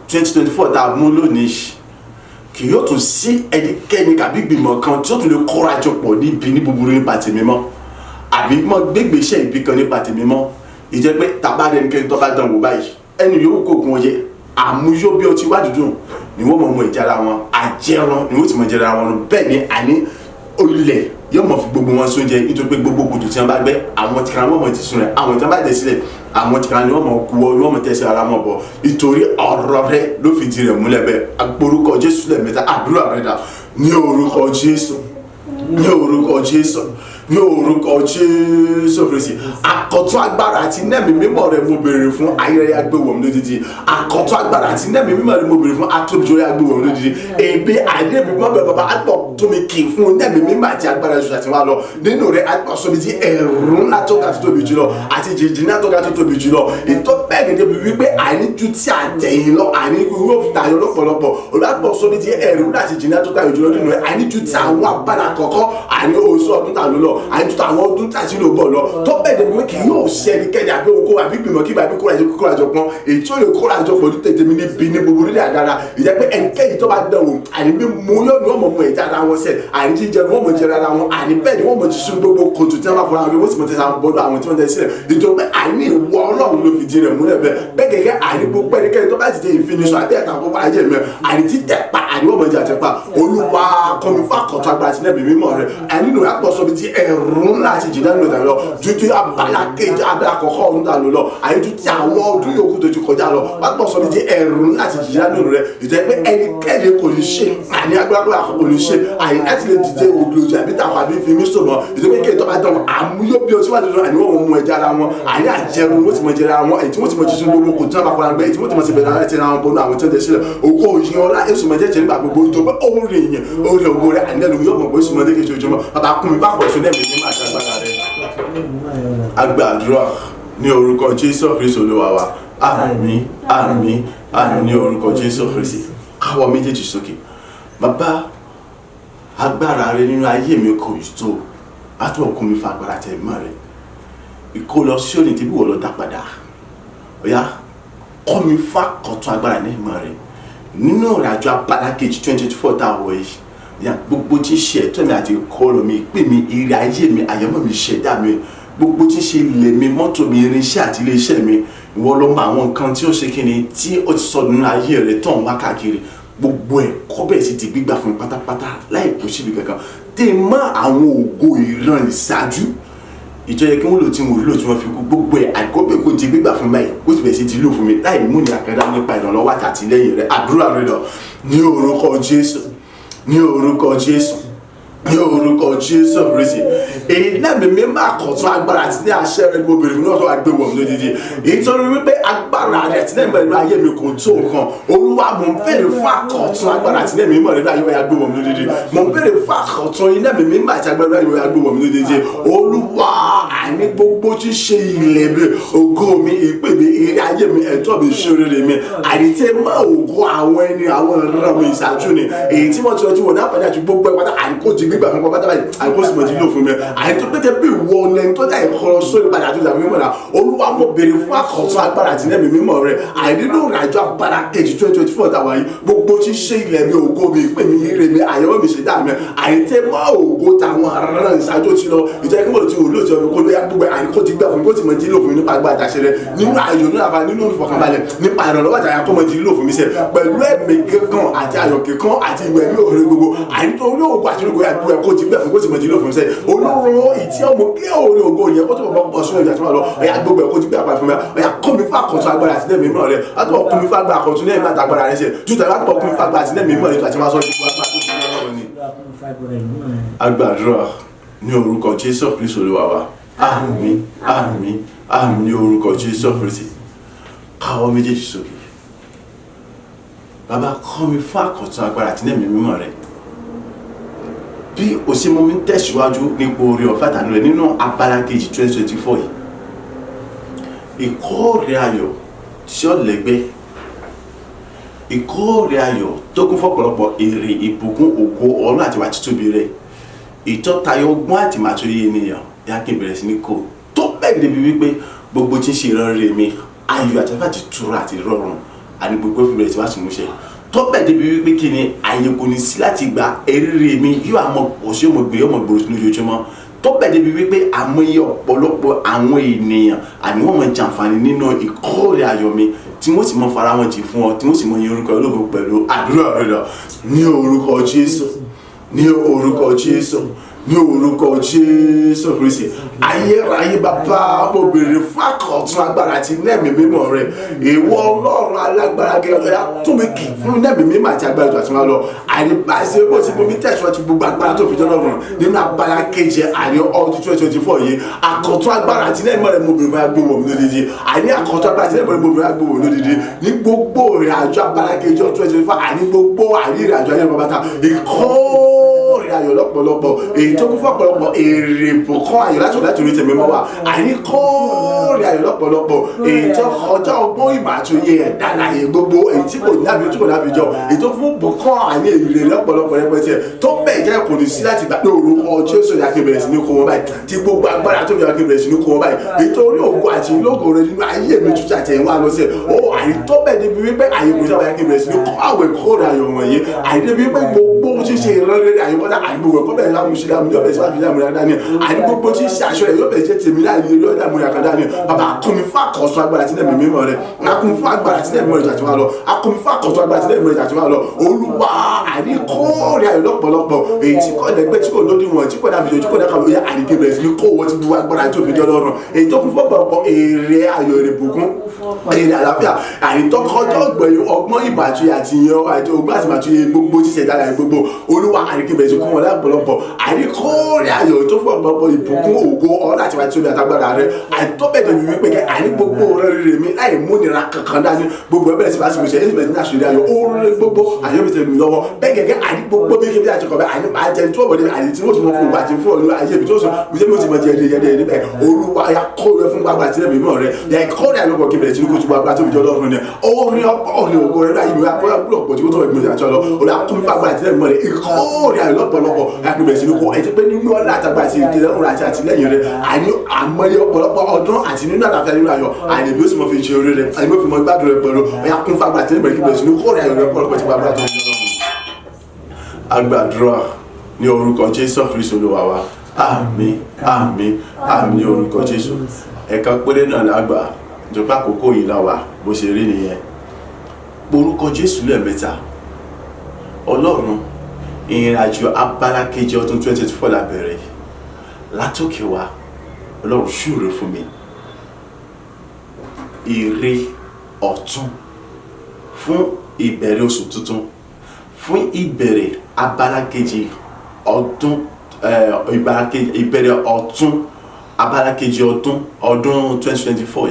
A: 2024 tá a mú lónìí kì yóò tún sí ẹnikẹ́ni tàbí ìgbìmọ̀ kan tí ó tún lè kóra jọ pọ̀ níbi ní búburú nípa tèmi mọ́ àbí mọ́ gbégbèsè ibi kan nípa tèmi mọ́ ìjẹ́ pé tàbá ẹnikẹ́ni tó bá dán wò báyìí ẹni yòówù kó gun ọyẹ àmúyó bí ọtí wá dúdú ni wọ́n mọ̀ mọ́ ìjára wọn àjẹran ni wọ́n ti mọ̀ ìjára wọn bẹ́ẹ̀ ni àní olè yóò mọ̀ fi gbogbo wọn sóúnjẹ nítorí pé gbogbo kòtò tí wọ́n bá gbẹ́ àwọn tìkàrà wọ́n mọ̀ ti sùn rẹ̀ àwọn tí wọ́n bá dẹ̀ sílẹ̀ àwọn tìkàrà ni wọ́n mọ̀ kú ọ wọ́n mọ̀ tẹ̀sí ara mọ̀ bọ̀ ìtorí ọ̀rọ̀ rẹ ló fi di rẹ̀ múlẹ̀ bẹ́ẹ̀ agbórúkọ Jésù lẹ́ẹ̀mẹ́ta àdúrà rẹ̀ dà ní orúkọ Jésù ní orúkọ Jésù ní orúkọ Jésù Kristi àkọ́tún agbára àti nẹ́ẹ̀mí mímọ́ rẹ̀ mo béèrè fún ayẹyẹ agbéwọ̀n lódìdí àkọ́tún agbára àti nẹ́ẹ̀mí mímọ́ rẹ̀ mo béèrè fún atóbijọ́ agbéwọ̀n lódìdí èbí àìdébí mọ́ bẹ̀rẹ̀ bàbá àtọ̀ tó mi kì í fún nẹ́ẹ̀mí mímọ́ àti agbára Jésù àti wá lọ nínú rẹ̀ àtọ̀ sọmi tí ẹ̀rù ńlá tó ga tó tóbi jùlọ àti jìjì ńlá tó ga tó tóbi jùlọ ìtọ́ bẹ́ẹ̀ gẹ́gẹ́ bí wípé àìníjú tí a tẹ̀yìn lọ àìníjú yóò fi tayọ lọ́pọ̀lọpọ̀ olùdàpọ̀ sọmi tí ẹ̀rù ńlá àti jìjì ńlá tó tayọ jùlọ nínú rẹ̀ àìníjú tí àwọn abára kọ̀ọ̀kọ́ àní oṣù ọdún tà ló lọ àìníjú àwọn ọdún tà sí ló bọ̀ lọ tó bẹ́ẹ̀ gẹ́gẹ́ bí kì yóò ṣe ẹnikẹ́ni àbí oko àbí gbìmọ̀ kí àbí kórajọ pọn èyí tí ó lè kórajọ pọ̀ ní tètè mi níbi ní gbogbo nílẹ̀ àdára ìjẹ́ pé ẹnikẹ́ni tó bá dán wò àní bí mo yóò ní wọ́n mọ̀ ẹ̀já ara wọn sẹ̀ àní jíjẹ ni wọ́n mọ̀ jẹ ara wọn àní bẹ́ẹ̀ ni wọ́n mọ̀ jísú gbogbo kòtò tí wọ́n bá fọwọ́ àwọn wọ́n sì mọ̀ tẹ̀sán bọ́dọ̀ àwọn tí wọ́n tẹ̀ sílẹ̀ nítorí pé àní ìwọ Ọlọ́run ló fi di rẹ̀ múlẹ̀ bẹ́ẹ̀ gẹ́gẹ́ àní gbogbo ẹnikẹ́ni tó bá ti dé ìfinisọ àbí ẹ̀ka àkọ́kọ́ ayé mi àní títẹ̀ pa àní wọ́n mọ̀ jẹ àtẹ̀pa Olúwa kọ́mi fún àkọ́tọ̀ agbára sí nẹ́bí mímọ́ rẹ̀ àní nù yàtọ̀ sọ bí ti ẹ̀rù ńlá àti jìnnà nù dà lọ dúdú abala kejì abala àkọ́kọ́ ọ̀hún dà lọ àní tún ti àwọn ọdún yòókù tó ti kọjá lọ wàtọ̀ sọ bí ti ẹ̀rù ńlá àti jìnnà nù rẹ̀ ìtẹ́ pé ẹnikẹ́ni kò ní ṣe àní agbára kò ní ṣe àní láti lè dìde ògbólójà àbí tàwọn àbí fi mí sọ̀rọ̀ ìtẹ́ pé kéètò bá dán àmúyó bí o ti wà lọ́dọ̀ àní wọ́n mú ẹja ara wọn àní àjẹrun wọ́n ti mọ jẹra wọn èyí tí wọ́n ti mọ jíjìn gbogbo kò tí wọ́n bá fọlá gbẹ èyí tí wọ́n ti mọ sí bẹ̀rẹ̀ láti ti ra wọn bọ́nú àwọn tí wọ́n tẹ̀ sílẹ̀ ògo òyìn ọlá èsù mọ jẹ́jẹ́ nígbà gbogbo tó pé òun rìn yẹn òun rìn ògo rẹ̀ àní ẹnu yóò mọ̀ pé èsù mọ dé kejì ojúmọ́ bàbá kún mi bá pọ̀ sí lẹ́mìí ní màá agbára rẹ̀ agbàdúrà ní orúkọ Jésù Kristi Olúwa wa àmín àmín àmín ní orúkọ Jésù Kristi káwọ́ méjèèjì sókè bàbá agbára rẹ̀ nínú ayé mi kò tó àtúwọ̀kùn mi fa agbára tẹ̀ mọ́ rẹ̀ ìkó lọ sí òní tí bí wọ́n lọ dá padà ọ̀yá kọ́ mi fa kọ̀tún agbára ní ìmọ̀ rẹ̀ nínú ìrìnàjò abala kejì 2024 tá a wọ̀ yìí ya gbogbo tí ń ṣe ẹ̀tọ́ mi àti ìkọlù mi ìpè mi ìrìn ayé mi àyẹ̀mọ́ mi ṣẹ̀dá mi gbogbo tí ń ṣe ilé mi mọ́tò mi irinṣẹ́ àti iléeṣẹ́ mi ìwọ ló mọ àwọn nǹkan tí ó ṣe kí ni tí ó ti sọ nínú ayé rẹ̀ tán wá káàkiri gbogbo ẹ̀ kọ́ bẹ́ẹ̀ sì ti gbígbà fún mi pátápátá láì kó síbi kankan tè mọ́ àwọn ògo ìran ìṣáájú ìjọ yẹ kí wọ́n lò tí mo rí lò tí wọ́n fi kú gbogbo ẹ̀ àìkọ́bẹ̀ kò ti gbígbà fún mi báyìí kó sì bẹ̀ sí ti lò fún mi láì mú ní àkàndá nípa ìrànlọ́wọ́ àtàtìlẹ́yìn rẹ̀ àdúrà rẹ̀ lọ ní orúkọ Jésù ní orúkọ Jésù ní orúkọ Jésù Kristi èyí náà mímí máa kọ̀tún agbára àti ní àṣẹ rẹ̀ gbogbo ìrìn náà tó wà gbé wọ̀ lódìdí nítorí wípé agbára rẹ̀ àti náà ìmọ̀ ayé mi kò tó nǹkan Olúwa mo ń bèrè fún àkọ̀tún agbára àti náà ìmọ̀ ayé mi gbé wọ̀ lódìdí mo ń bèrè fún àkọ̀tún iná mímí máa ti agbára ayé mi gbé wọ̀ lódìdí Olúwa àní gbogbo tí ṣe ilẹ̀ mi ògo mi ìpè mi eré ayé mi ẹ̀tọ́ mi ṣe rere mi àdìtẹ́ mọ́ ògo àwọn ẹni àwọn ìran mi ìṣáájú ni èyí tí wọ́n ti lọ́jú wọn náà padà ju gbogbo ẹ̀ pátá àdìkó ti gbígbà fún pátá báyìí àdìkó sì mọ̀ ti lò fún mi àdìtó pété bí ìwọ ọ̀nà tó dá ìkọrọ sórí padà tó dàbí mímọ̀ náà Olúwa mo béèrè fún àkọ́tún agbára àti nẹ́ẹ̀mí mímọ́ rẹ̀ àìdínú ìrìnàjò abala kejì 2024 tàwa yìí gbogbo tí ṣe ilẹ̀ mi ògo mi ìpè mi ire mi àyẹ̀wò mi ṣẹ̀dá mi àìtẹ́ mọ́ ògo táwọn aràn ìṣáájú ti lọ ìjẹ́ kí wọ́n ti wò lóòótọ́ mi kó lóyá gbogbo àdìkó ti gbà fún mi kó ti mọ̀ ti lò fún mi nípa agbára àtàṣe rẹ̀ nínú ayọ̀ nínú àbá nínú ìfọkànbalẹ̀ nípa ìrànlọ́wọ́ àtàyà kó mọ̀ ti lò fún mi sẹ́ pẹ̀lú ẹ̀mí kíkan àti ayọ̀ kíkan àti ìwẹ̀ mi òkèrè gbogbo àìnítorí ògo àti ògo àgbẹ̀ kó ti gbà fún kó ti mọ̀ ti lò fún mi sẹ́ olóró ìtí ọmọ kí òun ògo yẹn kó tó bọ̀ bọ̀ sínú ìjà tó wà lọ ọ̀yà gbogbo ẹ̀ kó ti gbà pa fún mi ọ̀yà kó mi fún àkọ́tún agbára àti nẹ́ẹ̀mí mọ́ rẹ̀ látọ̀ kó mi fún agbára àkọ́tún nẹ́ẹ̀mí àtàgbára rẹ̀ ṣe jù tàbí látọ̀ kó mi fún agbára àti nẹ́ẹ̀mí mọ́ rẹ̀ tó àti máa sọ agbàdúrà ní orúkọ Jésù Kristi Olúwa wa àmín àmín àmín ní orúkọ Jésù Kristi káwọ́ méjèèjì sókè bàbá kọ́ mi fún àkọ́tún agbára àti nẹ́ẹ̀mí mímọ́ rẹ̀ bí o ṣe mú mi tẹ̀síwájú nípa oore ọ̀fẹ́ àtàánú rẹ̀ nínú abala kejì 2024 yìí ìkórè ayọ̀ tí ó lẹ́gbẹ́ ìkórè ayọ̀ tó kún fọ́pọ̀lọpọ̀ èrè ìbùkún ògo ọ̀run àti wà títóbi rẹ̀ ìtọ́tayọ ọgbọ́n àti màtúyé ènìyàn yá kí n bẹ̀rẹ̀ sí ní kó tó bẹ́ẹ̀ débi wípé gbogbo tí ń ṣe ìrọ̀rẹ́ mi ayọ̀ àti afẹ́ àti tura àti rọrùn àní gbogbo fún bẹ̀rẹ̀ tí wàá sì mú ṣe tó bẹ̀ débi wípé kí ni àyè kò ní sí láti gba eré mi yóò àmọ́ òṣèlú ọmọ gbèrè ọmọ gbòòrò sínú ojoojúmọ́ tó bẹ̀ débi wípé àmọye ọ̀pọ̀lọpọ̀ àwọn ènìyàn àní wọ́n mọ jàǹfààní nínú ìkórè ayọ̀ mi tí wọ́n sì mọ fara wọn jì fún ọ tí wọ́n sì mọ yin orúkọ ológo pẹ̀lú àdúrà rẹ̀ lọ ní orúkọ Jésù ní orúkọ Jésù ní orúkọ Jésù Kristi ayérayé bàbá mo béèrè fún àkọ̀tun agbára àti nẹ́ẹ̀mí mímọ́ rẹ̀ ìwọ Ọlọ́run alágbára gẹ́gẹ́ tó mi kì fún nẹ́ẹ̀mí mímọ́ àti agbára tó àti wọn lọ àdìbàṣe bó ti bomi tẹ̀síwájú gbogbo agbára tó fi jọ́ lọ́rùn nínú abala kejì àní ọdún 2024 yìí àkọ̀tun agbára àti nẹ́ẹ̀mí rẹ̀ mo béèrè fún agbóhùn mi lódìdí àní àkọ̀tun agbára àti nẹ́ẹ̀mí rẹ̀ mo béèrè fún agbóhùn mi lódìdí ní gbogbo ìrìnàjò abala kejì ọdún 2024 àní gbogbo ìrìnàjò ayé bàbá ìkórè ayọ̀ lọ́pọ̀lọpọ̀ èyí tó kún fún ọ̀pọ̀lọpọ̀ èrè bùkún ayọ̀ láti orí tẹ̀mí mọ́ wa àní kórè ayọ̀ lọ́pọ̀lọpọ̀ èyí tó kọjá ọgbọ́n ìmọ̀ àti òye ẹ̀dá láyé gbogbo èyí tí kò lábì jọ èyí tó fún bùkún àní èrè lọ́pọ̀lọpọ̀ rẹpẹtẹ tó bẹ̀ jẹ́ kò ní sí láti gbà pé orúkọ Jésù ni akébẹ̀rẹ̀ sí ní kó wọn báyìí tí gbogbo agbára tó yẹ akébẹ̀rẹ̀ sí ní kó wọn báyìí èyí tó rí ògo àti ìlógo rẹ nínú ayé mi tuntun àti ẹ̀wọ̀n àlọ́sẹ̀ ó àyè tó bẹ̀ débi wípé àyè kò sábà akébẹ̀rẹ̀ sí ní kó àwẹ̀ kórè ayọ̀ wọ̀nyí àyè débi wípé gbogbo ṣíṣe ìrànlẹ́rẹ́ àyè kọ́ta àgbègbè kọ́ bẹ̀rẹ̀ lámúṣe lámú yóò bẹ̀rẹ̀ sí wájú lámú yàrá ní àní gbogbo tí ń ṣe aṣọ rẹ̀ yóò bẹ̀rẹ̀ jẹ́ tèmi láàyè yóò lámú yàrá dání bàbá akọmi fún àkọsọ agbára tí nẹ̀mí mímọ́ rẹ̀ akọmi fún agbára tí nẹ̀mí rẹ̀ tàtiwá lọ akọmi fún àkọsọ agbára tí nẹ̀mí rẹ̀ tàtiwá lọ Olúwa àní kórè ayọ̀ lọ́pọ̀lọpọ̀ èyí tí kò lẹ́gbẹ́ tí kò lódì wọn tí kò dàbí tí kò dàbí oyè àdìgẹ́ bẹ̀rẹ̀ sí ní kó wọ́n ti bu agbára tó fi jọ lọ́rùn èyí tó kún fún ọ̀pọ̀lọpọ̀ èrè ayọ̀ èrè bùkún èrè àlàáfíà àní tó kọjá ọgbọ́n ìbàtúyè àti ìyẹn àti ogbón àti ìbàtúyè gbogbo ṣíṣẹ̀ dára gbogbo Olúwa àdìgẹ́ bẹ̀rẹ̀ sí kún wọn lápọ̀lọpọ̀ àní kórè ayọ̀ tó fún ọ̀pọ̀lọpọ̀ ìbùkún ògo ọ̀rọ̀ àti ìwà tí ó bí àtàgbára rẹ̀ àìtọ́bẹ̀dẹ̀ mi wípé kẹ́ àní gbogbo rẹ̀ mi láì múnira kankan dání gbogbo ẹgbẹ́ tí fásitì ṣe ẹ̀sìn ní àṣírí ayọ̀ oore gbogbo àyẹ̀bẹ̀tẹ̀ mi lọ́wọ́ bẹ́ẹ̀ gẹ́gẹ́ àní gbogbo bí kébí àti kọ̀ọ̀bẹ́ àní máa jẹ tí ó wọlé àní tí ó ti mọ fún ìgbà tí fún ọ̀nà ayé ibi tó sọ wíṣẹ́ mi ó ti mọ jẹ ẹ̀dẹ̀ níbẹ̀ Olúwa ya kó rẹ fún gbàgbà tí ẹ̀mí mọ̀ rẹ ya kó rẹ àlọ́pọ̀ kébẹ̀rẹ̀ tí kò tún gbàgbà tó fi jọ lọ́rùn ni orin ọ̀pọ̀ ọ̀rẹ́ ògo rẹ láyé mi wá kó lọ́pọ̀ tí ó tó ẹ̀mí ìyàtọ̀ lọ ó dà kún gbàgbà tí ẹ̀mí mọ̀ rẹ ìkórè àlọ́pọ̀lọpọ̀ àgbègbè sí kò ẹ̀ ti pé nínú ọ̀nà àtàgbà àti ìdílẹ́rùn àti àtìlẹ́yìn rẹ àní àmọ́yé ọ̀pọ̀lọpọ̀ ọdún àti nínú àlàáfíà nínú ayọ̀ àní bí ó sì mọ fi ṣe orí rẹ àní bí ó fi mọ gbádùn rẹ pẹ̀lú ẹ̀yà kún fún agbára tí ẹ̀mí rẹ sí kórè ayọ̀ rẹ pọ̀lọpọ̀ tí gbàgbà tó ń lọ. Agbàdúrà ní orúkọ Jésù Kristi Olúwa wa àmín àmín àmín ní orúkọ Jésù ẹ̀ka péré náà lágbà ìjọba àkókò yìí láwà bó ṣe rí nìyẹn orúkọ Jésù lẹ́ẹ̀mẹ́ta Ọlọ́run ìrìn àjò abala kejì ọdún 2024 la bẹ̀rẹ̀ látòkè wá Ọlọ́run ṣúre fún mi ire ọ̀tun fún ìbẹ̀rẹ̀ oṣù tuntun fún ìbẹ̀rẹ̀ abala kejì ọdún ìbẹ̀rẹ̀ ọ̀tun abala kejì ọdún 2024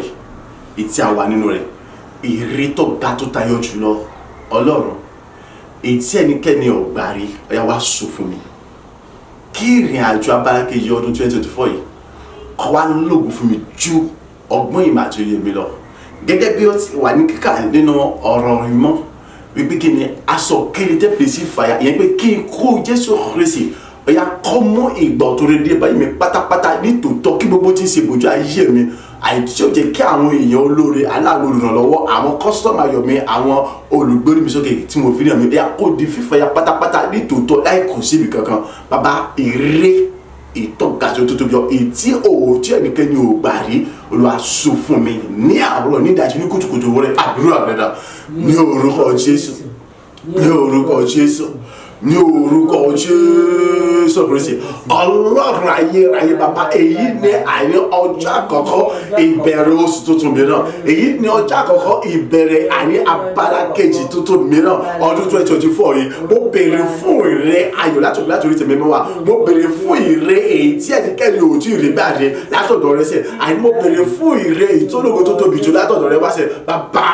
A: yìí tí a wà nínú rẹ̀ ire tó ga tó tayọ jùlọ Ọlọ́run èyí tí ẹnikẹ́ni ò gbà rí ọ̀yà wá sọ fún mi kí ìrìn àjò abala kejì ọdún 2024 yìí kọ́ wá lóògùn fún mi ju ọgbọ́n ìmọ̀ àti òye mi lọ gẹ́gẹ́ bí ó ti wà ní kíkà nínú ọ̀rọ̀ ìmọ̀ wípé kí ni aṣọ kiri tẹ́ pèsè fàyà ìyẹn pé kí n kó Jésù Kristi ọ̀yà kọ́ mọ́ ìgbà tó rẹ̀ dé báyìí mi pátápátá nítòótọ́ kí gbogbo tí ń ṣe bójú ayé mi àìtí ó jẹ́ kí àwọn èèyàn olóore aláàlú olùrànlọ́wọ́ àwọn kọ́sítọ́mù ayọ̀ mi àwọn olùgbórí mi sókè tí mo fi rí àmì ẹ̀yà kó di fífàyà pátápátá nítòótọ́ láì kò síbi kankan bàbá èrè ìtọ́gàjọ tó tóbi ọ ètí òòtí ẹnikẹ́ni ò gbà rí Olúwa sọ fún mi ní àárọ̀ ní ìdájí ní kùtùkùtù wọlé àdúrà rẹ̀ dà ní orúkọ Jésù ní orúkọ Jésù ní orúkọ Jésù Kristi Ọlọ́run ayérayé bàbá èyí ni àní ọjọ́ àkọ́kọ́ ìbẹ̀rẹ̀ oṣù tuntun mìíràn èyí ni ọjọ́ àkọ́kọ́ ìbẹ̀rẹ̀ àní abala kejì tuntun mìíràn ọdún 2024 yìí mo béèrè fún ìre ayọ̀ láti orí tèmi wá mo béèrè fún ìre èyí tí ẹnikẹ́ni ò tí ì rí gbàdé látọ̀dọ̀ rẹ sẹ́ àní mo béèrè fún ìre èyí tó lógo tó tóbi jù látọ̀dọ̀ rẹ wá sẹ́ bàbá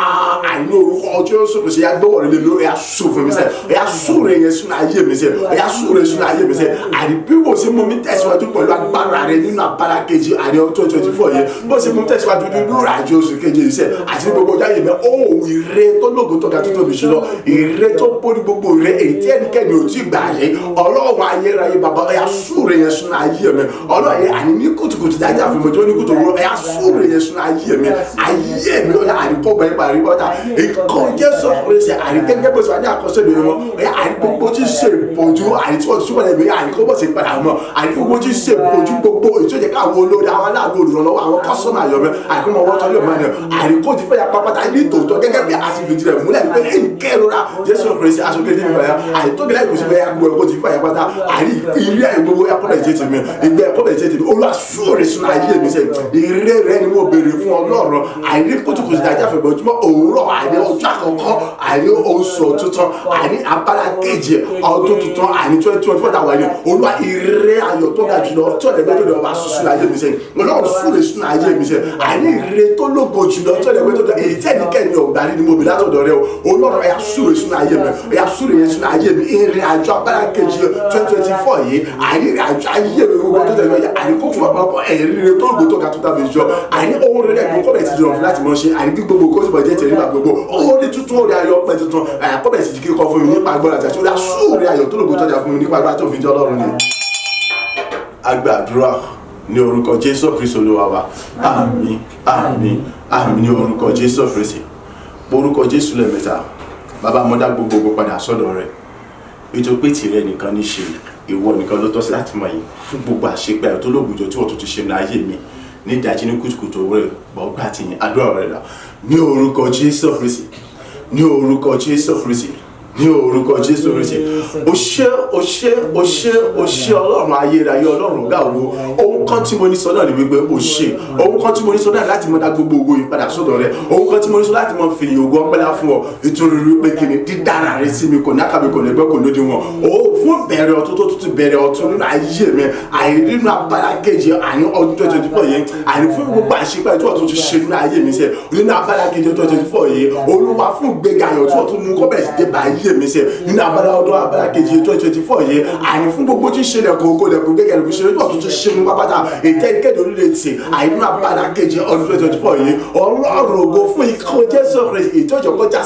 A: àní orúkọ Jésù Kristi yà gbọ́wọ́ rẹ lé lórí ẹ̀yà sùn fún mi sẹ́ ẹ̀yà sùn rẹ yẹn sùn ayé mi sẹ́ ẹ̀yà sùn rẹ sùn ayé mi sẹ́ àní bí mo ṣe mú mi tẹ̀síwájú pẹ̀lú agbára rẹ nínú abala kejì àní 2024 yẹn bó ṣe mú mi tẹ̀síwájú nínú ìrìnàjò oṣù kejì yìí sẹ́ àti ní gbogbo ọjọ́ ayé mi ó ìre tó lógo tó ga tó tóbi jùlọ ìre tó borí gbogbo ìre èyí tí ẹnikẹ́ni ò tí gbà yẹ Ọlọ́run ayérayé bàbá ẹ̀yà sùn rẹ yẹn sùn ayé mi Ọlọ́run ayé àní ní kùtùkùtù dájà fún mi tó ní kùtù wúrọ̀ ẹ̀yà sùn rẹ yẹn sùn ayé mi ó yà àní kó gbẹ̀yìn parí bọ́tà ìkọ́ Jésù Kristi àríkẹ́gẹ́ bó ti wà ní àkọsílẹ̀ ìwé wọn àrígbogbo tí ṣe ìpọ́njú àrítíwọ̀n tí ṣúgbọ́n ẹ̀mí àríkọ́ bó ti padà mọ́ àrígbogbo tí ṣe ìpọ́njú gbogbo ìtòjẹ́ káwọn olórí àwọn aláàbò olùrànlọ́wọ́ àwọn kọ́sọ́mà yọ̀mẹ́ àríkọ́mọ wọ́n tọ́lé ọmọ ẹ̀ àríkọ́ ti fẹ́ ya pápátá ní tòótọ́ gẹ́gẹ́ bí àṣìbìtì rẹ̀ múlẹ̀ wípé ẹ̀yìn kẹ́rora Jésù Kristi aṣojú ní ìfẹ́ àìtókèlè ìkòsí fẹ́ ya gbogbo ẹ̀kọ́ ti fẹ́ ya pátá àrí ilé gbogbo ẹ̀kọ́ bẹ̀ jẹ́ tèmi ìgbẹ́ ẹ̀kọ́ bẹ̀ jẹ́ tèmi Olúwa sóòrè sínú ayé mi sẹ́ ìrere rẹ ni mo béèrè fún Ọlọ́run àìrí kùtùkùtù dájà fẹ́ bọ̀ ojúmọ́ òwúrọ̀ àìrí ọjọ́ àkọ́kọ́ àìrí oṣù tuntun àìrí abala kejì ọdún tuntun àìrí 2024 dàwọ̀ ẹni Olúwa ìrere ayọ̀ tó ga jùlọ tí ọ̀dẹ̀gbẹ́ tó dẹ̀ wá sùn ayé mi sẹ́ Ọlọ́run sóòrè sínú ayé mi sẹ́ àìrí ìrere tó lógo jùlọ tí ọ̀dẹ̀gbẹ́ tó dẹ̀ èyí tẹ́nikẹ́ni ọ̀gbárí ni mo bì látọ̀dọ̀ rẹ Ọlọ́run ẹ̀yà sóòrè sínú ayé mi ẹ̀yà sóòrè sínú ayé mi ìrìn àjò abala kejì 2024 yìí àìrí àjò ayé mi gbogbo tó tẹ̀lé àìrí kó fún ọ̀pọ̀lọpọ̀ ẹ̀rí tó gbó tó ga tó tàbí jọ àìrí owó rẹ̀ ẹ̀gbọ́n kọ́bẹ̀ ti jọrọ̀ fún láti mọ̀ ṣe àìrí kí gbogbo kó sì bọ̀ jẹ́ tẹ̀lé nígbà gbogbo owó ní tuntun orí ayọ̀ pẹ́ tuntun kọ́bẹ̀ sì kíkọ́ fún mi nípa agbára àti àṣọ orí ayọ̀ tó lògbó tọ́jà fún mi nípa agbára tó fi jọ Ọlọ́run ni. Agbàdúrà ní orúkọ Jésù Kristi Olúwa wa àmín àmín àmín ní orúkọ Jésù Kristi orúkọ Jésù lẹ́ẹ̀mẹ́ta bàbá mọ́dá gbogbo padà sọ́dọ̀ rẹ̀ ètò pé tìrẹ nìkan ní ṣe ìwọ nìkan ló tọ́ sí láti mọ̀ yìí fún gbogbo àṣepẹ́ ẹ̀ tó lóògùjọ tí wọ́n tún ti ṣe ní ayé mi ní ìdájí ní kùtùkùtù rẹ̀ gbọ́gbà tí yẹn àdúrà rẹ̀ dà ní orúkọ Jésù Kristi ní orúkọ Jésù Kristi ní orúkọ Jésù Kristi o ṣé Ọlọ́run ayérayé Ọlọ́run ọ̀gá ògo ohun kan tí mo ní sọ náà ni wípé o ṣé ohun kan tí mo ní sọ náà láti mọ dá gbogbo ògo ìpadà sọ́dọ̀ rẹ ohun kan tí mo ní sọ láti mọ fi ògo ọpẹ́lá fún ọ nítorí wípé kí ni dídára rẹ sí mi kò ní àkàbí kò ní ẹgbẹ́ kò lóde wọn o fún bẹ̀rẹ̀ ọ̀tún tó tún bẹ̀rẹ̀ ọ̀tún nínú ayé mi àìrínú abala kejì àní ọdún 2024 yẹn àní fún gbogbo àṣepẹ́ tí wọ́n tún ti ṣe nínú ayé mi sẹ́ nínú abala kejì 2024 yẹn Olúwa fún gbẹ̀gà ayọ̀ tí wọ́n tún mú kọ́bẹ̀ sí dé bá ayé mi sẹ́ nínú abala kejì 2024 yẹn àní fún gbogbo tí ń ṣẹlẹ̀ kòkó lẹ́kùn gbẹ̀gà lẹ́kùn ṣe tó tún ti ṣe mú pápátá ètò ìkéde orílẹ̀-èdè àìrínú abala kejì ọdún 2024 yẹn Ọlọ́run ògo fún ikọ̀ Jésù Kristi ìtọ́jọ́ kọjá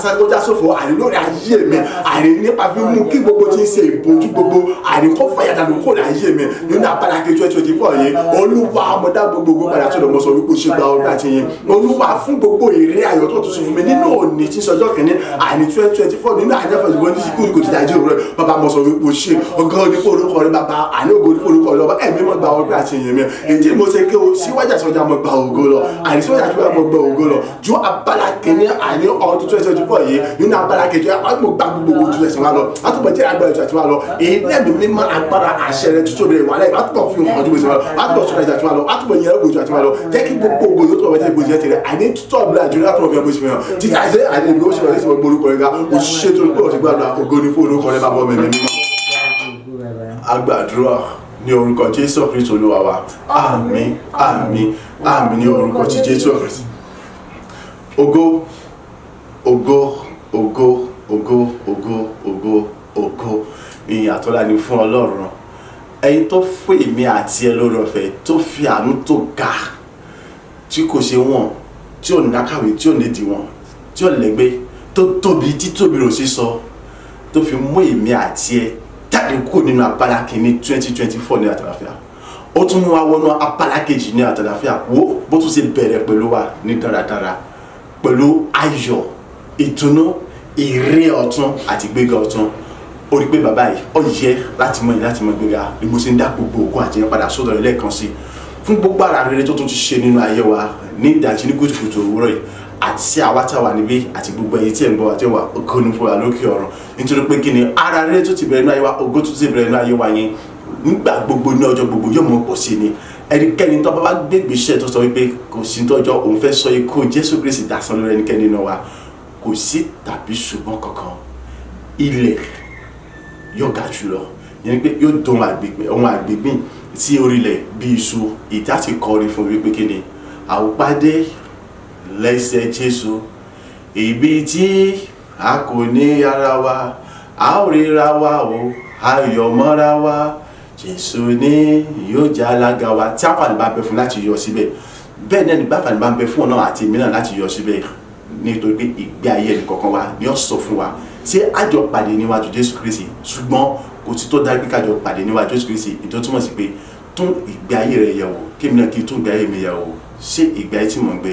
A: sófo àní lórí ayé mi àní nípa fi mú kí gbogbo tí ń ṣe ìbojú gbogbo àní kó fàyàdànù kó láyé mi nínú abala kejì 2024 yẹn Olúwa ọmọdé gbogbo padà tó lọ́mọ sọ wípé ṣe gba ọgbà tí yẹn Olúwa fún gbogbo èrè ayọ̀ tó tún ṣe fún mi nínú òní tí sọjọ́ kìíní àní 2024 nínú àjẹfẹ́ ìbọn ní síkú kò ti dájú rẹ bàbá mọ̀ sọ wípé ṣe ọgá onífò orúkọ rẹ bàbá àní ògo onífò orúkọ rẹ lọ́wọ́ ẹ̀mí mọ̀ gba ọgbà tí yẹn mi èdè mo ṣe kí o síwájà sọjà mọ̀ gba ògo lọ àní síwájà tó mọ̀ gba ògo lọ ju abala kìíní àní ọdún 2024 yìí nínú abala kejì àgbò gba gbogbo ojú ẹ̀sìn wa lọ àtúbọ̀ jẹ́ agbára ìjọ àti wa lọ èyí ẹ̀mí mímọ́ agbára àṣẹ rẹ tuntun rẹ wà lẹ́yìn àtúbọ̀ fi hàn ọdún ìsìn wa lọ àtúbọ̀ sọ̀rọ̀ ìjà àti wa lọ àtúbọ̀ yẹn ògbójú àti wa lọ jẹ́ kí gbogbo ògbó yóò tó wọ́n tẹ́ ìgbójú ẹ̀ tẹ̀lé àní tútọ̀ ọ̀bùrẹ́ àjọyọ̀ àtúbọ̀ fi hàn bóṣe fi hàn títà ṣe àní ìgbó ṣe wọlé sí gbogbo orúkọ rẹ ga òṣìṣẹ́ tó ń pè ọ̀sẹ̀ gbàdúrà ògo ní fún orúkọ rẹ bá bọ́ mẹ́mẹ́ mímọ́. Agbàdúrà ní orúkọ Jésù Kristi Olúwa wa àmín àmín àmín ní orúkọ ti Jésù Kristi. Ògo ògo ògo ògo ògo ògo ògo ìyìn àtọ́lá ni fún Ọlọ́run ẹ̀yin tó fún èmi àti ẹ lórí ọ̀fẹ́ tó fi àánú tó ga tí kò ṣe wọ̀n tí ò nákàwé tí ò nídìí wọn tí ò lẹ́gbẹ́ tó tóbi títóbi rò sí sọ tó fi mú èmi àti ẹ jáde kúrò nínú abala kìíní 2024 ní àtàlàfíà ó tún mú wa wọnú abala kejì ní àtàlàfíà wo bó tún ṣe bẹ̀rẹ̀ pẹ̀lú wa ní dáradára pẹ̀lú ayọ̀ ìtùnú ìrè ọ̀tun àti gbéga ọ̀tun ó rí pé bàbá yìí ó yẹ láti mọ̀ gbéga ni mo ṣe ń dá gbogbo ògùn àti padà sọ́dọ̀ rẹ̀ lẹ́ẹ̀kan sí fún gbogbo ara rere tó tún ti ṣe nínú ayé wa ní ìdájí ní kùtùkùtù òwúrọ̀ yìí àti àwa tá wà níbí àti gbogbo ẹ̀yin tí ẹ̀ ń bọ̀ àti wà ògo ní fún wa lókè ọ̀run nítorí pé kí ni ara rere tó ti bẹ̀rẹ̀ nínú ayé wa ògo tó ti bẹ̀rẹ̀ nínú ayé wa yẹn nígbà gbogbo ní ọjọ́ gbogbo yóò mọ̀ pọ̀ sí ni ẹnikẹ́ni tó bá wá gbégbé iṣẹ́ tó sọ wípé kò sí tọ́jọ́ òun fẹ́ sọ ikú Jésù Kristi dásán lórí ẹnikẹ́ni náà wa kò sí tàbí ṣùgbọ́n kankan ilẹ̀ yóò ga jùlọ yẹn pé yóò dùn ohun àgbègbìn sí orílẹ̀ bí iṣu ìta ti kọrin fún wípé kí ni àwòpàdé lẹ́sẹ̀ Jésù ibi tí a kò ní ara wa a ò ríra wa o ayọ̀ mọ́ra wa Jésù ni yóò jẹ́ alága wa tí àǹfààní bá bẹ fún láti yọ síbẹ̀ bẹ́ẹ̀ náà nígbà àǹfààní bá bẹ fún ọ̀nà àti èmi náà láti yọ síbẹ̀ nítorí pé ìgbé ayé ẹnì kọ̀ọ̀kan wa ni ó sọ fún wa ṣé àjọ pàdé níwájú Jésù Kristi ṣùgbọ́n kò sí tó dájú pé kájọ pàdé níwájú Jésù Kristi ìtọ́ túmọ̀ sí pé tún ìgbé ayé rẹ yẹ̀ wò kémi náà kí tún ìgbé ayé mi yẹ̀ wò ṣé ìgbé ayé tí mò ń gbé